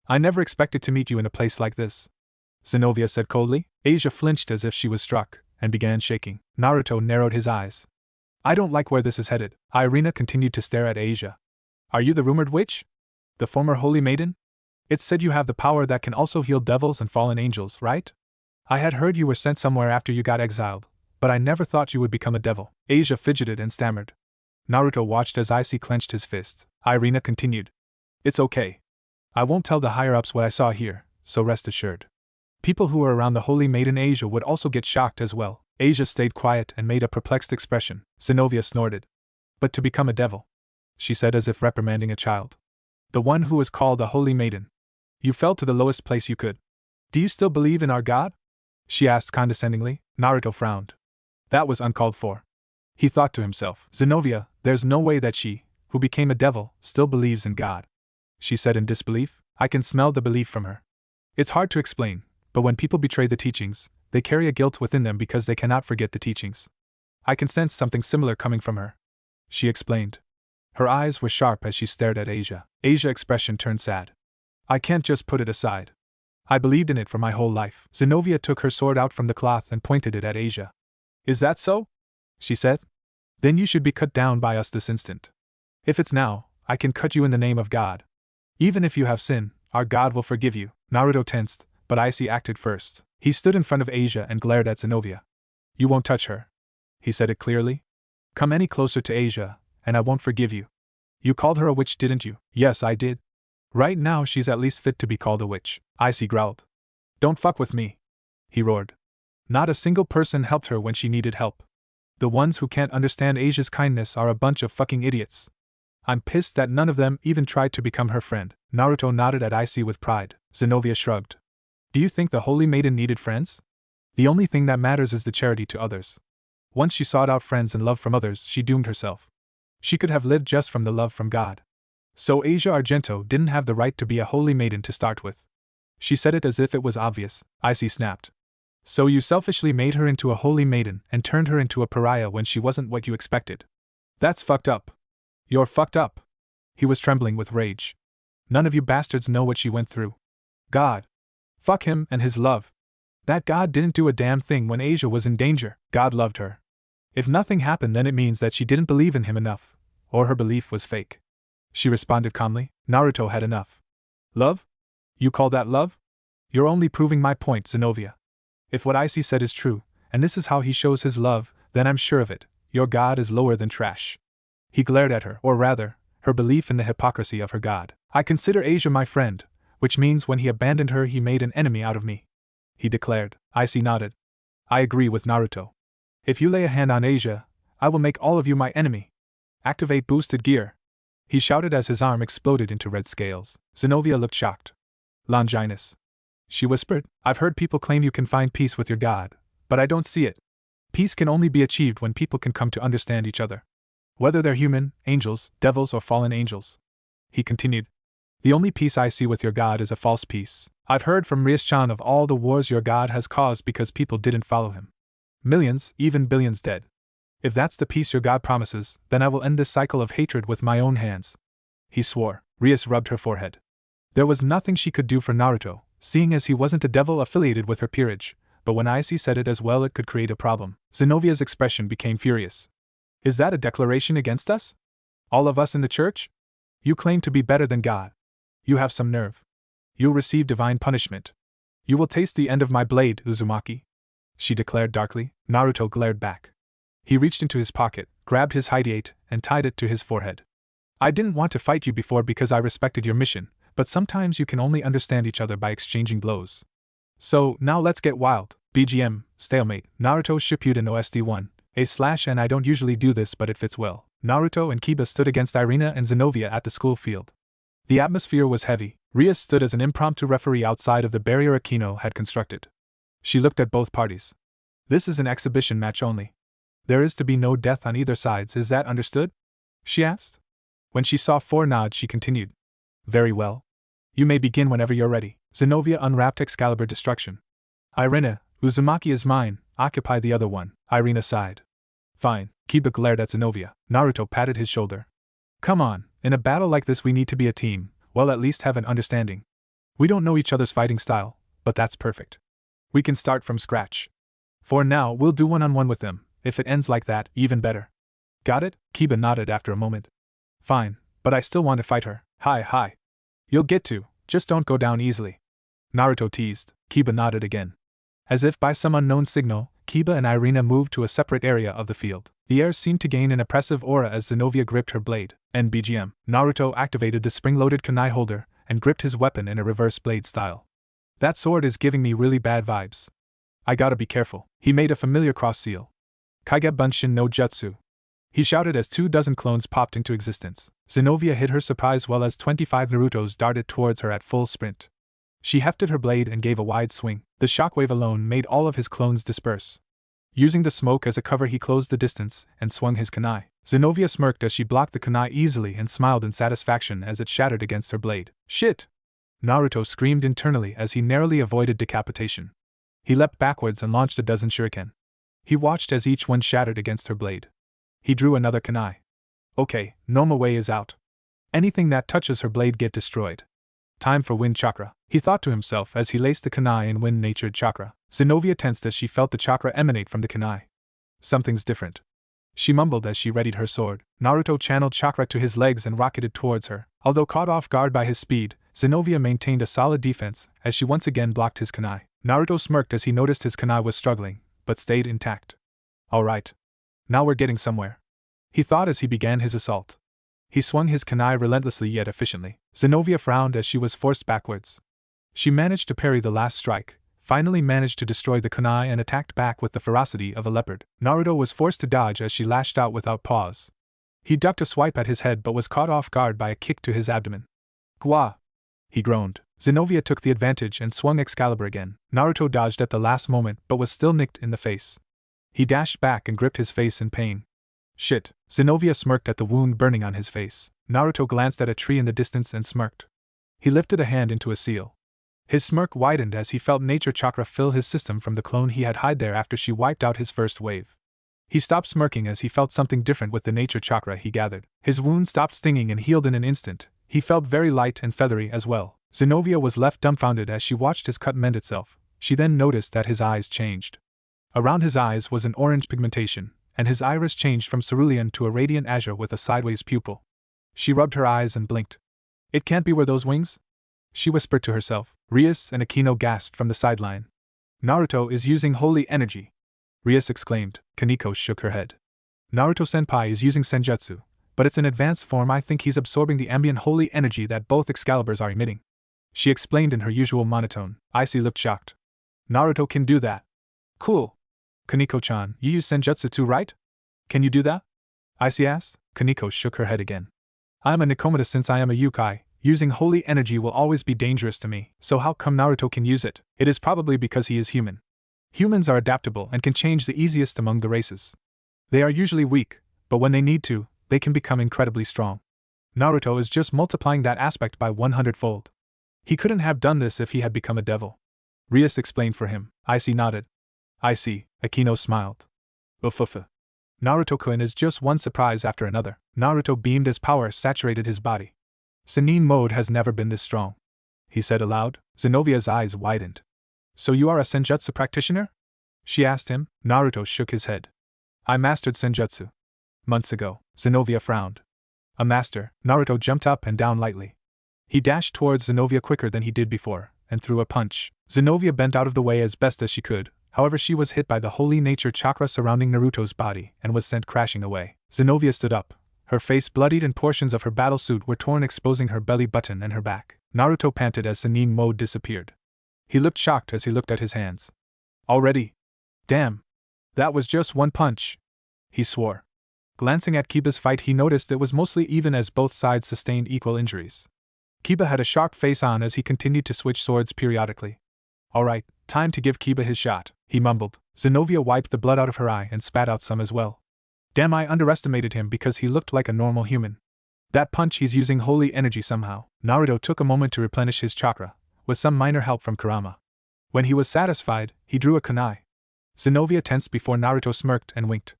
I never expected to meet you in a place like this. Zenobia said coldly. Asia flinched as if she was struck, and began shaking. Naruto narrowed his eyes. I don't like where this is headed. Irina continued to stare at Asia. Are you the rumored witch? The former holy maiden? It said you have the power that can also heal devils and fallen angels, right? I had heard you were sent somewhere after you got exiled, but I never thought you would become a devil. Asia fidgeted and stammered. Naruto watched as Icy clenched his fist. Irina continued. It's okay. I won't tell the higher-ups what I saw here, so rest assured. People who were around the Holy Maiden Asia would also get shocked as well. Asia stayed quiet and made a perplexed expression. Zenobia snorted. But to become a devil, she said as if reprimanding a child. The one who was called a Holy Maiden. You fell to the lowest place you could. Do you still believe in our god? She asked condescendingly. Naruto frowned. That was uncalled for. He thought to himself, Zenobia, there's no way that she, who became a devil, still believes in God. She said in disbelief. I can smell the belief from her. It's hard to explain, but when people betray the teachings, they carry a guilt within them because they cannot forget the teachings. I can sense something similar coming from her, she explained. Her eyes were sharp as she stared at Asia. Asia's expression turned sad. I can't just put it aside. I believed in it for my whole life. Zenobia took her sword out from the cloth and pointed it at Asia. Is that so? She said. Then you should be cut down by us this instant. If it's now, I can cut you in the name of God. Even if you have sin, our God will forgive you. Naruto tensed, but Icy acted first. He stood in front of Asia and glared at Zenobia. You won't touch her. He said it clearly. Come any closer to Asia, and I won't forgive you. You called her a witch, didn't you? Yes, I did. Right now she's at least fit to be called a witch. Icy growled. Don't fuck with me, he roared. Not a single person helped her when she needed help. The ones who can't understand Asia's kindness are a bunch of fucking idiots. I'm pissed that none of them even tried to become her friend. Naruto nodded at Icy with pride. Zenobia shrugged. Do you think the Holy Maiden needed friends? The only thing that matters is the charity to others. Once she sought out friends and love from others, she doomed herself. She could have lived just from the love from God. So Asia Argento didn't have the right to be a Holy Maiden to start with. She said it as if it was obvious. Icy snapped. So you selfishly made her into a Holy Maiden and turned her into a pariah when she wasn't what you expected. That's fucked up. You're fucked up. He was trembling with rage. None of you bastards know what she went through. God. Fuck him and his love. That God didn't do a damn thing when Asia was in danger. God loved her. If nothing happened, then it means that she didn't believe in him enough, or her belief was fake. She responded calmly. Naruto had enough. Love? You call that love? You're only proving my point, Zenobia. If what Icy said is true, and this is how he shows his love, then I'm sure of it. Your God is lower than trash. He glared at her, or rather, her belief in the hypocrisy of her God. I consider Asia my friend, which means when he abandoned her he made an enemy out of me, he declared. Icy nodded. I agree with Naruto. If you lay a hand on Asia, I will make all of you my enemy. Activate boosted gear, he shouted as his arm exploded into red scales. Zenobia looked shocked. Longinus, she whispered, I've heard people claim you can find peace with your God, but I don't see it. Peace can only be achieved when people can come to understand each other. Whether they're human, angels, devils, or fallen angels. He continued. The only peace I see with your God is a false peace. I've heard from Rias-chan of all the wars your God has caused because people didn't follow him. Millions, even billions dead. If that's the peace your God promises, then I will end this cycle of hatred with my own hands. He swore. Rias rubbed her forehead. There was nothing she could do for Naruto, seeing as he wasn't a devil affiliated with her peerage, but when Icy said it as well it could create a problem. Zenobia's expression became furious. Is that a declaration against us? All of us in the church? You claim to be better than God. You have some nerve. You'll receive divine punishment. You will taste the end of my blade, Uzumaki, she declared darkly. Naruto glared back. He reached into his pocket, grabbed his hideate, and tied it to his forehead. I didn't want to fight you before because I respected your mission, but sometimes you can only understand each other by exchanging blows. So, now let's get wild. BGM, Stalemate, Naruto Shippuden OST 1, and I don't usually do this but it fits well. Naruto and Kiba stood against Irina and Zenobia at the school field. The atmosphere was heavy. Rias stood as an impromptu referee outside of the barrier Akino had constructed. She looked at both parties. This is an exhibition match only. There is to be no death on either sides, is that understood? She asked. When she saw 4 nods she continued. Very well. You may begin whenever you're ready. Zenobia unwrapped Excalibur Destruction. Irina, Uzumaki is mine, occupy the other one. Irina sighed. Fine. Kiba glared at Zenobia. Naruto patted his shoulder. Come on, in a battle like this we need to be a team, well at least have an understanding. We don't know each other's fighting style, but that's perfect. We can start from scratch. For now we'll do one-on-one with them, if it ends like that, even better. Got it? Kiba nodded after a moment. Fine, but I still want to fight her. Hi. You'll get to, Just don't go down easily. Naruto teased. Kiba nodded again. As if by some unknown signal, Kiba and Irina moved to a separate area of the field. The air seemed to gain an oppressive aura as Zenobia gripped her blade. BGM. Naruto activated the spring-loaded kunai holder and gripped his weapon in a reverse blade style. That sword is giving me really bad vibes. I gotta be careful. He made a familiar cross seal. Kage Bunshin no Jutsu. He shouted as 24 clones popped into existence. Zenobia hid her surprise while as 25 Narutos darted towards her at full sprint. She hefted her blade and gave a wide swing. The shockwave alone made all of his clones disperse. Using the smoke as a cover, he closed the distance and swung his kunai. Zenobia smirked as she blocked the kunai easily and smiled in satisfaction as it shattered against her blade. Shit! Naruto screamed internally as he narrowly avoided decapitation. He leapt backwards and launched a dozen shuriken. He watched as each one shattered against her blade. He drew another kunai. Okay, no more way is out. Anything that touches her blade get destroyed. Time for wind chakra, he thought to himself as he laced the kunai in wind-natured chakra. Zenobia tensed as she felt the chakra emanate from the kunai. Something's different. She mumbled as she readied her sword. Naruto channeled chakra to his legs and rocketed towards her. Although caught off guard by his speed, Zenobia maintained a solid defense as she once again blocked his kunai. Naruto smirked as he noticed his kunai was struggling, but stayed intact. Alright. Now we're getting somewhere, he thought as he began his assault. He swung his kunai relentlessly yet efficiently. Zenobia frowned as she was forced backwards. She managed to parry the last strike, finally managed to destroy the kunai and attacked back with the ferocity of a leopard. Naruto was forced to dodge as she lashed out without pause. He ducked a swipe at his head but was caught off guard by a kick to his abdomen. Kuoh! He groaned. Zenobia took the advantage and swung Excalibur again. Naruto dodged at the last moment but was still nicked in the face. He dashed back and gripped his face in pain. Shit! Zenobia smirked at the wound burning on his face. Naruto glanced at a tree in the distance and smirked. He lifted a hand into a seal. His smirk widened as he felt nature chakra fill his system from the clone he had hid there after she wiped out his first wave. He stopped smirking as he felt something different with the nature chakra he gathered. His wound stopped stinging and healed in an instant. He felt very light and feathery as well. Zenobia was left dumbfounded as she watched his cut mend itself. She then noticed that his eyes changed. Around his eyes was an orange pigmentation, and his iris changed from cerulean to a radiant azure with a sideways pupil. She rubbed her eyes and blinked. It can't be where those wings? She whispered to herself. Rias and Akino gasped from the sideline. Naruto is using holy energy, Rias exclaimed. Kaneko shook her head. Naruto-senpai is using senjutsu, but it's an advanced form. I think he's absorbing the ambient holy energy that both Excaliburs are emitting, she explained in her usual monotone. Icy looked shocked. Naruto can do that. Cool. Kaneko-chan, you use senjutsu too, right? Can you do that? Icy asked. Kaneko shook her head again. I'm a Nikomata since I am a Yukai. Using holy energy will always be dangerous to me, so how come Naruto can use it? It is probably because he is human. Humans are adaptable and can change the easiest among the races. They are usually weak, but when they need to, they can become incredibly strong. Naruto is just multiplying that aspect by 100-fold. He couldn't have done this if he had become a devil. Rias explained for him. Icy nodded. I see, Akino smiled. Ufufu. Naruto-kun is just one surprise after another. Naruto beamed as power saturated his body. Sennin mode has never been this strong, he said aloud. Zenobia's eyes widened. So you are a senjutsu practitioner? She asked him. Naruto shook his head. I mastered senjutsu months ago. Zenobia frowned. A master? Naruto jumped up and down lightly. He dashed towards Zenobia quicker than he did before, and threw a punch. Zenobia bent out of the way as best as she could. However, she was hit by the holy nature chakra surrounding Naruto's body and was sent crashing away. Zenobia stood up. Her face bloodied and portions of her battlesuit were torn, exposing her belly button and her back. Naruto panted as Sennin mode disappeared. He looked shocked as he looked at his hands. Already? Damn. That was just one punch, he swore. Glancing at Kiba's fight, he noticed it was mostly even as both sides sustained equal injuries. Kiba had a shocked face on as he continued to switch swords periodically. Alright, time to give Kiba his shot, he mumbled. Zenobia wiped the blood out of her eye and spat out some as well. Damn, I underestimated him because he looked like a normal human. That punch, he's using holy energy somehow. Naruto took a moment to replenish his chakra, with some minor help from Kurama. When he was satisfied, he drew a kunai. Zenobia tensed before Naruto smirked and winked.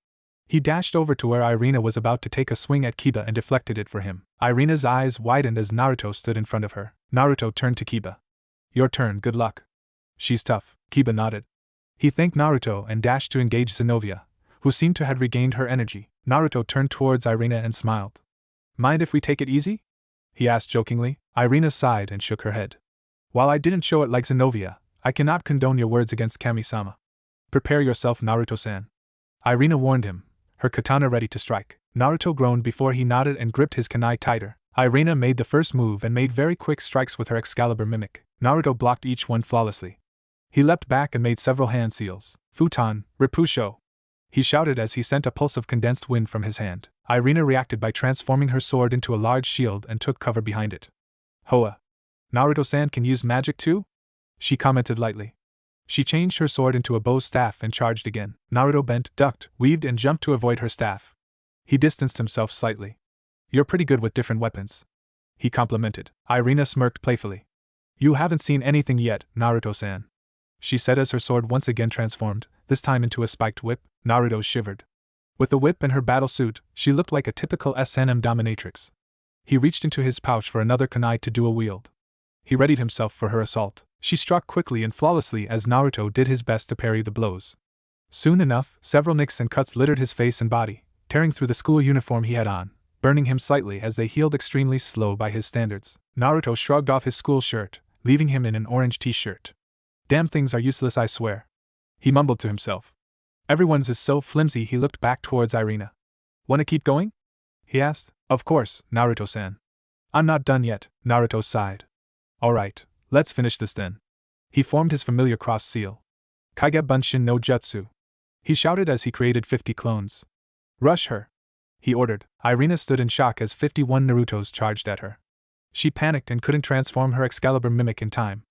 He dashed over to where Irina was about to take a swing at Kiba and deflected it for him. Irina's eyes widened as Naruto stood in front of her. Naruto turned to Kiba. Your turn, good luck. She's tough, Kiba nodded. He thanked Naruto and dashed to engage Zenobia, who seemed to have regained her energy. Naruto turned towards Irina and smiled. Mind if we take it easy? he asked jokingly. Irina sighed and shook her head. While I didn't show it like Zenobia, I cannot condone your words against Kami-sama. Prepare yourself, Naruto-san. Irina warned him, her katana ready to strike. Naruto groaned before he nodded and gripped his kunai tighter. Irina made the first move and made very quick strikes with her Excalibur mimic. Naruto blocked each one flawlessly. He leapt back and made several hand seals. Futon, Repusho! He shouted as he sent a pulse of condensed wind from his hand. Irina reacted by transforming her sword into a large shield and took cover behind it. Hoa! Naruto-san can use magic too? She commented lightly. She changed her sword into a bow staff and charged again. Naruto bent, ducked, weaved and jumped to avoid her staff. He distanced himself slightly. You're pretty good with different weapons, he complimented. Irina smirked playfully. You haven't seen anything yet, Naruto-san, she said as her sword once again transformed, this time into a spiked whip. Naruto shivered. With the whip and her battle suit, she looked like a typical SNM dominatrix. He reached into his pouch for another kunai to dual wield. He readied himself for her assault. She struck quickly and flawlessly as Naruto did his best to parry the blows. Soon enough, several nicks and cuts littered his face and body, tearing through the school uniform he had on, burning him slightly as they healed extremely slow by his standards. Naruto shrugged off his school shirt, leaving him in an orange t-shirt. Damn things are useless, I swear, he mumbled to himself. Everyone's is so flimsy. He looked back towards Irina. Wanna keep going? He asked. Of course, Naruto-san. I'm not done yet, Naruto sighed. Alright, let's finish this then. He formed his familiar cross seal. Kage Bunshin no Jutsu, he shouted as he created 50 clones. Rush her, he ordered. Irina stood in shock as 51 Narutos charged at her. She panicked and couldn't transform her Excalibur mimic in time.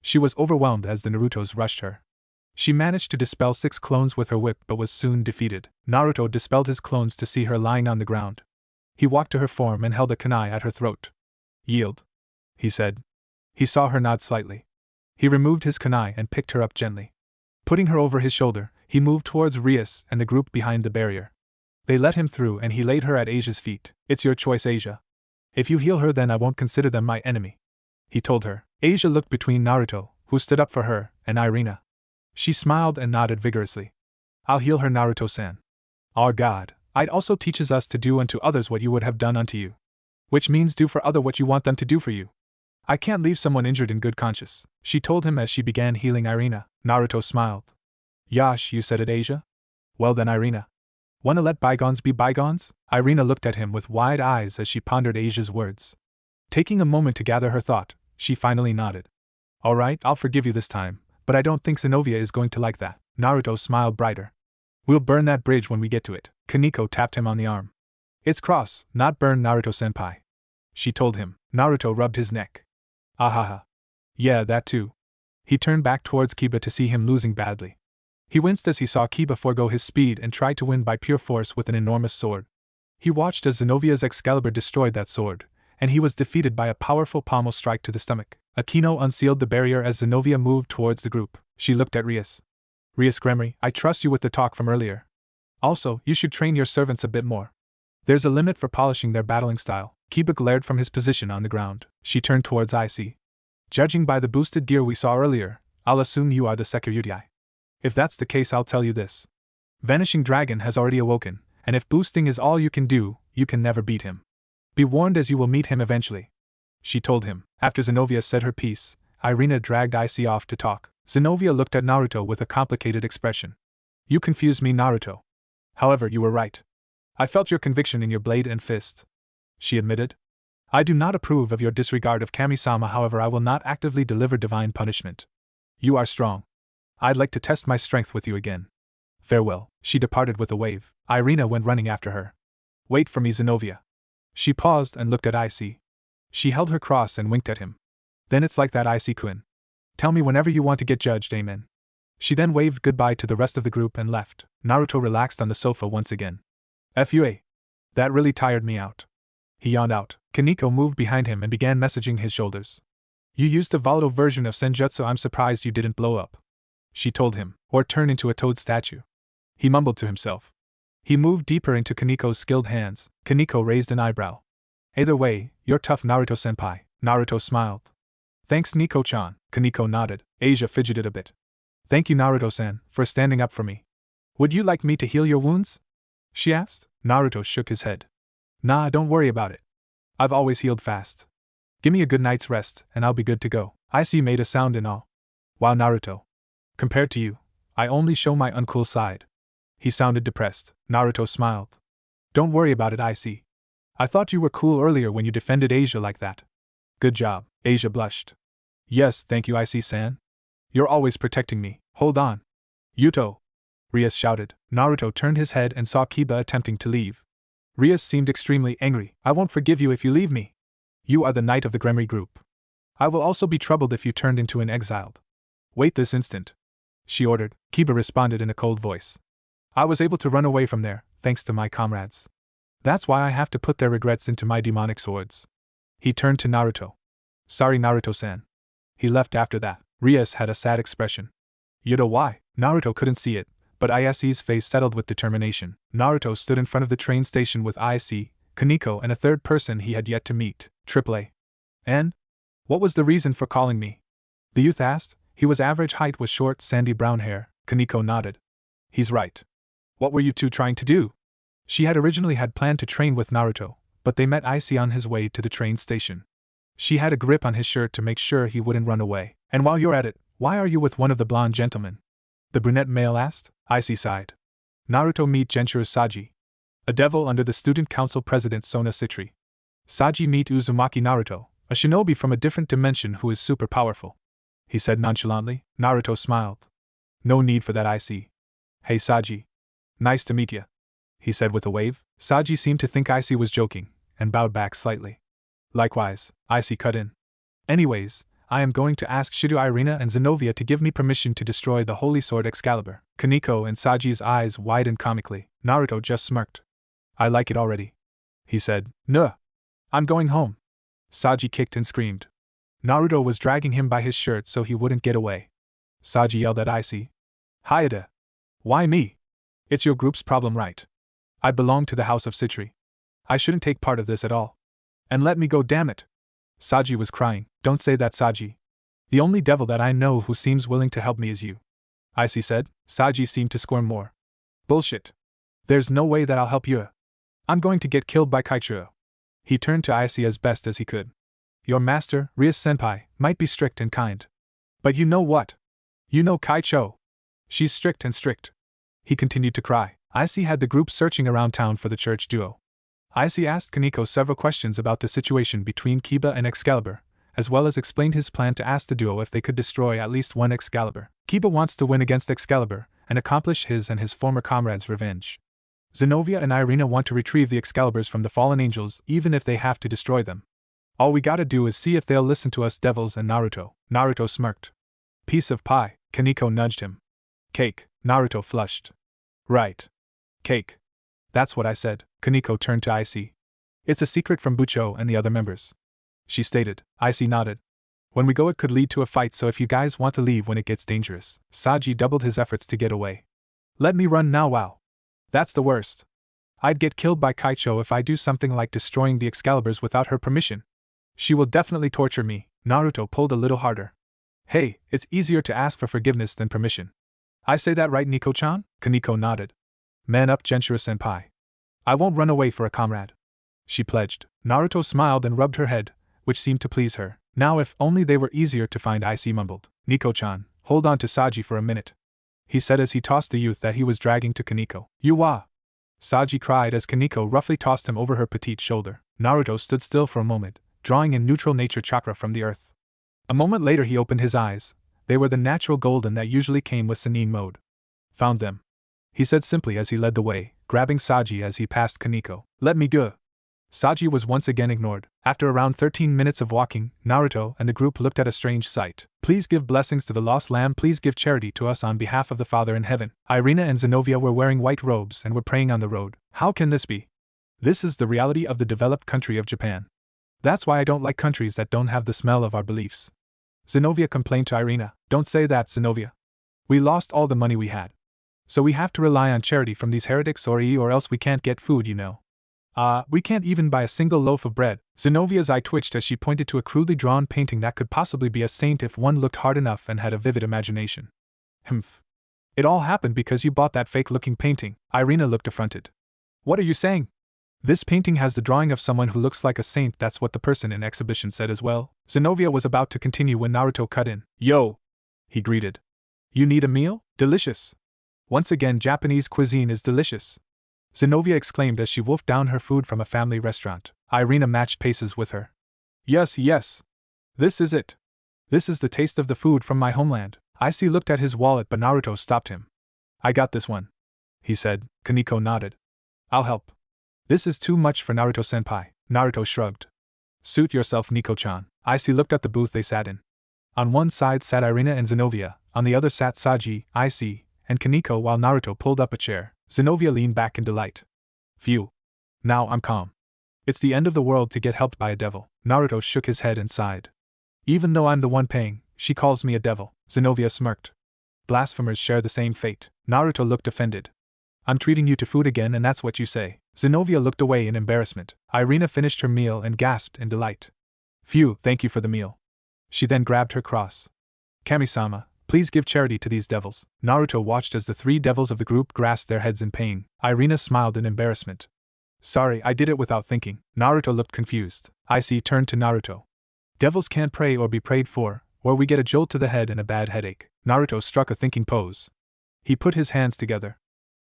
She was overwhelmed as the Narutos rushed her. She managed to dispel 6 clones with her whip but was soon defeated. Naruto dispelled his clones to see her lying on the ground. He walked to her form and held a kunai at her throat. Yield, he said. He saw her nod slightly. He removed his kunai and picked her up gently. Putting her over his shoulder, he moved towards Rias and the group behind the barrier. They let him through and he laid her at Asia's feet. It's your choice, Asia. If you heal her, then I won't consider them my enemy, he told her. Asia looked between Naruto, who stood up for her, and Irina. She smiled and nodded vigorously. I'll heal her, Naruto-san. Our God, it also teaches us to do unto others what you would have done unto you. Which means do for other what you want them to do for you. I can't leave someone injured in good conscience, she told him as she began healing Irina. Naruto smiled. Yash, you said it, Asia? Well then, Irina. Wanna let bygones be bygones? Irina looked at him with wide eyes as she pondered Asia's words. Taking a moment to gather her thought, she finally nodded. Alright, I'll forgive you this time, but I don't think Zenobia is going to like that. Naruto smiled brighter. We'll burn that bridge when we get to it. Kaneko tapped him on the arm. It's cross, not burn, Naruto-senpai, she told him. Naruto rubbed his neck. Ahaha. Yeah, that too. He turned back towards Kiba to see him losing badly. He winced as he saw Kiba forego his speed and tried to win by pure force with an enormous sword. He watched as Zenobia's Excalibur destroyed that sword, and he was defeated by a powerful pommel strike to the stomach. Akino unsealed the barrier as Zenobia moved towards the group. She looked at Rias. Rias Gremory, I trust you with the talk from earlier. Also, you should train your servants a bit more. There's a limit for polishing their battling style. Kiba glared from his position on the ground. She turned towards IC. Judging by the boosted gear we saw earlier, I'll assume you are the Security. If that's the case, I'll tell you this. Vanishing Dragon has already awoken, and if boosting is all you can do, you can never beat him. Be warned, as you will meet him eventually, she told him. After Zenobia said her piece, Irina dragged IC off to talk. Zenobia looked at Naruto with a complicated expression. You confused me, Naruto. However, you were right. I felt your conviction in your blade and fist, she admitted. I do not approve of your disregard of Kami-sama, however I will not actively deliver divine punishment. You are strong. I'd like to test my strength with you again. Farewell. She departed with a wave. Irina went running after her. Wait for me, Zenobia. She paused and looked at IC. She held her cross and winked at him. Then it's like that, IC-kun. Tell me whenever you want to get judged, amen. She then waved goodbye to the rest of the group and left. Naruto relaxed on the sofa once again. FUA. That really tired me out. He yawned out. Kaneko moved behind him and began messaging his shoulders. You used a volatile version of Senjutsu. I'm surprised you didn't blow up, she told him, or turn into a toad statue. He mumbled to himself. He moved deeper into Kaneko's skilled hands. Kaneko raised an eyebrow. Either way, you're tough, Naruto-senpai. Naruto smiled. Thanks, Nico-chan. Kaneko nodded. Asia fidgeted a bit. Thank you, Naruto-san, for standing up for me. Would you like me to heal your wounds? She asked. Naruto shook his head. Nah, don't worry about it. I've always healed fast. Give me a good night's rest, and I'll be good to go. Icy made a sound in awe. Wow, Naruto. Compared to you, I only show my uncool side. He sounded depressed. Naruto smiled. Don't worry about it, Icy. I thought you were cool earlier when you defended Asia like that. Good job. Asia blushed. Yes, thank you, Icy-san. You're always protecting me. Hold on. Yuto! Rias shouted. Naruto turned his head and saw Kiba attempting to leave. Rias seemed extremely angry. I won't forgive you if you leave me. You are the knight of the Gremory group. I will also be troubled if you turned into an exiled. Wait this instant, she ordered. Kiba responded in a cold voice. I was able to run away from there, thanks to my comrades. That's why I have to put their regrets into my demonic swords. He turned to Naruto. Sorry, Naruto-san. He left after that. Rias had a sad expression. Yuto, why? Naruto couldn't see it, but Icy's face settled with determination. Naruto stood in front of the train station with Icy, Kaneko, and a third person he had yet to meet, AAA. And? What was the reason for calling me? The youth asked. He was average height with short, sandy brown hair. Kaneko nodded. He's right. What were you two trying to do? She had originally had planned to train with Naruto, but they met Icy on his way to the train station. She had a grip on his shirt to make sure he wouldn't run away. And while you're at it, why are you with one of the blonde gentlemen? The brunette male asked. Icy sighed. Naruto meet Genshiro Saji. A devil under the student council president Sona Citri. Saji meet Uzumaki Naruto, a shinobi from a different dimension who is super powerful. He said nonchalantly. Naruto smiled. No need for that, Icy. Hey Saji. Nice to meet ya, he said with a wave. Saji seemed to think Icy was joking, and bowed back slightly. Likewise, Icy cut in. Anyways, I am going to ask Shido Irina and Zenovia to give me permission to destroy the holy sword Excalibur. Kaneko and Saji's eyes widened comically. Naruto just smirked. I like it already, he said. Nuh. I'm going home. Saji kicked and screamed. Naruto was dragging him by his shirt so he wouldn't get away. Saji yelled at Icy. Hayate. Why me? It's your group's problem, right? I belong to the House of Citri. I shouldn't take part of this at all. And let me go, damn it. Saji was crying. Don't say that, Saji. The only devil that I know who seems willing to help me is you, Icy said. Saji seemed to squirm more. Bullshit. There's no way that I'll help you. I'm going to get killed by Kaichiro. He turned to Icy as best as he could. Your master, Rias-senpai, might be strict and kind. But you know what? You know Kaicho. She's strict and strict. He continued to cry. Icy had the group searching around town for the church duo. Icy asked Kaneko several questions about the situation between Kiba and Excalibur, as well as explained his plan to ask the duo if they could destroy at least one Excalibur. Kiba wants to win against Excalibur and accomplish his and his former comrades' revenge. Zenovia and Irina want to retrieve the Excaliburs from the fallen angels even if they have to destroy them. All we gotta do is see if they'll listen to us devils and Naruto. Naruto smirked. Piece of pie, Kaneko nudged him. Cake, Naruto flushed. Right. Cake. That's what I said. Kaneko turned to Icy. It's a secret from Bucho and the other members, she stated. Icy nodded. When we go it could lead to a fight, so if you guys want to leave when it gets dangerous. Saji doubled his efforts to get away. Let me run now, wow. That's the worst. I'd get killed by Kaicho if I do something like destroying the Excaliburs without her permission. She will definitely torture me. Naruto pulled a little harder. Hey, it's easier to ask for forgiveness than permission. I say that right, Nico-chan? Kaneko nodded. Man up, Genshiro-senpai. I won't run away for a comrade, she pledged. Naruto smiled and rubbed her head, which seemed to please her. Now if only they were easier to find, Icy mumbled. Nico-chan, hold on to Saji for a minute, he said as he tossed the youth that he was dragging to Kaneko. You wa! Saji cried as Kaneko roughly tossed him over her petite shoulder. Naruto stood still for a moment, drawing in neutral nature chakra from the earth. A moment later he opened his eyes. They were the natural golden that usually came with Sannin mode. Found them, he said simply as he led the way, grabbing Saji as he passed Kaneko. Let me go. Saji was once again ignored. After around 13 minutes of walking, Naruto and the group looked at a strange sight. Please give blessings to the lost lamb, please give charity to us on behalf of the Father in heaven. Irina and Zenovia were wearing white robes and were praying on the road. How can this be? This is the reality of the developed country of Japan. That's why I don't like countries that don't have the smell of our beliefs. Zenovia complained to Irina. Don't say that, Zenovia. We lost all the money we had. So we have to rely on charity from these heretics or else we can't get food, you know. We can't even buy a single loaf of bread. Zenovia's eye twitched as she pointed to a crudely drawn painting that could possibly be a saint if one looked hard enough and had a vivid imagination. Humph. It all happened because you bought that fake-looking painting. Irina looked affronted. What are you saying? This painting has the drawing of someone who looks like a saint. That's what the person in exhibition said as well. Zenobia was about to continue when Naruto cut in. Yo! He greeted. You need a meal? Delicious. Once again, Japanese cuisine is delicious. Zenobia exclaimed as she wolfed down her food from a family restaurant. Irina matched paces with her. Yes, yes. This is it. This is the taste of the food from my homeland. Icy looked at his wallet, but Naruto stopped him. I got this one, he said. Kaneko nodded. I'll help. This is too much for Naruto-senpai. Naruto shrugged. Suit yourself, Nico-chan. Icy looked at the booth they sat in. On one side sat Irina and Zenobia, on the other sat Saji, Icy, and Kaneko. While Naruto pulled up a chair, Zenobia leaned back in delight. Phew. Now I'm calm. It's the end of the world to get helped by a devil. Naruto shook his head and sighed. Even though I'm the one paying, she calls me a devil. Zenobia smirked. Blasphemers share the same fate. Naruto looked offended. I'm treating you to food again, and that's what you say. Zenobia looked away in embarrassment. Irina finished her meal and gasped in delight. Phew, thank you for the meal. She then grabbed her cross. Kami-sama, please give charity to these devils. Naruto watched as the three devils of the group grasped their heads in pain. Irina smiled in embarrassment. Sorry, I did it without thinking. Naruto looked confused. Icy turned to Naruto. Devils can't pray or be prayed for, or we get a jolt to the head and a bad headache. Naruto struck a thinking pose. He put his hands together.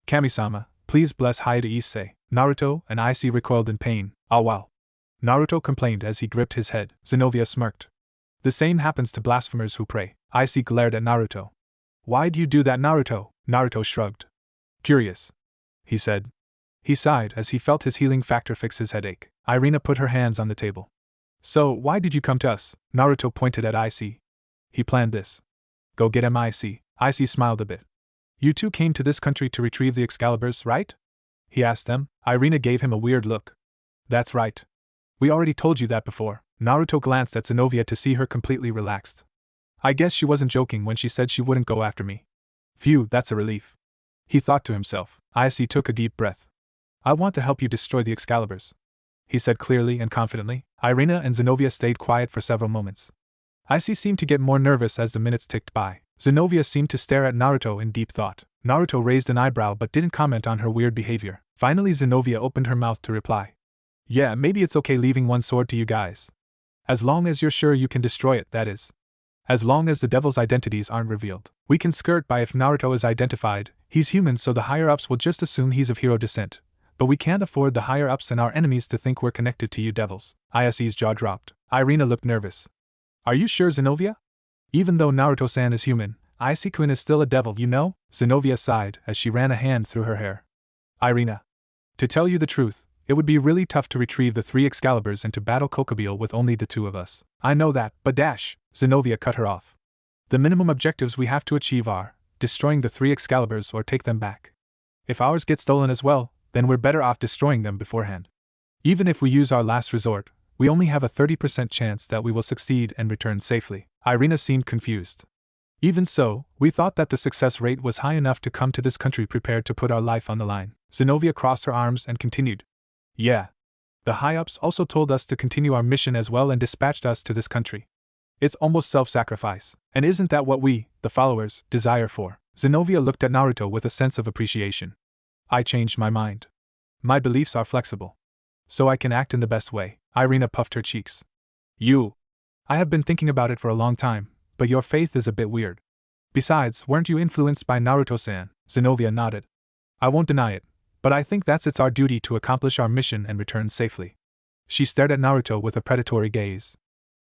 Kami-sama, please bless Haida Issei. Naruto and Icy recoiled in pain. Ah wow. Naruto complained as he gripped his head. Zenobia smirked. The same happens to blasphemers who pray. Icy glared at Naruto. Why'd you do that, Naruto? Naruto shrugged. Curious, he said. He sighed as he felt his healing factor fix his headache. Irina put her hands on the table. So, why did you come to us? Naruto pointed at Icy. He planned this. Go get him, Icy. Icy smiled a bit. You two came to this country to retrieve the Excaliburs, right? He asked them. Irina gave him a weird look. That's right. We already told you that before. Naruto glanced at Zenobia to see her completely relaxed. I guess she wasn't joking when she said she wouldn't go after me. Phew, that's a relief. He thought to himself. Icy took a deep breath. I want to help you destroy the Excaliburs, he said clearly and confidently. Irina and Zenobia stayed quiet for several moments. Icy seemed to get more nervous as the minutes ticked by. Zenobia seemed to stare at Naruto in deep thought. Naruto raised an eyebrow but didn't comment on her weird behavior. Finally, Zenobia opened her mouth to reply. Yeah, maybe it's okay leaving one sword to you guys. As long as you're sure you can destroy it, that is. As long as the devil's identities aren't revealed. We can skirt by if Naruto is identified. He's human, so the higher-ups will just assume he's of hero descent. But we can't afford the higher-ups and our enemies to think we're connected to you devils. Icy's jaw dropped. Irina looked nervous. Are you sure, Zenobia? Even though Naruto-san is human, Icy-kun is still a devil, you know? Zenobia sighed as she ran a hand through her hair. Irina. To tell you the truth, it would be really tough to retrieve the 3 Excaliburs and to battle Kokobile with only the 2 of us. I know that, but dash! Zenobia cut her off. The minimum objectives we have to achieve are destroying the 3 Excaliburs or take them back. If ours get stolen as well, then we're better off destroying them beforehand. Even if we use our last resort, we only have a 30% chance that we will succeed and return safely. Irina seemed confused. Even so, we thought that the success rate was high enough to come to this country prepared to put our life on the line. Zenobia crossed her arms and continued. Yeah. The high-ups also told us to continue our mission as well and dispatched us to this country. It's almost self-sacrifice. And isn't that what we, the followers, desire for? Zenobia looked at Naruto with a sense of appreciation. I changed my mind. My beliefs are flexible. So I can act in the best way. Irina puffed her cheeks. I have been thinking about it for a long time, but your faith is a bit weird. Besides, weren't you influenced by Naruto-san? Zenobia nodded. I won't deny it, but I think it's our duty to accomplish our mission and return safely. She stared at Naruto with a predatory gaze.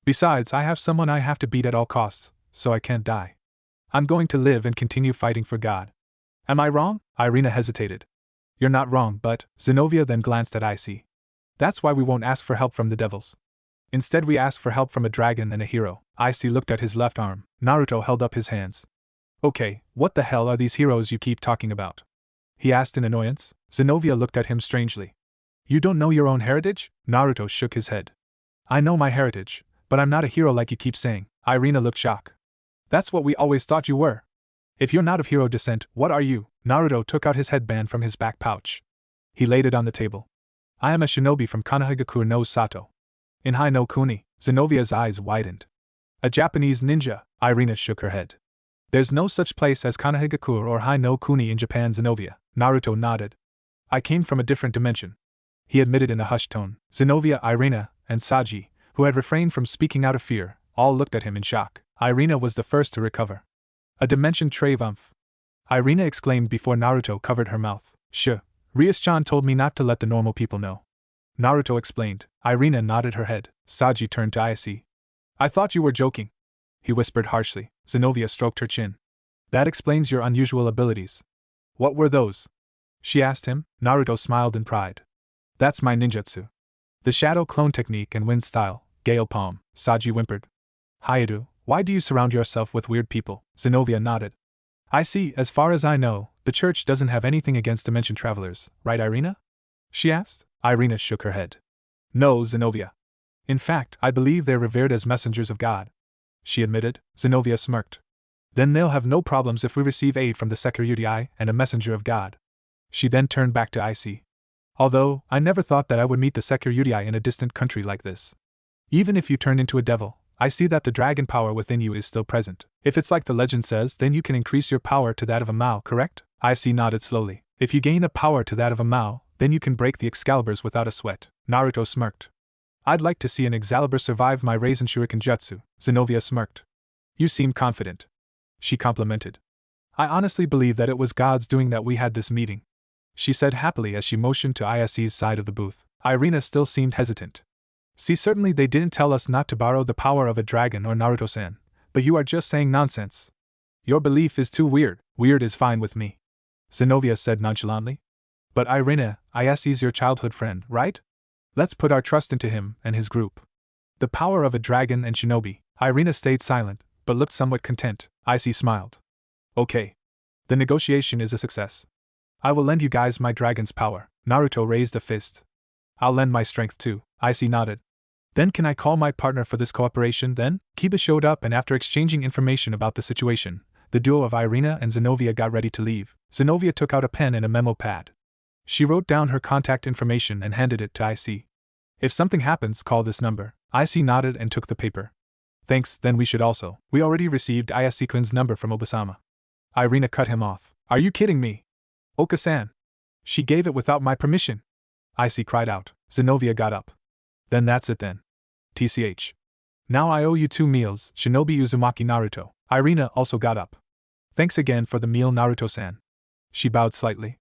Besides, I have someone I have to beat at all costs, so I can't die. I'm going to live and continue fighting for God. Am I wrong? Irina hesitated. You're not wrong, but Zenobia then glanced at Icy. That's why we won't ask for help from the devils. Instead, we ask for help from a dragon and a hero. Icy looked at his left arm. Naruto held up his hands. Okay, what the hell are these heroes you keep talking about? He asked in annoyance. Zenobia looked at him strangely. You don't know your own heritage? Naruto shook his head. I know my heritage, but I'm not a hero like you keep saying. Irina looked shocked. That's what we always thought you were. If you're not of hero descent, what are you? Naruto took out his headband from his back pouch. He laid it on the table. I am a shinobi from Konohagakure no Sato. In Hai no Kuni. Zenobia's eyes widened. A Japanese ninja. Irina shook her head. There's no such place as Konohagakure or Hai no Kuni in Japan, Zenobia. Naruto nodded. I came from a different dimension. he admitted in a hushed tone. Zenobia, Irina, and Saji, who had refrained from speaking out of fear, all looked at him in shock. Irina was the first to recover. A dimension triumph! Irina exclaimed before Naruto covered her mouth. Rias-chan told me not to let the normal people know. Naruto explained. Irina nodded her head. Saji turned to Ayase. I thought you were joking, he whispered harshly. Zenobia stroked her chin. That explains your unusual abilities. What were those? She asked him. Naruto smiled in pride. That's my ninjutsu. The shadow clone technique and wind style, Gale Palm. Saji whimpered. Hayadu, why do you surround yourself with weird people? Zenobia nodded. I see, as far as I know, the church doesn't have anything against dimension travelers, right Irina? She asked. Irina shook her head. No, Zenobia. In fact, I believe they're revered as messengers of God, she admitted. Zenobia smirked. Then they'll have no problems if we receive aid from the security and a messenger of God. She then turned back to Ayase. Although, I never thought that I would meet the security in a distant country like this. Even if you turn into a devil, I see that the dragon power within you is still present. If it's like the legend says, then you can increase your power to that of a Mao, correct? Ayase nodded slowly. If you gain a power to that of a Mao, then you can break the Excaliburs without a sweat. Naruto smirked. I'd like to see an Excalibur survive my Raisen Shuriken Jutsu. Zenobia smirked. You seem confident, she complimented. I honestly believe that it was God's doing that we had this meeting, she said happily as she motioned to Ayase's side of the booth. Irina still seemed hesitant. See, certainly they didn't tell us not to borrow the power of a dragon or Naruto-san, but you are just saying nonsense. Your belief is too weird. Weird is fine with me, Zenobia said nonchalantly. But Irina, Ayase's your childhood friend, right? Let's put our trust into him and his group. The power of a dragon and shinobi. Irina stayed silent, but looked somewhat content. Ayase smiled. Okay. The negotiation is a success. I will lend you guys my dragon's power. Naruto raised a fist. I'll lend my strength too. Ayase nodded. Then can I call my partner for this cooperation then? Kiba showed up and after exchanging information about the situation, the duo of Irina and Zenobia got ready to leave. Zenobia took out a pen and a memo pad. She wrote down her contact information and handed it to Ayase. If something happens, call this number. Ayase nodded and took the paper. Thanks, then we should also. We already received Ayase-kun's number from Obasama. Irina cut him off. Are you kidding me? Oka-san. She gave it without my permission. Ayase cried out. Zenobia got up. Then that's it then. TCH. Now I owe you 2 meals, Shinobi Uzumaki Naruto. Irina also got up. Thanks again for the meal, Naruto-san. She bowed slightly.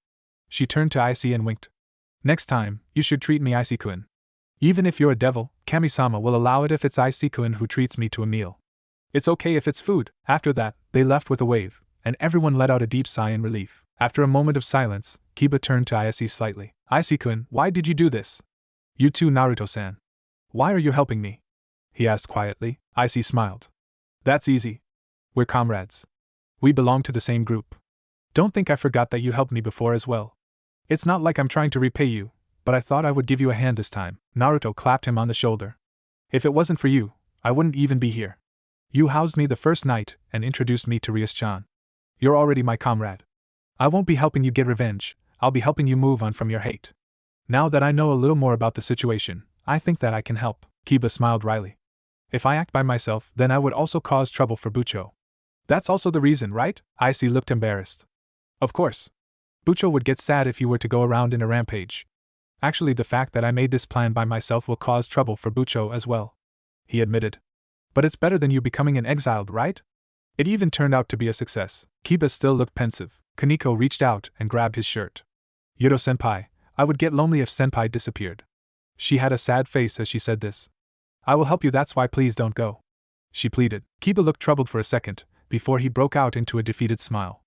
She turned to Ayase and winked. Next time, you should treat me Ayase-kun. Even if you're a devil, Kami-sama will allow it if it's Ayase-kun who treats me to a meal. It's okay if it's food. After that, they left with a wave, and everyone let out a deep sigh in relief. After a moment of silence, Kiba turned to Ayase slightly. Ayase-kun, why did you do this? You too, Naruto-san. Why are you helping me? He asked quietly. Ayase smiled. That's easy. We're comrades. We belong to the same group. Don't think I forgot that you helped me before as well. It's not like I'm trying to repay you, but I thought I would give you a hand this time. Naruto clapped him on the shoulder. If it wasn't for you, I wouldn't even be here. You housed me the first night and introduced me to Rias-chan. You're already my comrade. I won't be helping you get revenge, I'll be helping you move on from your hate. Now that I know a little more about the situation, I think that I can help. Kiba smiled wryly. If I act by myself, then I would also cause trouble for Bucho. That's also the reason, right? Ayase looked embarrassed. Of course. Bucho would get sad if you were to go around in a rampage. Actually, the fact that I made this plan by myself will cause trouble for Bucho as well, he admitted. But it's better than you becoming an exiled, right? It even turned out to be a success. Kiba still looked pensive. Kaneko reached out and grabbed his shirt. Yodo-senpai, I would get lonely if senpai disappeared. She had a sad face as she said this. I will help you, that's why please don't go, she pleaded. Kiba looked troubled for a second, before he broke out into a defeated smile.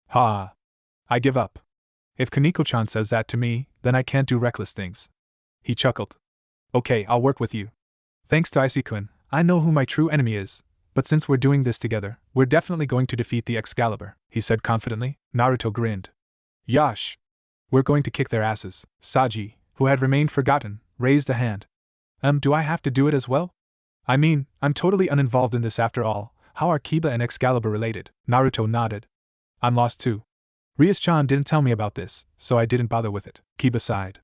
Ha! I give up. If Kaneko-chan says that to me, then I can't do reckless things. He chuckled. Okay, I'll work with you. Thanks to Ayase-kun, I know who my true enemy is, but since we're doing this together, we're definitely going to defeat the Excalibur, he said confidently. Naruto grinned. Yash! We're going to kick their asses. Saji, who had remained forgotten, raised a hand. Do I have to do it as well? I mean, I'm totally uninvolved in this after all. How are Kiba and Excalibur related? Naruto nodded. I'm lost too. Rias-chan didn't tell me about this, so I didn't bother with it. Kiba sighed.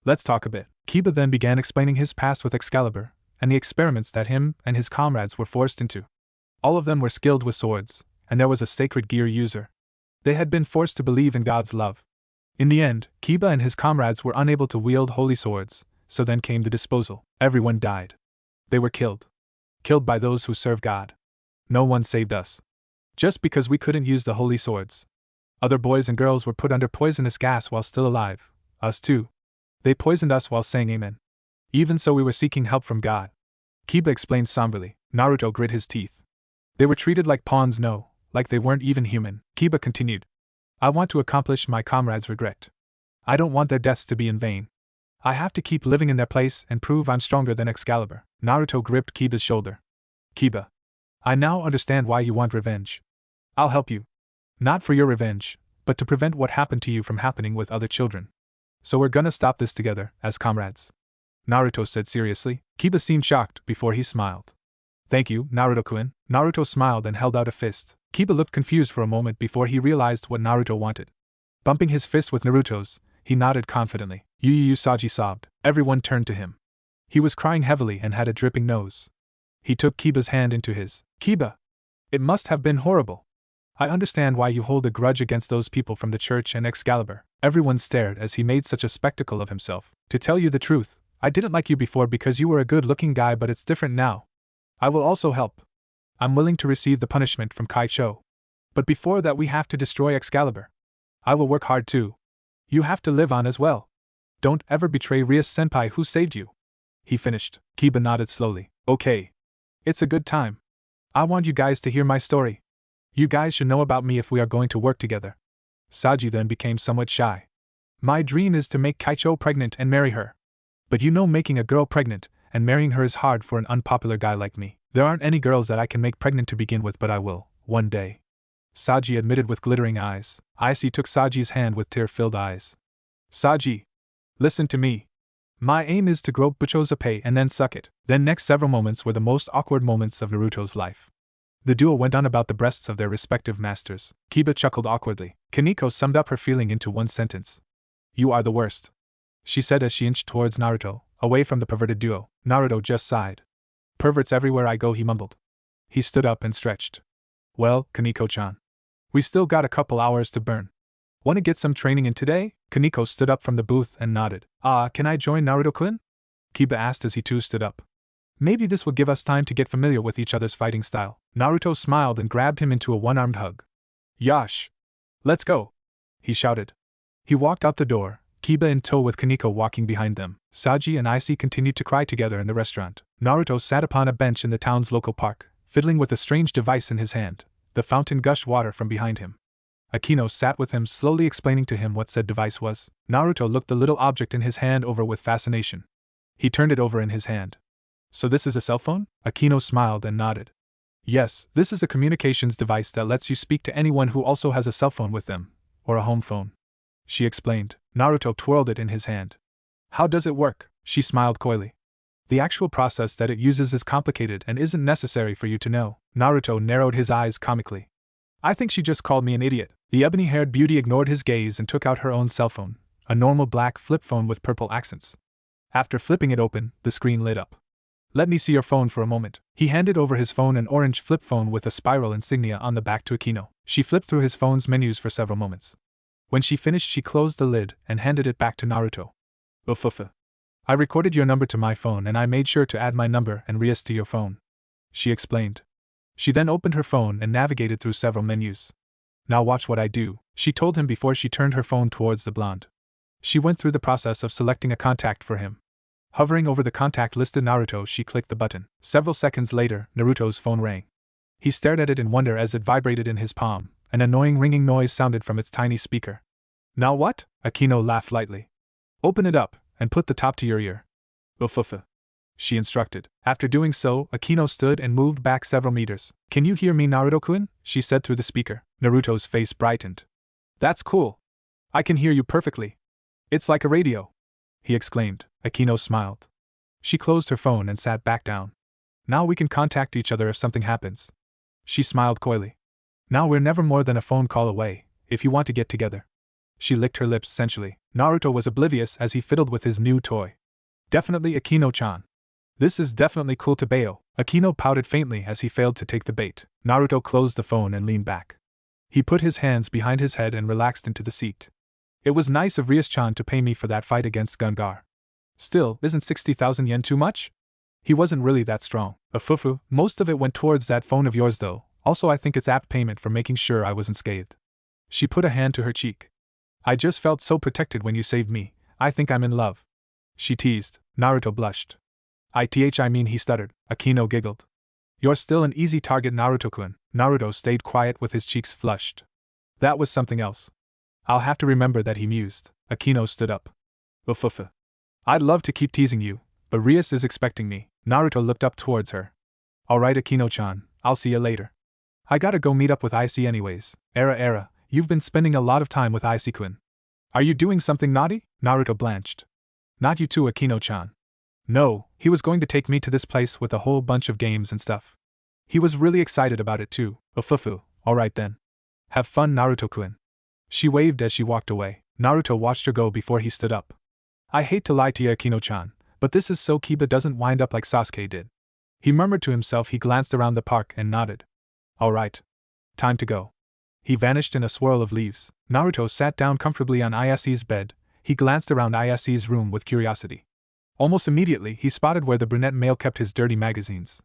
Let's talk a bit. Kiba then began explaining his past with Excalibur, and the experiments that him and his comrades were forced into. All of them were skilled with swords, and there was a sacred gear user. They had been forced to believe in God's love. In the end, Kiba and his comrades were unable to wield holy swords, so then came the disposal. Everyone died. They were killed. Killed by those who serve God. No one saved us. Just because we couldn't use the holy swords. Other boys and girls were put under poisonous gas while still alive. Us too. They poisoned us while saying amen. Even so, we were seeking help from God. Kiba explained somberly. Naruto grit his teeth. They were treated like pawns, no, like they weren't even human. Kiba continued. I want to accomplish my comrades' regret. I don't want their deaths to be in vain. I have to keep living in their place and prove I'm stronger than Excalibur. Naruto gripped Kiba's shoulder. Kiba. I now understand why you want revenge. I'll help you. Not for your revenge, but to prevent what happened to you from happening with other children. So we're gonna stop this together, as comrades. Naruto said seriously. Kiba seemed shocked before he smiled. Thank you, Naruto-kun. Naruto smiled and held out a fist. Kiba looked confused for a moment before he realized what Naruto wanted. Bumping his fist with Naruto's, he nodded confidently. Yu Usagi sobbed. Everyone turned to him. He was crying heavily and had a dripping nose. He took Kiba's hand into his. Kiba! It must have been horrible. I understand why you hold a grudge against those people from the church and Excalibur. Everyone stared as he made such a spectacle of himself. To tell you the truth, I didn't like you before because you were a good-looking guy, but it's different now. I will also help. I'm willing to receive the punishment from Kaicho. But before that we have to destroy Excalibur. I will work hard too. You have to live on as well. Don't ever betray Rias-senpai who saved you. He finished. Kiba nodded slowly. Okay. It's a good time. I want you guys to hear my story. You guys should know about me if we are going to work together. Saji then became somewhat shy. My dream is to make Kaicho pregnant and marry her. But you know, making a girl pregnant and marrying her is hard for an unpopular guy like me. There aren't any girls that I can make pregnant to begin with, but I will, one day. Saji admitted with glittering eyes. Icy took Saji's hand with tear-filled eyes. Saji, listen to me. My aim is to grope Buchozape and then suck it. Then next several moments were the most awkward moments of Naruto's life. The duel went on about the breasts of their respective masters. Kiba chuckled awkwardly. Kaneko summed up her feeling into one sentence. You are the worst, she said as she inched towards Naruto, away from the perverted duo. Naruto just sighed. Perverts everywhere I go, he mumbled. He stood up and stretched. Well, Kaneko-chan. We still got a couple hours to burn. Want to get some training in today? Kaneko stood up from the booth and nodded. Can I join Naruto-kun? Kiba asked as he too stood up. Maybe this will give us time to get familiar with each other's fighting style. Naruto smiled and grabbed him into a one-armed hug. Yash! Let's go! He shouted. He walked out the door, Kiba in tow with Kaneko walking behind them. Saji and Icy continued to cry together in the restaurant. Naruto sat upon a bench in the town's local park, fiddling with a strange device in his hand. The fountain gushed water from behind him. Akino sat with him, slowly explaining to him what said device was. Naruto looked the little object in his hand over with fascination. He turned it over in his hand. So this is a cell phone? Akino smiled and nodded. Yes, this is a communications device that lets you speak to anyone who also has a cell phone with them, or a home phone, she explained. Naruto twirled it in his hand. How does it work? She smiled coyly. The actual process that it uses is complicated and isn't necessary for you to know. Naruto narrowed his eyes comically. I think she just called me an idiot. The ebony-haired beauty ignored his gaze and took out her own cell phone, a normal black flip phone with purple accents. After flipping it open, the screen lit up. Let me see your phone for a moment. He handed over his phone, an orange flip phone with a spiral insignia on the back, to Akino. She flipped through his phone's menus for several moments. When she finished, she closed the lid and handed it back to Naruto. Ufufa. I recorded your number to my phone and I made sure to add my number and Rias to your phone, she explained. She then opened her phone and navigated through several menus. Now watch what I do, she told him before she turned her phone towards the blonde. She went through the process of selecting a contact for him. Hovering over the contact listed Naruto, she clicked the button. Several seconds later, Naruto's phone rang. He stared at it in wonder as it vibrated in his palm. An annoying ringing noise sounded from its tiny speaker. Now what? Akino laughed lightly. Open it up, and put the top to your ear. Ufufa, she instructed. After doing so, Akino stood and moved back several meters. Can you hear me, Naruto-kun? She said through the speaker. Naruto's face brightened. That's cool. I can hear you perfectly. It's like a radio, he exclaimed. Akino smiled. She closed her phone and sat back down. Now we can contact each other if something happens. She smiled coyly. Now we're never more than a phone call away, if you want to get together. She licked her lips sensually. Naruto was oblivious as he fiddled with his new toy. Definitely Akino-chan. This is definitely cool to bail. Akino pouted faintly as he failed to take the bait. Naruto closed the phone and leaned back. He put his hands behind his head and relaxed into the seat. It was nice of Rias-chan to pay me for that fight against Gungar. Still, isn't 60,000 yen too much? He wasn't really that strong. Fufu, most of it went towards that phone of yours though, also I think it's apt payment for making sure I wasn't scathed. She put a hand to her cheek. I just felt so protected when you saved me, I think I'm in love. She teased. Naruto blushed. I mean he stuttered. Akino giggled. You're still an easy target, Naruto-kun. Naruto stayed quiet with his cheeks flushed. That was something else. I'll have to remember that, he mused. Akino stood up. Ufufu. I'd love to keep teasing you, but Rias is expecting me. Naruto looked up towards her. Alright Akino-chan, I'll see you later. I gotta go meet up with IC anyways. Era, you've been spending a lot of time with IC-kun. Are you doing something naughty? Naruto blanched. Not you too, Akino-chan. No, he was going to take me to this place with a whole bunch of games and stuff. He was really excited about it too. Ufufu, alright then. Have fun, Naruto-kun. She waved as she walked away. Naruto watched her go before he stood up. I hate to lie to you, Akino-chan, but this is so Kiba doesn't wind up like Sasuke did. He murmured to himself. He glanced around the park and nodded. Alright. Time to go. He vanished in a swirl of leaves. Naruto sat down comfortably on Isa's bed. He glanced around Isa's room with curiosity. Almost immediately, he spotted where the brunette male kept his dirty magazines.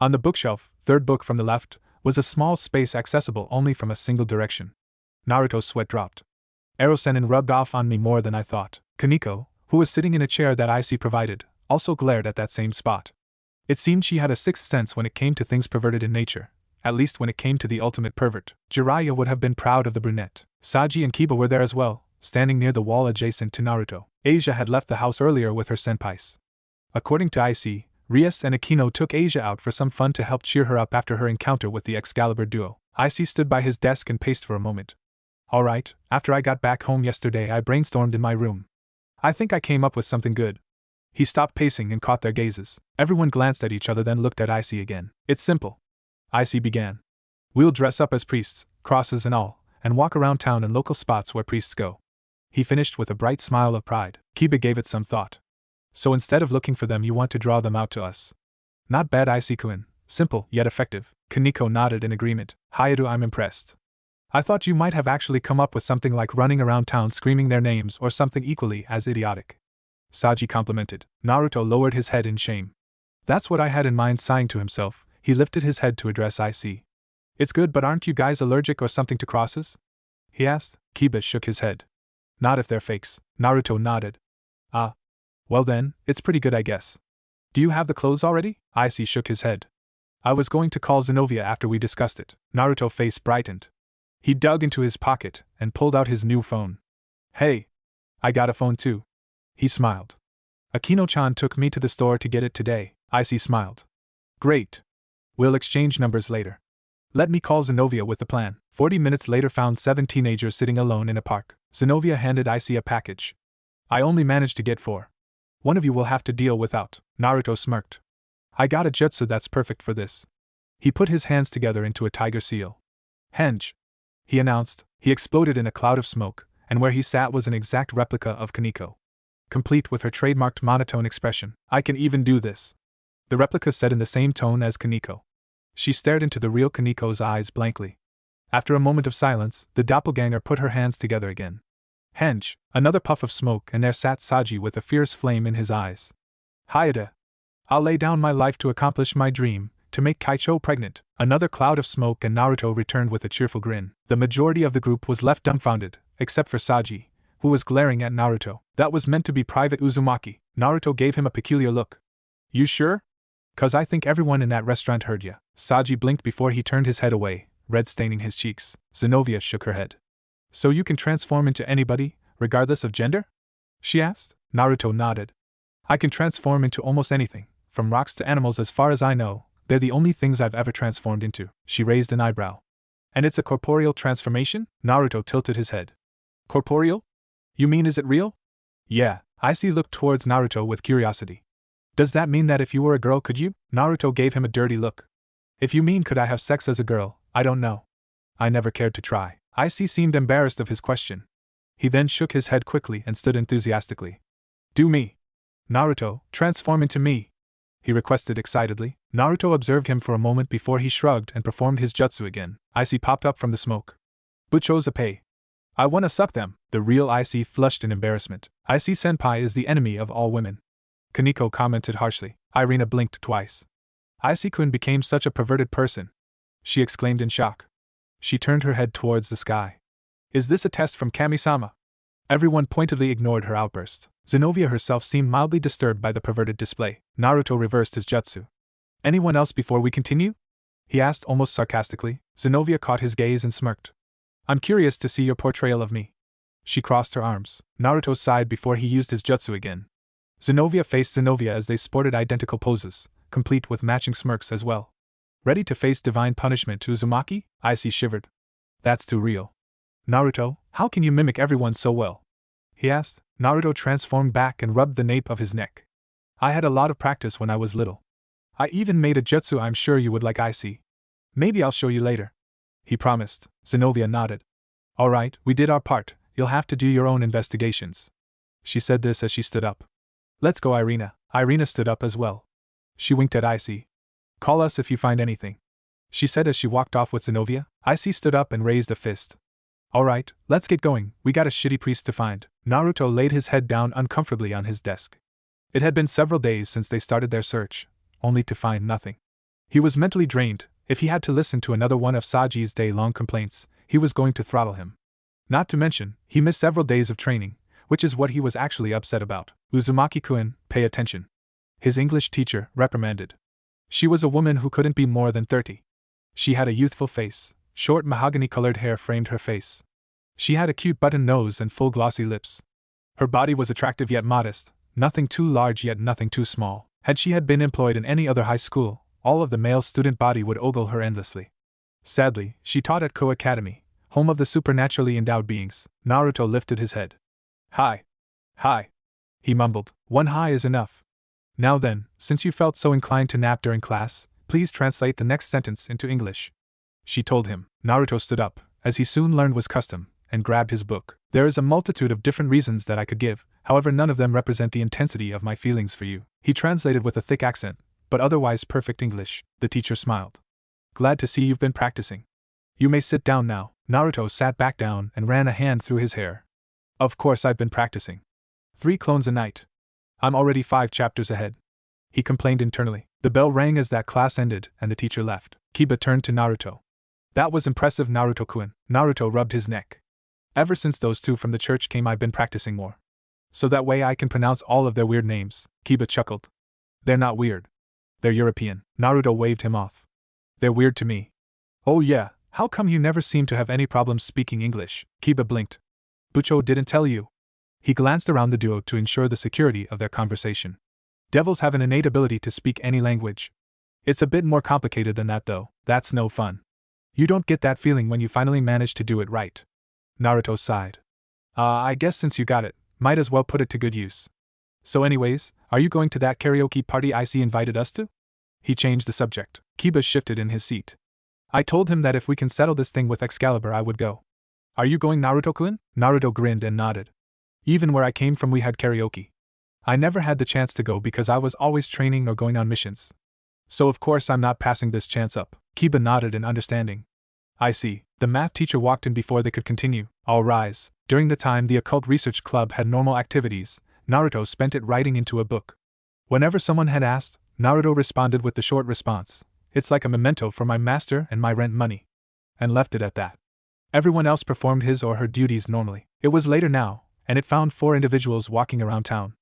On the bookshelf, third book from the left, was a small space accessible only from a single direction. Naruto's sweat dropped. Ero-sennin rubbed off on me more than I thought. Kaneko, who was sitting in a chair that IC provided, also glared at that same spot. It seemed she had a sixth sense when it came to things perverted in nature, at least when it came to the ultimate pervert. Jiraiya would have been proud of the brunette. Saji and Kiba were there as well, standing near the wall adjacent to Naruto. Asia had left the house earlier with her senpais. According to IC, Rias and Akino took Asia out for some fun to help cheer her up after her encounter with the Excalibur duo. IC stood by his desk and paced for a moment. Alright, after I got back home yesterday I brainstormed in my room. I think I came up with something good. He stopped pacing and caught their gazes. Everyone glanced at each other, then looked at IC again. It's simple. IC began. We'll dress up as priests, crosses and all, and walk around town in local spots where priests go. He finished with a bright smile of pride. Kiba gave it some thought. So instead of looking for them you want to draw them out to us. Not bad, IC-kun. Simple, yet effective. Kaneko nodded in agreement. Hayato, I'm impressed. I thought you might have actually come up with something like running around town screaming their names or something equally as idiotic. Saji complimented. Naruto lowered his head in shame. That's what I had in mind, sighing to himself. He lifted his head to address IC. It's good, but aren't you guys allergic or something to crosses? He asked. Kiba shook his head. Not if they're fakes. Naruto nodded. Ah. Well then, it's pretty good I guess. Do you have the clothes already? IC shook his head. I was going to call Zenobia after we discussed it. Naruto's face brightened. He dug into his pocket and pulled out his new phone. Hey. I got a phone too. He smiled. Akino-chan took me to the store to get it today. IC smiled. Great. We'll exchange numbers later. Let me call Zenobia with the plan. 40 minutes later found 7 teenagers sitting alone in a park. Zenobia handed IC a package. I only managed to get 4. One of you will have to deal without. Naruto smirked. I got a jutsu that's perfect for this. He put his hands together into a tiger seal. Henge. He announced. He exploded in a cloud of smoke, and where he sat was an exact replica of Kaneko. Complete with her trademarked monotone expression. I can even do this. The replica said in the same tone as Kaneko. She stared into the real Kaneko's eyes blankly. After a moment of silence, the doppelganger put her hands together again. Henge, another puff of smoke, and there sat Saji with a fierce flame in his eyes. Hayate. I'll lay down my life to accomplish my dream, to make Kaicho pregnant. Another cloud of smoke, and Naruto returned with a cheerful grin. The majority of the group was left dumbfounded, except for Saji, who was glaring at Naruto. That was meant to be Private Uzumaki. Naruto gave him a peculiar look. You sure? 'Cause I think everyone in that restaurant heard ya. Saji blinked before he turned his head away, red staining his cheeks. Zenobia shook her head. So you can transform into anybody, regardless of gender? She asked. Naruto nodded. I can transform into almost anything, from rocks to animals as far as I know. They're the only things I've ever transformed into. She raised an eyebrow. And it's a corporeal transformation? Naruto tilted his head. Corporeal? You mean is it real? Yeah. IC looked towards Naruto with curiosity. Does that mean that if you were a girl could you? Naruto gave him a dirty look. If you mean could I have sex as a girl, I don't know. I never cared to try. IC seemed embarrassed of his question. He then shook his head quickly and stood enthusiastically. Do me. Naruto, transform into me. He requested excitedly. Naruto observed him for a moment before he shrugged and performed his jutsu again. IC popped up from the smoke. Bucho's a pay. I wanna suck them. The real IC flushed in embarrassment. IC-senpai is the enemy of all women. Kaneko commented harshly. Irina blinked twice. IC-kun became such a perverted person, she exclaimed in shock. She turned her head towards the sky. Is this a test from Kami-sama? Everyone pointedly ignored her outburst. Zenobia herself seemed mildly disturbed by the perverted display. Naruto reversed his jutsu. Anyone else before we continue? He asked almost sarcastically. Zenobia caught his gaze and smirked. I'm curious to see your portrayal of me. She crossed her arms. Naruto sighed before he used his jutsu again. Zenobia faced Zenobia as they sported identical poses, complete with matching smirks as well. Ready to face divine punishment, Uzumaki? Icy shivered. That's too real. Naruto, how can you mimic everyone so well? He asked. Naruto transformed back and rubbed the nape of his neck. I had a lot of practice when I was little. I even made a jutsu I'm sure you would like. Icy. Maybe I'll show you later. He promised. Zenobia nodded. Alright, we did our part, you'll have to do your own investigations. She said this as she stood up. Let's go, Irina. Irina stood up as well. She winked at Icy. Call us if you find anything, she said as she walked off with Zenobia. Icy stood up and raised a fist. Alright, let's get going, we got a shitty priest to find. Naruto laid his head down uncomfortably on his desk. It had been several days since they started their search, only to find nothing. He was mentally drained. If he had to listen to another one of Saji's day-long complaints, he was going to throttle him. Not to mention, he missed several days of training, which is what he was actually upset about. Uzumaki-kun, pay attention. His English teacher reprimanded. She was a woman who couldn't be more than 30. She had a youthful face. Short mahogany-colored hair framed her face. She had a cute button nose and full glossy lips. Her body was attractive yet modest, nothing too large yet nothing too small. Had she been employed in any other high school, all of the male student body would ogle her endlessly. Sadly, she taught at Kuoh Academy, home of the supernaturally endowed beings. Naruto lifted his head. Hi. Hi. He mumbled. One hi is enough. Now then, since you felt so inclined to nap during class, please translate the next sentence into English. She told him. Naruto stood up, as he soon learned was custom, and grabbed his book. There is a multitude of different reasons that I could give, however none of them represent the intensity of my feelings for you. He translated with a thick accent, but otherwise perfect English. The teacher smiled. Glad to see you've been practicing. You may sit down now. Naruto sat back down and ran a hand through his hair. Of course I've been practicing. 3 clones a night. I'm already 5 chapters ahead. He complained internally. The bell rang as that class ended and the teacher left. Kiba turned to Naruto. That was impressive, Naruto-kun. Naruto rubbed his neck. Ever since those 2 from the church came I've been practicing more. So that way I can pronounce all of their weird names. Kiba chuckled. They're not weird. They're European. Naruto waved him off. They're weird to me. Oh yeah, how come you never seem to have any problems speaking English? Kiba blinked. Bucho didn't tell you. He glanced around the duo to ensure the security of their conversation. Devils have an innate ability to speak any language. It's a bit more complicated than that though. That's no fun. You don't get that feeling when you finally manage to do it right. Naruto sighed. I guess since you got it, might as well put it to good use. So anyways, are you going to that karaoke party IC invited us to? He changed the subject. Kiba shifted in his seat. I told him that if we can settle this thing with Excalibur I would go. Are you going, Naruto-kun? Naruto grinned and nodded. Even where I came from we had karaoke. I never had the chance to go because I was always training or going on missions. So of course I'm not passing this chance up. Kiba nodded in understanding. I see. The math teacher walked in before they could continue. All rise. During the time the occult research club had normal activities, Naruto spent it writing into a book. Whenever someone had asked, Naruto responded with the short response, "It's like a memento for my master and my rent money," and left it at that. Everyone else performed his or her duties normally. It was later now, and it found 4 individuals walking around town.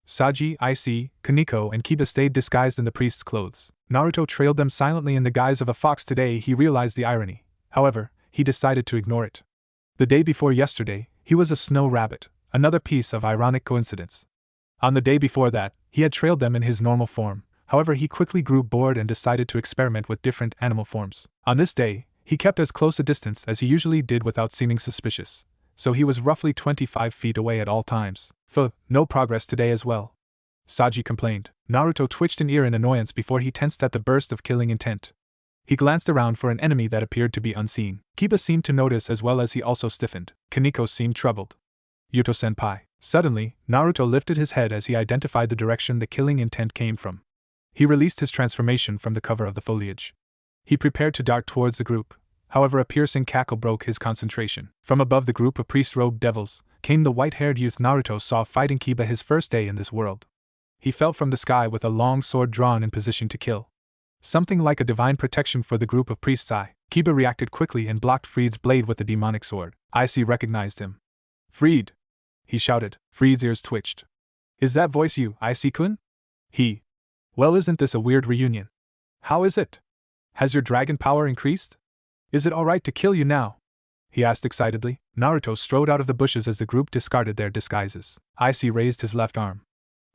Saji, IC, Kaneko, and Kiba stayed disguised in the priest's clothes. Naruto trailed them silently in the guise of a fox. Today he realized the irony. However, he decided to ignore it. The day before yesterday, he was a snow rabbit, another piece of ironic coincidence. On the day before that, he had trailed them in his normal form. However, he quickly grew bored and decided to experiment with different animal forms. On this day, he kept as close a distance as he usually did without seeming suspicious, so he was roughly 25 feet away at all times. No progress today as well, Saji complained. Naruto twitched an ear in annoyance before he tensed at the burst of killing intent. He glanced around for an enemy that appeared to be unseen. Kiba seemed to notice as well as he also stiffened. Kaneko seemed troubled. Yuto-senpai. Suddenly, Naruto lifted his head as he identified the direction the killing intent came from. He released his transformation from the cover of the foliage. He prepared to dart towards the group. However, a piercing cackle broke his concentration. From above the group of priest-robed devils came the white-haired youth Naruto saw fighting Kiba his first day in this world. He fell from the sky with a long sword drawn in position to kill. Something like a divine protection for the group of priests. Kiba reacted quickly and blocked Freed's blade with the demonic sword. Icy recognized him. "Freed!" he shouted. Freed's ears twitched. "Is that voice you, Icy-kun?" Well, isn't this a weird reunion? How is it? Has your dragon power increased? Is it alright to kill you now?" he asked excitedly. Naruto strode out of the bushes as the group discarded their disguises. Icy raised his left arm.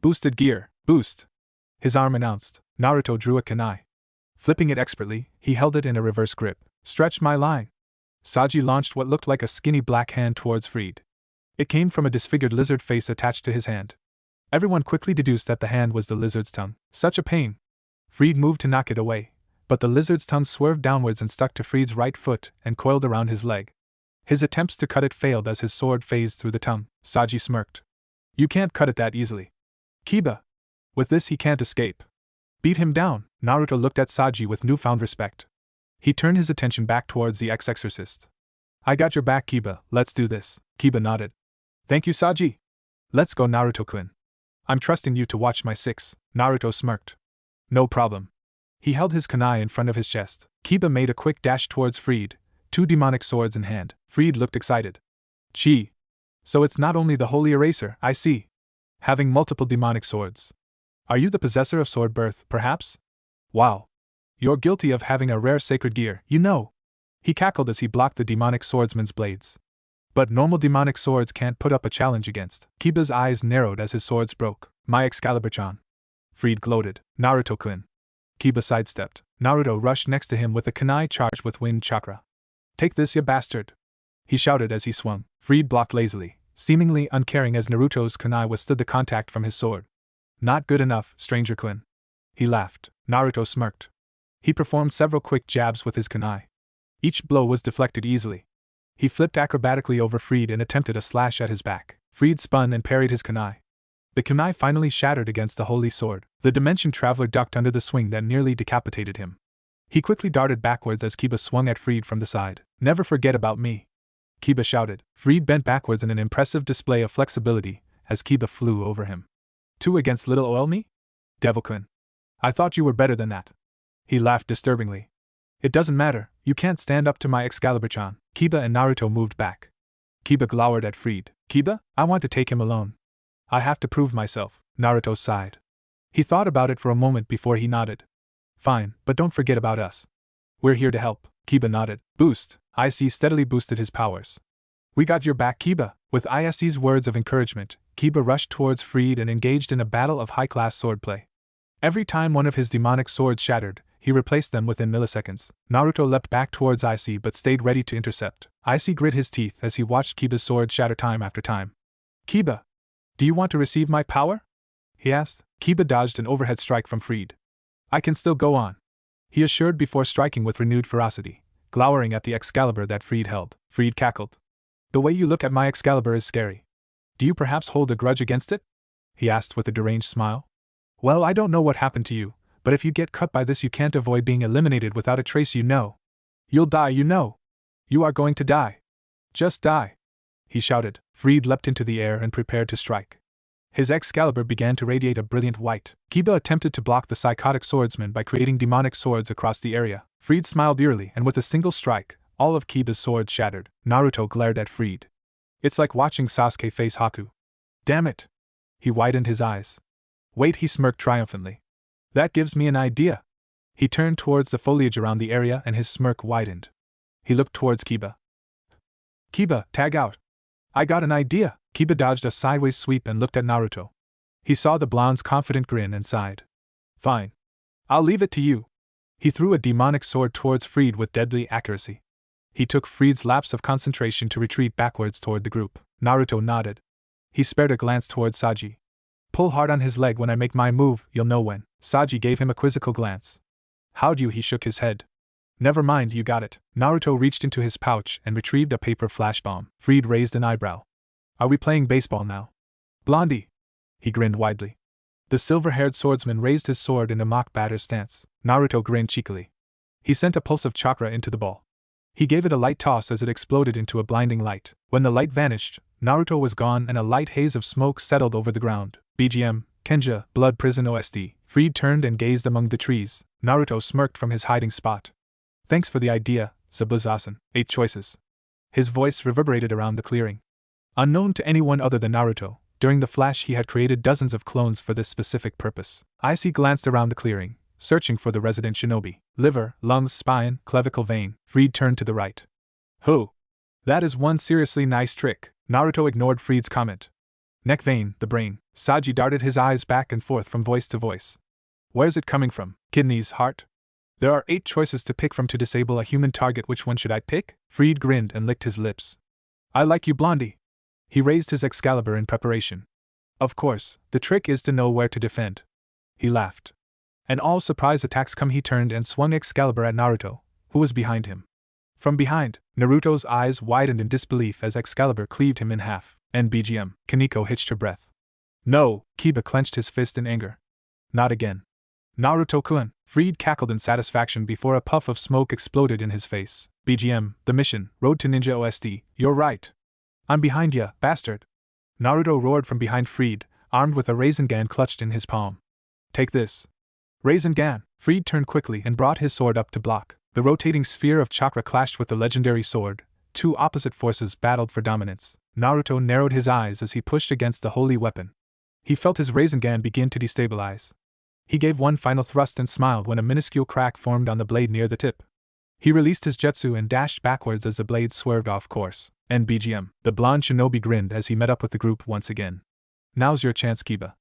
"Boosted gear, boost!" his arm announced. Naruto drew a kunai. Flipping it expertly, he held it in a reverse grip. "Stretch my line!" Saji launched what looked like a skinny black hand towards Freed. It came from a disfigured lizard face attached to his hand. Everyone quickly deduced that the hand was the lizard's tongue. Such a pain! Freed moved to knock it away, but the lizard's tongue swerved downwards and stuck to Freed's right foot and coiled around his leg. His attempts to cut it failed as his sword phased through the tongue. Saji smirked. "You can't cut it that easily, Kiba. With this he can't escape. Beat him down." Naruto looked at Saji with newfound respect. He turned his attention back towards the ex-exorcist. "I got your back, Kiba, let's do this." Kiba nodded. "Thank you, Saji. Let's go, Naruto-kun. I'm trusting you to watch my six." Naruto smirked. "No problem." He held his kunai in front of his chest. Kiba made a quick dash towards Freed, two demonic swords in hand. Freed looked excited. "Chi. So it's not only the Holy Eraser, I see. Having multiple demonic swords. Are you the possessor of sword birth, perhaps? Wow. You're guilty of having a rare sacred gear, you know." He cackled as he blocked the demonic swordsman's blades. "But normal demonic swords can't put up a challenge against." Kiba's eyes narrowed as his swords broke. "My Excalibur-chan." Freed gloated. "Naruto-kun." Kiba sidestepped. Naruto rushed next to him with a kunai charged with wind chakra. "Take this, you bastard!" he shouted as he swung. Freed blocked lazily, seemingly uncaring as Naruto's kunai withstood the contact from his sword. "Not good enough, stranger-kun." He laughed. Naruto smirked. He performed several quick jabs with his kunai. Each blow was deflected easily. He flipped acrobatically over Freed and attempted a slash at his back. Freed spun and parried his kunai. The kunai finally shattered against the holy sword. The dimension traveler ducked under the swing that nearly decapitated him. He quickly darted backwards as Kiba swung at Freed from the side. "Never forget about me," Kiba shouted. Freed bent backwards in an impressive display of flexibility as Kiba flew over him. "Two against little oil me? Devil-kun. I thought you were better than that." He laughed disturbingly. "It doesn't matter, you can't stand up to my Excalibur-chan." Kiba and Naruto moved back. Kiba glowered at Freed. "Kiba, I want to take him alone. I have to prove myself." Naruto sighed. He thought about it for a moment before he nodded. "Fine, but don't forget about us. We're here to help." Kiba nodded. "Boost." Icy steadily boosted his powers. "We got your back, Kiba." With Icy's words of encouragement, Kiba rushed towards Freed and engaged in a battle of high-class swordplay. Every time one of his demonic swords shattered, he replaced them within milliseconds. Naruto leapt back towards Icy but stayed ready to intercept. Icy grit his teeth as he watched Kiba's sword shatter time after time. "Kiba, do you want to receive my power?" he asked. Kiba dodged an overhead strike from Freed. "I can still go on," he assured before striking with renewed ferocity, glowering at the Excalibur that Freed held. Freed cackled. "The way you look at my Excalibur is scary. Do you perhaps hold a grudge against it?" he asked with a deranged smile. "Well, I don't know what happened to you, but if you get cut by this you can't avoid being eliminated without a trace, you know. You'll die, you know. You are going to die. Just die," he shouted. Freed leapt into the air and prepared to strike. His Excalibur began to radiate a brilliant white. Kiba attempted to block the psychotic swordsman by creating demonic swords across the area. Freed smiled eerily, and with a single strike, all of Kiba's swords shattered. Naruto glared at Freed. "It's like watching Sasuke face Haku." "Damn it!" He widened his eyes. "Wait," he smirked triumphantly. "That gives me an idea." He turned towards the foliage around the area and his smirk widened. He looked towards Kiba. "Kiba, tag out. I got an idea." Kiba dodged a sideways sweep and looked at Naruto. He saw the blonde's confident grin and sighed. "Fine. I'll leave it to you." He threw a demonic sword towards Freed with deadly accuracy. He took Freed's lapse of concentration to retreat backwards toward the group. Naruto nodded. He spared a glance towards Saji. "Pull hard on his leg when I make my move, you'll know when." Saji gave him a quizzical glance. "How'd you?" He shook his head. "Never mind, you got it." Naruto reached into his pouch and retrieved a paper flash bomb. Freed raised an eyebrow. "Are we playing baseball now, Blondie?" He grinned widely. The silver-haired swordsman raised his sword in a mock batter stance. Naruto grinned cheekily. He sent a pulse of chakra into the ball. He gave it a light toss as it exploded into a blinding light. When the light vanished, Naruto was gone and a light haze of smoke settled over the ground. BGM, Kenja, Blood Prison OSD. Fried turned and gazed among the trees. Naruto smirked from his hiding spot. Thanks for the idea, Zabuzasan. 8 choices. His voice reverberated around the clearing. Unknown to anyone other than Naruto, during the flash he had created dozens of clones for this specific purpose. Icy glanced around the clearing, searching for the resident shinobi. Liver, lungs, spine, clavicle vein. Fried turned to the right. Who? That is one seriously nice trick. Naruto ignored Fried's comment. Neck vein, the brain. Saji darted his eyes back and forth from voice to voice. Where's it coming from? Kidneys, heart? There are 8 choices to pick from to disable a human target. Which one should I pick? Fried grinned and licked his lips. I like you, Blondie. He raised his Excalibur in preparation. Of course, the trick is to know where to defend. He laughed. And all surprise attacks come. He turned and swung Excalibur at Naruto, who was behind him. From behind, Naruto's eyes widened in disbelief as Excalibur cleaved him in half. And BGM, Kaneko hitched her breath. No, Kiba clenched his fist in anger. Not again. Naruto-kun, Fried cackled in satisfaction before a puff of smoke exploded in his face. BGM, the mission, Road to Ninja OSD, you're right. I'm behind ya, bastard. Naruto roared from behind Fried, armed with a Rasengan clutched in his palm. Take this. Rasengan. Fried turned quickly and brought his sword up to block. The rotating sphere of chakra clashed with the legendary sword. 2 opposite forces battled for dominance. Naruto narrowed his eyes as he pushed against the holy weapon. He felt his Rasengan begin to destabilize. He gave one final thrust and smiled when a minuscule crack formed on the blade near the tip. He released his jutsu and dashed backwards as the blade swerved off course. And BGM, the blonde shinobi grinned as he met up with the group once again. Now's your chance, Kiba.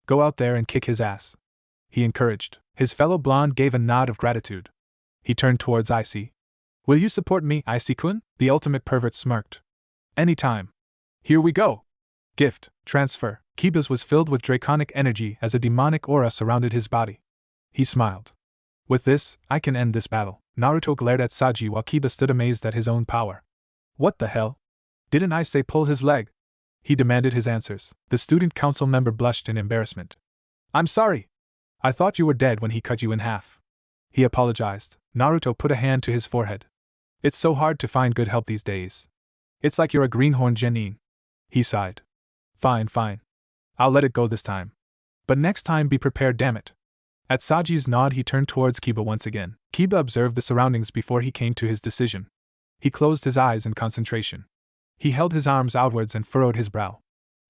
Go out there and kick his ass. He encouraged. His fellow blonde gave a nod of gratitude. He turned towards Icy. Will you support me, Icy-kun? The ultimate pervert smirked. Anytime. Here we go. Gift, transfer. Kiba's was filled with draconic energy as a demonic aura surrounded his body. He smiled. With this, I can end this battle. Naruto glared at Saji while Kiba stood amazed at his own power. What the hell? Didn't I say pull his leg? He demanded his answers. The student council member blushed in embarrassment. I'm sorry. I thought you were dead when he cut you in half. He apologized. Naruto put a hand to his forehead. It's so hard to find good help these days. It's like you're a greenhorn genin. He sighed. Fine. I'll let it go this time. But next time be prepared, damn it. At Saji's nod he turned towards Kiba once again. Kiba observed the surroundings before he came to his decision. He closed his eyes in concentration. He held his arms outwards and furrowed his brow.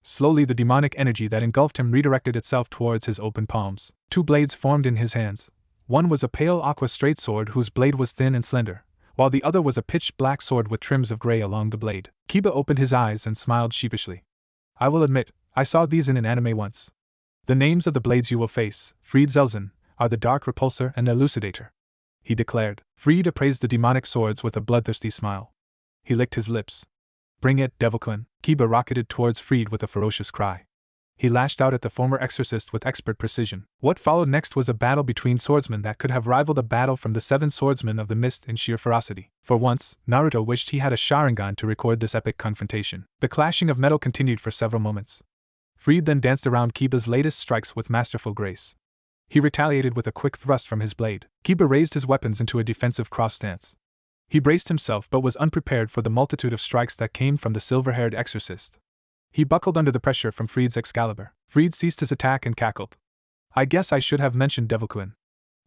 Slowly the demonic energy that engulfed him redirected itself towards his open palms. 2 blades formed in his hands. One was a pale aqua straight sword whose blade was thin and slender, while the other was a pitch black sword with trims of gray along the blade. Kiba opened his eyes and smiled sheepishly. I will admit, I saw these in an anime once. The names of the blades you will face, Fried Zelzen, are the Dark Repulsor and Elucidator. He declared. Fried appraised the demonic swords with a bloodthirsty smile. He licked his lips. Bring it, Devil-kun. Kiba rocketed towards Fried with a ferocious cry. He lashed out at the former exorcist with expert precision. What followed next was a battle between swordsmen that could have rivaled a battle from the 7 swordsmen of the mist in sheer ferocity. For once, Naruto wished he had a Sharingan to record this epic confrontation. The clashing of metal continued for several moments. Fried then danced around Kiba's latest strikes with masterful grace. He retaliated with a quick thrust from his blade. Kiba raised his weapons into a defensive cross stance. He braced himself but was unprepared for the multitude of strikes that came from the silver-haired exorcist. He buckled under the pressure from Fried's Excalibur. Fried ceased his attack and cackled. I guess I should have mentioned Devil-kun.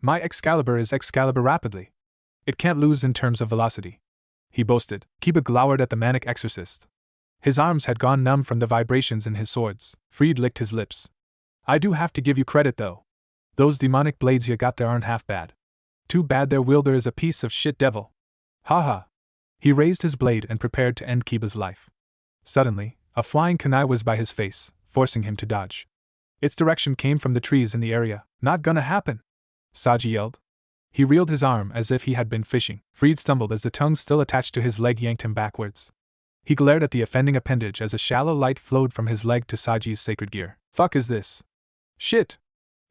My Excalibur is Excalibur rapidly. It can't lose in terms of velocity. He boasted. Kiba glowered at the manic exorcist. His arms had gone numb from the vibrations in his swords. Fried licked his lips. I do have to give you credit though. Those demonic blades you got there aren't half bad. Too bad their wielder is a piece of shit devil. Haha. He raised his blade and prepared to end Kiba's life. Suddenly, a flying kunai was by his face, forcing him to dodge. Its direction came from the trees in the area. Not gonna happen! Saji yelled. He reeled his arm as if he had been fishing. Fried stumbled as the tongue still attached to his leg yanked him backwards. He glared at the offending appendage as a shallow light flowed from his leg to Saji's sacred gear. Fuck is this? Shit!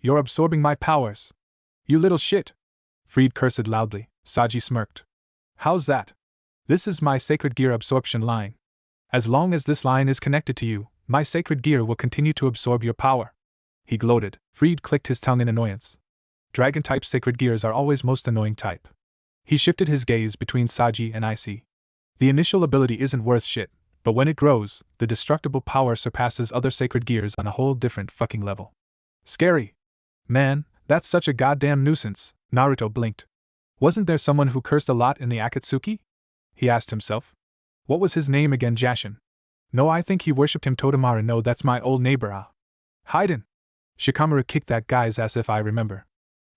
You're absorbing my powers! You little shit! Fried cursed loudly. Saji smirked. How's that? This is my sacred gear absorption line. As long as this line is connected to you, my sacred gear will continue to absorb your power. He gloated. Fried clicked his tongue in annoyance. Dragon-type sacred gears are always most annoying type. He shifted his gaze between Saji and Icy. The initial ability isn't worth shit, but when it grows, the destructible power surpasses other sacred gears on a whole different fucking level. Scary. Man, that's such a goddamn nuisance. Naruto blinked. Wasn't there someone who cursed a lot in the Akatsuki? He asked himself. What was his name again? Jashin? No, I think he worshipped him. Totemaru. No, that's my old neighbor. Haiden. Shikamaru kicked that guy's ass if I remember.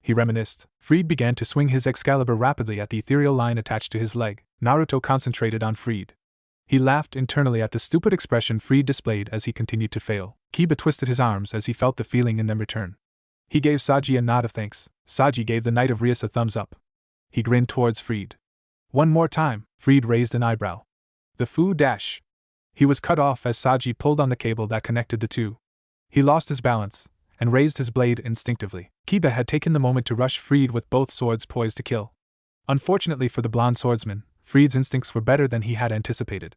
He reminisced. Freed began to swing his Excalibur rapidly at the ethereal line attached to his leg. Naruto concentrated on Freed. He laughed internally at the stupid expression Freed displayed as he continued to fail. Kiba twisted his arms as he felt the feeling in them return. He gave Saji a nod of thanks. Saji gave the Knight of Rias a thumbs up. He grinned towards Freed. One more time. Freed raised an eyebrow. The foo dash. He was cut off as Saji pulled on the cable that connected the two. He lost his balance and raised his blade instinctively. Kiba had taken the moment to rush Freed with both swords poised to kill. Unfortunately for the blonde swordsman, Freed's instincts were better than he had anticipated.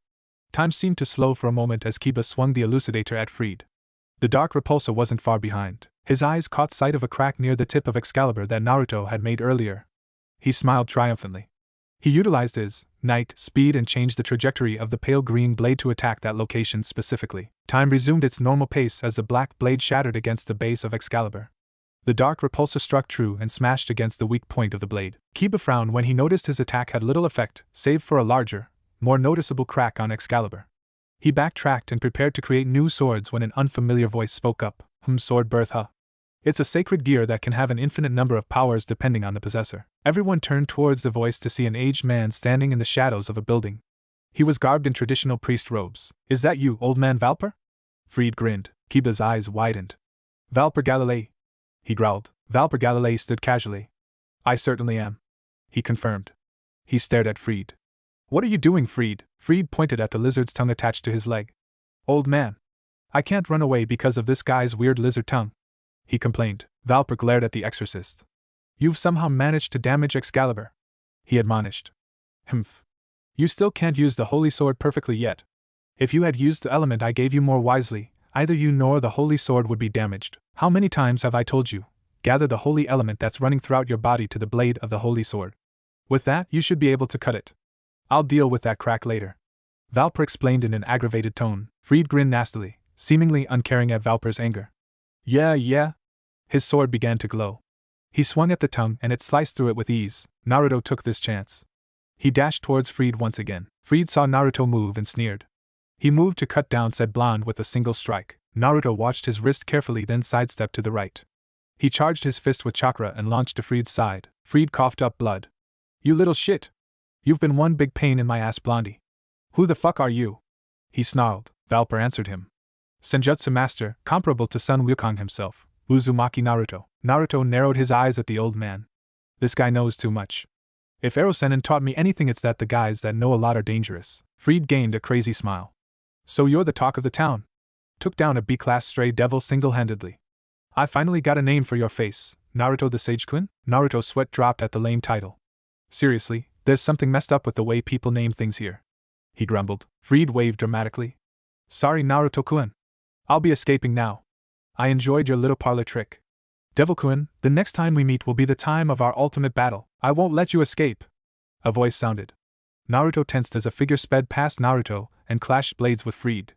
Time seemed to slow for a moment as Kiba swung the elucidator at Freed. The dark repulsor wasn't far behind. His eyes caught sight of a crack near the tip of Excalibur that Naruto had made earlier. He smiled triumphantly. He utilized his knight speed and changed the trajectory of the pale green blade to attack that location specifically. Time resumed its normal pace as the black blade shattered against the base of Excalibur. The dark repulsor struck true and smashed against the weak point of the blade. Kiba frowned when he noticed his attack had little effect, save for a larger, more noticeable crack on Excalibur. He backtracked and prepared to create new swords when an unfamiliar voice spoke up. Sword birth, huh? It's a sacred gear that can have an infinite number of powers depending on the possessor. Everyone turned towards the voice to see an aged man standing in the shadows of a building. He was garbed in traditional priest robes. Is that you, old man Valper? Freed grinned. Kiba's eyes widened. Valper Galilei? He growled. Valper Galilei stood casually. I certainly am. He confirmed. He stared at Freed. What are you doing, Freed? Freed pointed at the lizard's tongue attached to his leg. Old man. I can't run away because of this guy's weird lizard tongue. He complained. Valper glared at the exorcist. You've somehow managed to damage Excalibur. He admonished. Humph. You still can't use the holy sword perfectly yet. If you had used the element I gave you more wisely, either you nor the holy sword would be damaged. How many times have I told you? Gather the holy element that's running throughout your body to the blade of the holy sword. With that, you should be able to cut it. I'll deal with that crack later. Valper explained in an aggravated tone. Freed grinned nastily, seemingly uncaring at Valper's anger. Yeah. His sword began to glow. He swung at the tongue and it sliced through it with ease. Naruto took this chance. He dashed towards Freed once again. Freed saw Naruto move and sneered. He moved to cut down said blonde with a single strike. Naruto watched his wrist carefully, then sidestepped to the right. He charged his fist with chakra and launched to Freed's side. Freed coughed up blood. You little shit. You've been one big pain in my ass, Blondie. Who the fuck are you? He snarled. Valper answered him. Senjutsu master, comparable to Sun Wukong himself. Uzumaki Naruto. Naruto narrowed his eyes at the old man. This guy knows too much. If Erosenin taught me anything, it's that the guys that know a lot are dangerous. Freed gained a crazy smile. So you're the talk of the town. Took down a B-class stray devil single-handedly. I finally got a name for your face, Naruto the Sage-kun? Naruto's sweat dropped at the lame title. Seriously, there's something messed up with the way people name things here. He grumbled. Freed waved dramatically. Sorry, Naruto-kun. I'll be escaping now. I enjoyed your little parlor trick. Devil-kun, the next time we meet will be the time of our ultimate battle. I won't let you escape. A voice sounded. Naruto tensed as a figure sped past Naruto and clashed blades with Freed.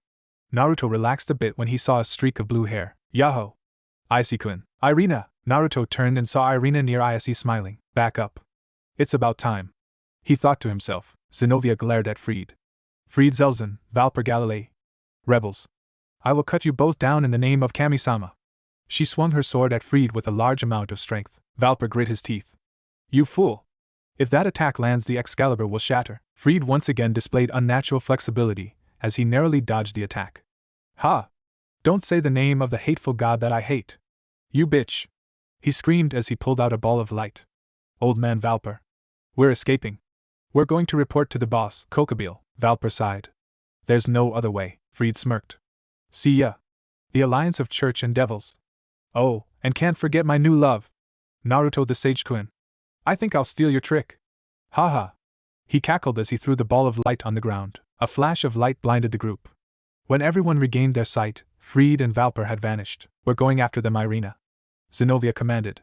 Naruto relaxed a bit when he saw a streak of blue hair. Yahoo! Icy-kun. Irina! Naruto turned and saw Irina near Icy smiling. Back up. It's about time. He thought to himself. Zenobia glared at Freed. Freed Zelzen, Valper Galilei. Rebels. I will cut you both down in the name of Kami-sama. She swung her sword at Freed with a large amount of strength. Valper grit his teeth. You fool! If that attack lands, the Excalibur will shatter. Freed once again displayed unnatural flexibility as he narrowly dodged the attack. Ha! Don't say the name of the hateful god that I hate. You bitch! He screamed as he pulled out a ball of light. Old man Valper. We're escaping. We're going to report to the boss, Kokabeel. Valper sighed. There's no other way. Freed smirked. See ya. The alliance of church and devils. Oh, and can't forget my new love. Naruto the Sage-kun. I think I'll steal your trick. Ha ha. He cackled as he threw the ball of light on the ground. A flash of light blinded the group. When everyone regained their sight, Freed and Valper had vanished. We're going after them, Irina. Zenobia commanded.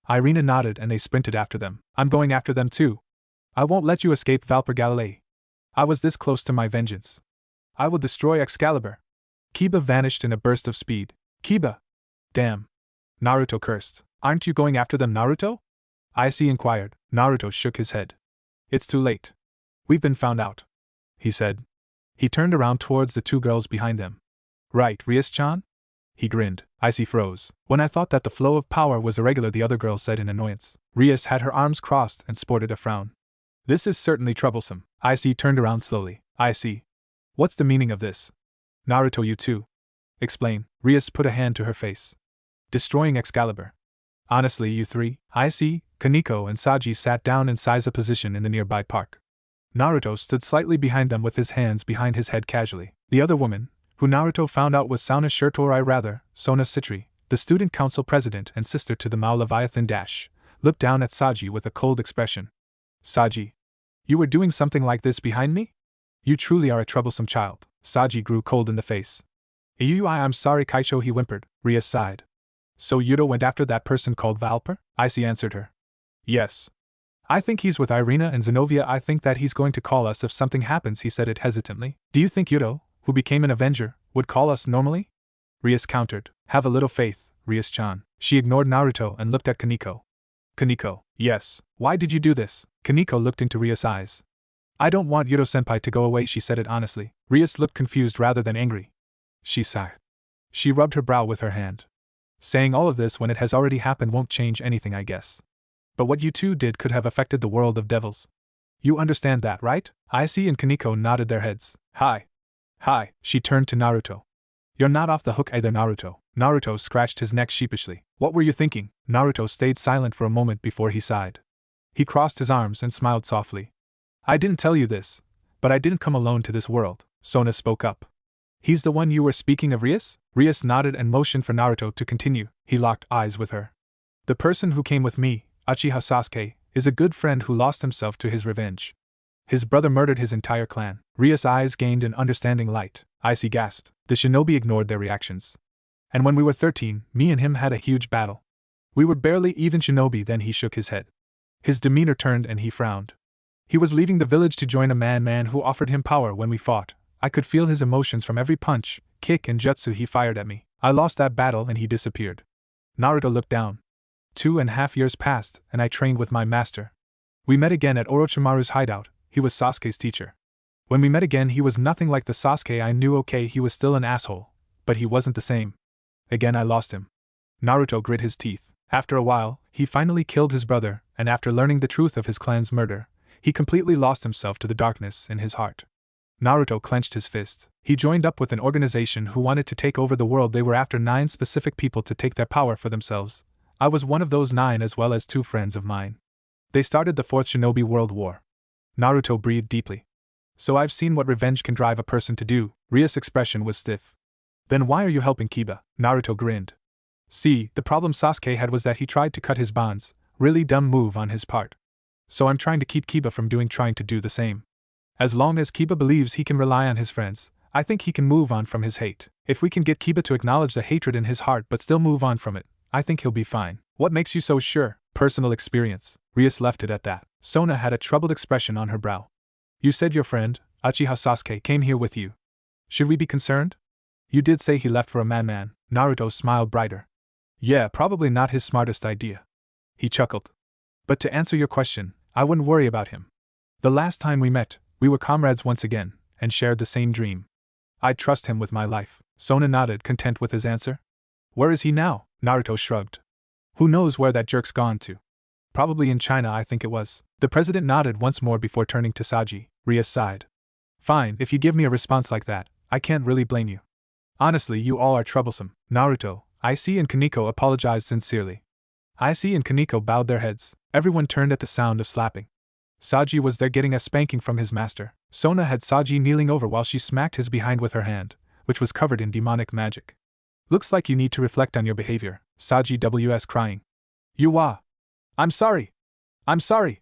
Irina nodded and they sprinted after them. I'm going after them too. I won't let you escape, Valper Galilei. I was this close to my vengeance. I will destroy Excalibur. Kiba vanished in a burst of speed. Kiba! Damn! Naruto cursed. Aren't you going after them, Naruto? Ice inquired. Naruto shook his head. It's too late. We've been found out, he said. He turned around towards the two girls behind them. Right, Rias-chan? He grinned. Icy froze. When I thought that the flow of power was irregular, the other girl said in annoyance. Rias had her arms crossed and sported a frown. This is certainly troublesome. Icy turned around slowly. Icy. What's the meaning of this? Naruto, you too. Explain. Rias put a hand to her face. Destroying Excalibur. Honestly, you three, Icy, Kaneko, and Saji sat down in Saiza position in the nearby park. Naruto stood slightly behind them with his hands behind his head casually. The other woman, who Naruto found out was Sona Sona Citri, the student council president and sister to the Mao Leviathan Dash, looked down at Saji with a cold expression. Saji, you were doing something like this behind me? You truly are a troublesome child. Saji grew cold in the face. I'm sorry, Kaicho, he whimpered. Rias sighed. So Yuto went after that person called Valper? Icy answered her. Yes. I think he's with Irina and Zenobia. I think that he's going to call us if something happens, he said it hesitantly. Do you think Yuto, who became an Avenger, would call us normally? Rias countered. Have a little faith, Rias-chan. She ignored Naruto and looked at Kaneko. Kaneko, yes. Why did you do this? Kaneko looked into Rias' eyes. I don't want Yuto-senpai to go away, she said it honestly. Rias looked confused rather than angry. She sighed. She rubbed her brow with her hand. Saying all of this when it has already happened won't change anything, I guess. But what you two did could have affected the world of devils. You understand that, right? Icy and Kaneko nodded their heads. Hi. Hi. She turned to Naruto. You're not off the hook either, Naruto. Naruto scratched his neck sheepishly. What were you thinking? Naruto stayed silent for a moment before he sighed. He crossed his arms and smiled softly. I didn't tell you this, but I didn't come alone to this world. Sona spoke up. He's the one you were speaking of, Rias? Rias nodded and motioned for Naruto to continue. He locked eyes with her. The person who came with me, Uchiha Sasuke, is a good friend who lost himself to his revenge. His brother murdered his entire clan. Rias' eyes gained an understanding light. Icy gasped. The shinobi ignored their reactions. And when we were 13, me and him had a huge battle. We were barely even shinobi. Then he shook his head. His demeanor turned and he frowned. He was leaving the village to join a man who offered him power when we fought. I could feel his emotions from every punch, kick and jutsu he fired at me. I lost that battle and he disappeared. Naruto looked down. 2.5 years passed and I trained with my master. We met again at Orochimaru's hideout. He was Sasuke's teacher. When we met again, he was nothing like the Sasuke I knew. Okay, he was still an asshole, but he wasn't the same. Again I lost him. Naruto grit his teeth. After a while, he finally killed his brother, and after learning the truth of his clan's murder, he completely lost himself to the darkness in his heart. Naruto clenched his fist. He joined up with an organization who wanted to take over the world. They were after 9 specific people to take their power for themselves. I was one of those 9 as well as 2 friends of mine. They started the 4th Shinobi World War. Naruto breathed deeply. So I've seen what revenge can drive a person to do. Rias' expression was stiff. Then why are you helping Kiba? Naruto grinned. See, the problem Sasuke had was that he tried to cut his bonds. Really dumb move on his part. So I'm trying to keep Kiba from trying to do the same. As long as Kiba believes he can rely on his friends, I think he can move on from his hate. If we can get Kiba to acknowledge the hatred in his heart but still move on from it, I think he'll be fine. What makes you so sure? Personal experience. Rias left it at that. Sona had a troubled expression on her brow. You said your friend, Uchiha Sasuke, came here with you. Should we be concerned? You did say he left for a madman. Naruto smiled brighter. Yeah, probably not his smartest idea. He chuckled. But to answer your question, I wouldn't worry about him. The last time we met, we were comrades once again, and shared the same dream. I'd trust him with my life. Sona nodded, content with his answer. Where is he now? Naruto shrugged. Who knows where that jerk's gone to? Probably in China, I think it was. The president nodded once more before turning to Saji. Rias sighed. Fine, if you give me a response like that, I can't really blame you. Honestly, you all are troublesome. Naruto, Icy and Kaneko apologized sincerely. Icy and Kaneko bowed their heads. Everyone turned at the sound of slapping. Saji was there getting a spanking from his master. Sona had Saji kneeling over while she smacked his behind with her hand, which was covered in demonic magic. Looks like you need to reflect on your behavior. Saji was crying. Yuwa. I'm sorry. I'm sorry.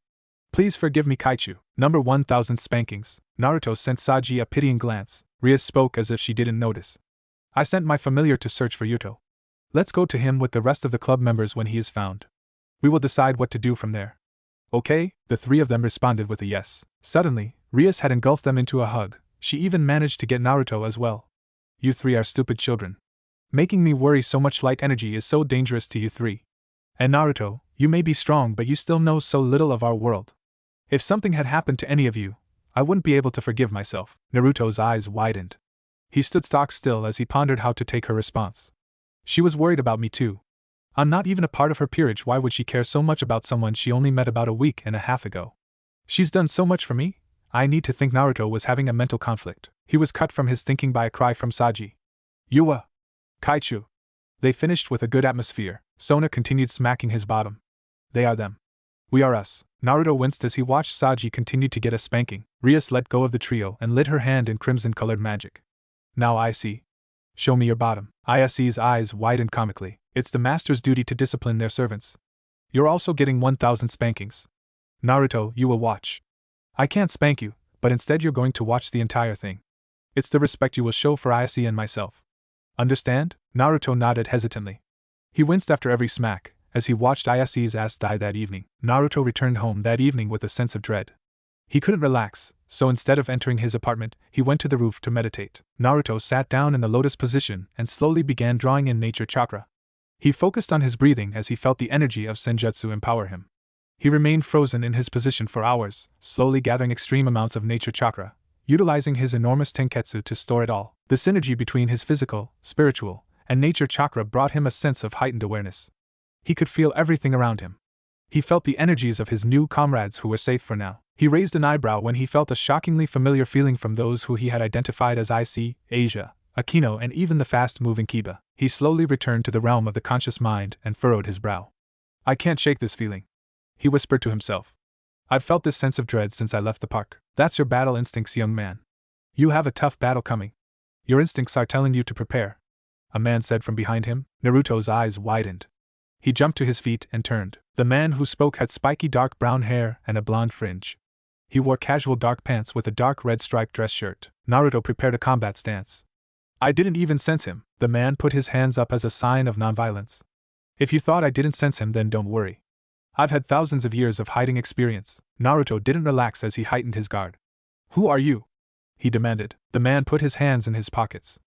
Please forgive me, Kaichu. Number 1000 spankings. Naruto sent Saji a pitying glance. Rias spoke as if she didn't notice. I sent my familiar to search for Yuto. Let's go to him with the rest of the club members when he is found. We will decide what to do from there. Okay, the three of them responded with a yes. Suddenly, Rias had engulfed them into a hug. She even managed to get Naruto as well. You three are stupid children. Making me worry so much light energy is so dangerous to you three. And Naruto, you may be strong but you still know so little of our world. If something had happened to any of you, I wouldn't be able to forgive myself. Naruto's eyes widened. He stood stock still as he pondered how to take her response. She was worried about me too. I'm not even a part of her peerage. Why would she care so much about someone she only met about a week and a half ago? She's done so much for me. I need to think. Naruto was having a mental conflict. He was cut from his thinking by a cry from Saji. Yua! Kaichu! They finished with a good atmosphere. Sona continued smacking his bottom. They are them. We are us. Naruto winced as he watched Saji continue to get a spanking. Rias let go of the trio and lit her hand in crimson-colored magic. Now I see. Show me your bottom. Isa's eyes widened comically. It's the master's duty to discipline their servants. You're also getting 1,000 spankings. Naruto, you will watch. I can't spank you, but instead you're going to watch the entire thing. It's the respect you will show for Isa and myself. Understand? Naruto nodded hesitantly. He winced after every smack, as he watched Isa's ass die that evening. Naruto returned home that evening with a sense of dread. He couldn't relax, so instead of entering his apartment, he went to the roof to meditate. Naruto sat down in the lotus position and slowly began drawing in nature chakra. He focused on his breathing as he felt the energy of senjutsu empower him. He remained frozen in his position for hours, slowly gathering extreme amounts of nature chakra, utilizing his enormous tenketsu to store it all. The synergy between his physical, spiritual, and nature chakra brought him a sense of heightened awareness. He could feel everything around him. He felt the energies of his new comrades who were safe for now. He raised an eyebrow when he felt a shockingly familiar feeling from those who he had identified as IC, Asia, Akino, and even the fast-moving Kiba. He slowly returned to the realm of the conscious mind and furrowed his brow. I can't shake this feeling, he whispered to himself. I've felt this sense of dread since I left the park. That's your battle instincts, young man. You have a tough battle coming. Your instincts are telling you to prepare, a man said from behind him. Naruto's eyes widened. He jumped to his feet and turned. The man who spoke had spiky dark brown hair and a blonde fringe. He wore casual dark pants with a dark red striped dress shirt. Naruto prepared a combat stance. I didn't even sense him. The man put his hands up as a sign of nonviolence. If you thought I didn't sense him, then don't worry. I've had thousands of years of hiding experience. Naruto didn't relax as he heightened his guard. Who are you? He demanded. The man put his hands in his pockets.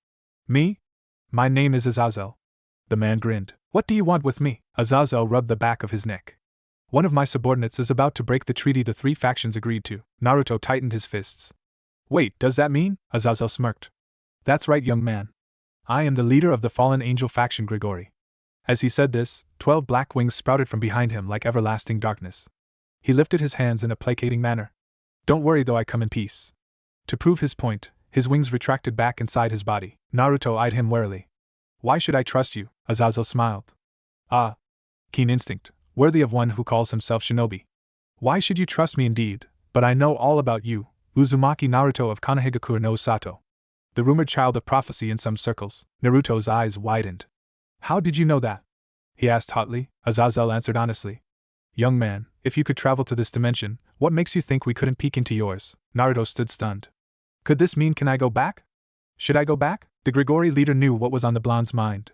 Me? My name is Azazel. The man grinned. What do you want with me? Azazel rubbed the back of his neck. One of my subordinates is about to break the treaty the three factions agreed to. Naruto tightened his fists. Wait, does that mean? Azazel smirked. That's right, young man. I am the leader of the fallen angel faction, Gregory. As he said this, 12 black wings sprouted from behind him like everlasting darkness. He lifted his hands in a placating manner. Don't worry though, I come in peace. To prove his point, his wings retracted back inside his body. Naruto eyed him warily. Why should I trust you? Azazel smiled. Ah. Keen instinct, worthy of one who calls himself shinobi. Why should you trust me indeed? But I know all about you, Uzumaki Naruto of Konohagakure no Sato. The rumored child of prophecy in some circles. Naruto's eyes widened. How did you know that? He asked hotly. Azazel answered honestly. Young man, if you could travel to this dimension, what makes you think we couldn't peek into yours? Naruto stood stunned. Could this mean can I go back? Should I go back? The Gregory leader knew what was on the blonde's mind.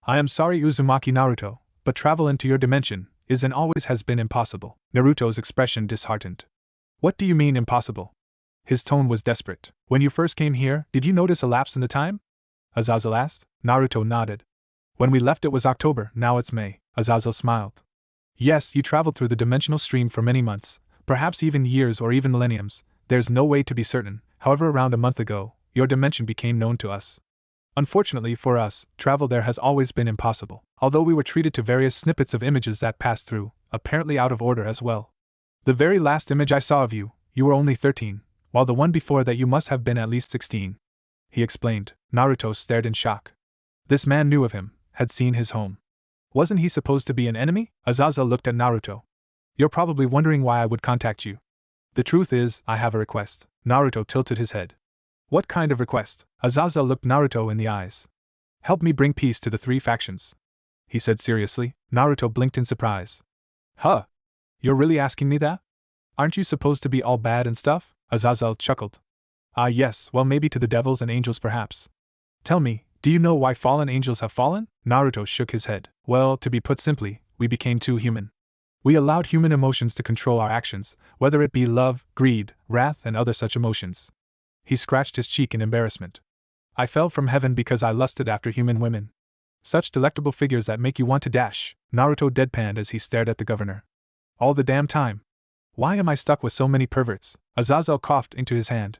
I am sorry, Uzumaki Naruto, but travel into your dimension is and always has been impossible. Naruto's expression disheartened. What do you mean impossible? His tone was desperate. When you first came here, did you notice a lapse in the time? Azazel asked. Naruto nodded. When we left it was October, now it's May. Azazel smiled. Yes, you traveled through the dimensional stream for many months, perhaps even years or even millenniums. There's no way to be certain. However, around a month ago, your dimension became known to us. Unfortunately for us, travel there has always been impossible, although we were treated to various snippets of images that passed through, apparently out of order as well. The very last image I saw of you, you were only 13, while the one before that you must have been at least 16. He explained. Naruto stared in shock. This man knew of him, had seen his home. Wasn't he supposed to be an enemy? Azazel looked at Naruto. You're probably wondering why I would contact you. The truth is, I have a request. Naruto tilted his head. What kind of request? Azazel looked Naruto in the eyes. Help me bring peace to the three factions, he said seriously. Naruto blinked in surprise. Huh? You're really asking me that? Aren't you supposed to be all bad and stuff? Azazel chuckled. Ah yes, well maybe to the devils and angels perhaps. Tell me, do you know why fallen angels have fallen? Naruto shook his head. Well, to be put simply, we became too human. We allowed human emotions to control our actions, whether it be love, greed, wrath, and other such emotions. He scratched his cheek in embarrassment. I fell from heaven because I lusted after human women. Such delectable figures that make you want to dash, Naruto deadpanned as he stared at the governor. All the damn time. Why am I stuck with so many perverts? Azazel coughed into his hand.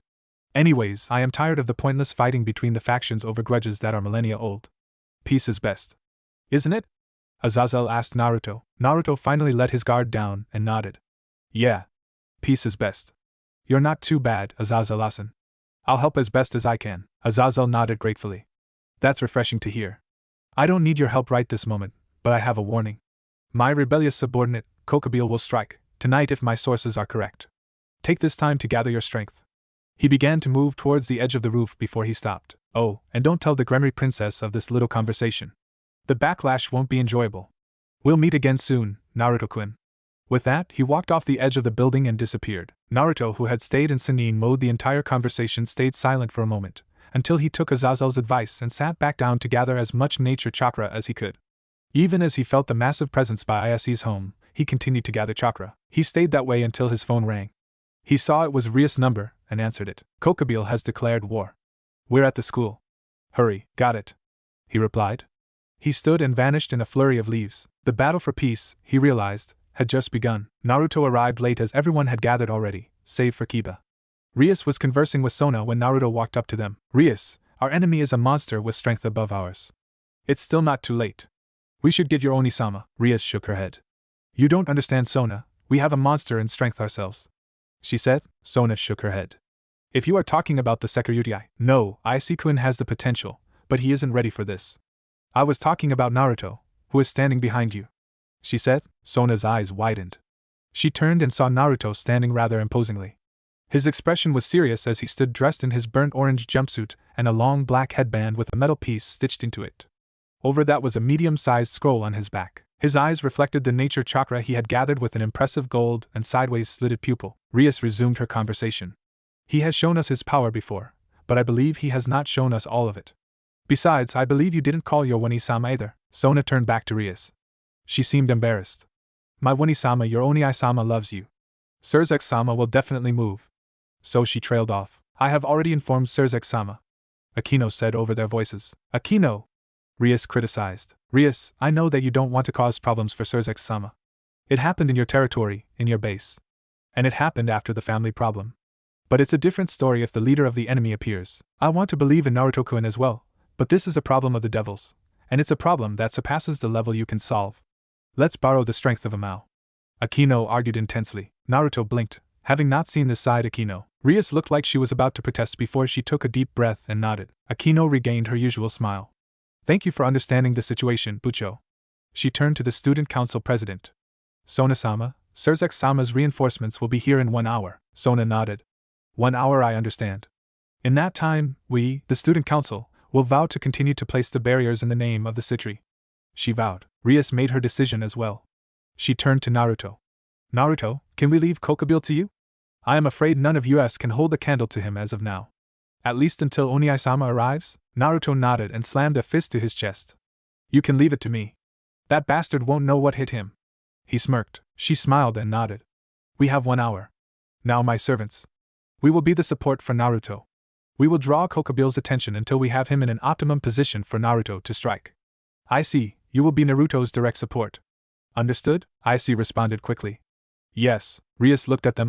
Anyways, I am tired of the pointless fighting between the factions over grudges that are millennia old. Peace is best. Isn't it? Azazel asked Naruto. Naruto finally let his guard down and nodded. Yeah. Peace is best. You're not too bad, Azazel-san. I'll help as best as I can. Azazel nodded gratefully. That's refreshing to hear. I don't need your help right this moment, but I have a warning. My rebellious subordinate, Kokobile, will strike tonight if my sources are correct. Take this time to gather your strength. He began to move towards the edge of the roof before he stopped. Oh, and don't tell the Gremory princess of this little conversation. The backlash won't be enjoyable. We'll meet again soon, Naruto-kun. With that, he walked off the edge of the building and disappeared. Naruto, who had stayed in Sannin mode the entire conversation, stayed silent for a moment, until he took Azazel's advice and sat back down to gather as much nature chakra as he could. Even as he felt the massive presence by Ise's home, he continued to gather chakra. He stayed that way until his phone rang. He saw it was Rias' number and answered it. Kokobile has declared war. We're at the school. Hurry, got it. He replied. He stood and vanished in a flurry of leaves. The battle for peace, he realized, had just begun. Naruto arrived late as everyone had gathered already, save for Kiba. Rias was conversing with Sona when Naruto walked up to them. Rias, our enemy is a monster with strength above ours. It's still not too late. We should get your Onisama. Rias shook her head. You don't understand, Sona. We have a monster in strength ourselves. She said. Sona shook her head. If you are talking about the Sekiryu, no, Isekun has the potential, but he isn't ready for this. I was talking about Naruto, who is standing behind you. She said. Sona's eyes widened. She turned and saw Naruto standing rather imposingly. His expression was serious as he stood dressed in his burnt orange jumpsuit and a long black headband with a metal piece stitched into it. Over that was a medium-sized scroll on his back. His eyes reflected the nature chakra he had gathered with an impressive gold and sideways slitted pupil. Rias resumed her conversation. He has shown us his power before, but I believe he has not shown us all of it. Besides, I believe you didn't call your Onisama either. Sona turned back to Rias. She seemed embarrassed. My Onisama, your Oni-sama loves you. Surzek-sama will definitely move. So she trailed off. I have already informed Surzek-sama, Akino said over their voices. Akino! Rias criticized. Rias, I know that you don't want to cause problems for Surzek-sama. It happened in your territory, in your base. And it happened after the family problem. But it's a different story if the leader of the enemy appears. I want to believe in Naruto-kun as well, but this is a problem of the devils, and it's a problem that surpasses the level you can solve. Let's borrow the strength of a Mao. Akino argued intensely. Naruto blinked, having not seen this side Akino. Rias looked like she was about to protest before she took a deep breath and nodded. Akino regained her usual smile. Thank you for understanding the situation, Bucho. She turned to the student council president. Sona-sama, Surzek-sama's reinforcements will be here in 1 hour. Sona nodded. 1 hour, I understand. In that time, we, the student council, will vow to continue to place the barriers in the name of the city. She vowed. Rias made her decision as well. She turned to Naruto. Naruto, can we leave Kokobile to you? I am afraid none of us can hold a candle to him as of now. At least until Oni-sama arrives? Naruto nodded and slammed a fist to his chest. You can leave it to me. That bastard won't know what hit him. He smirked. She smiled and nodded. We have 1 hour. Now, my servants. We will be the support for Naruto. We will draw Kokobile's attention until we have him in an optimum position for Naruto to strike. I see, you will be Naruto's direct support. Understood? I see, responded quickly. Yes. Rias looked at them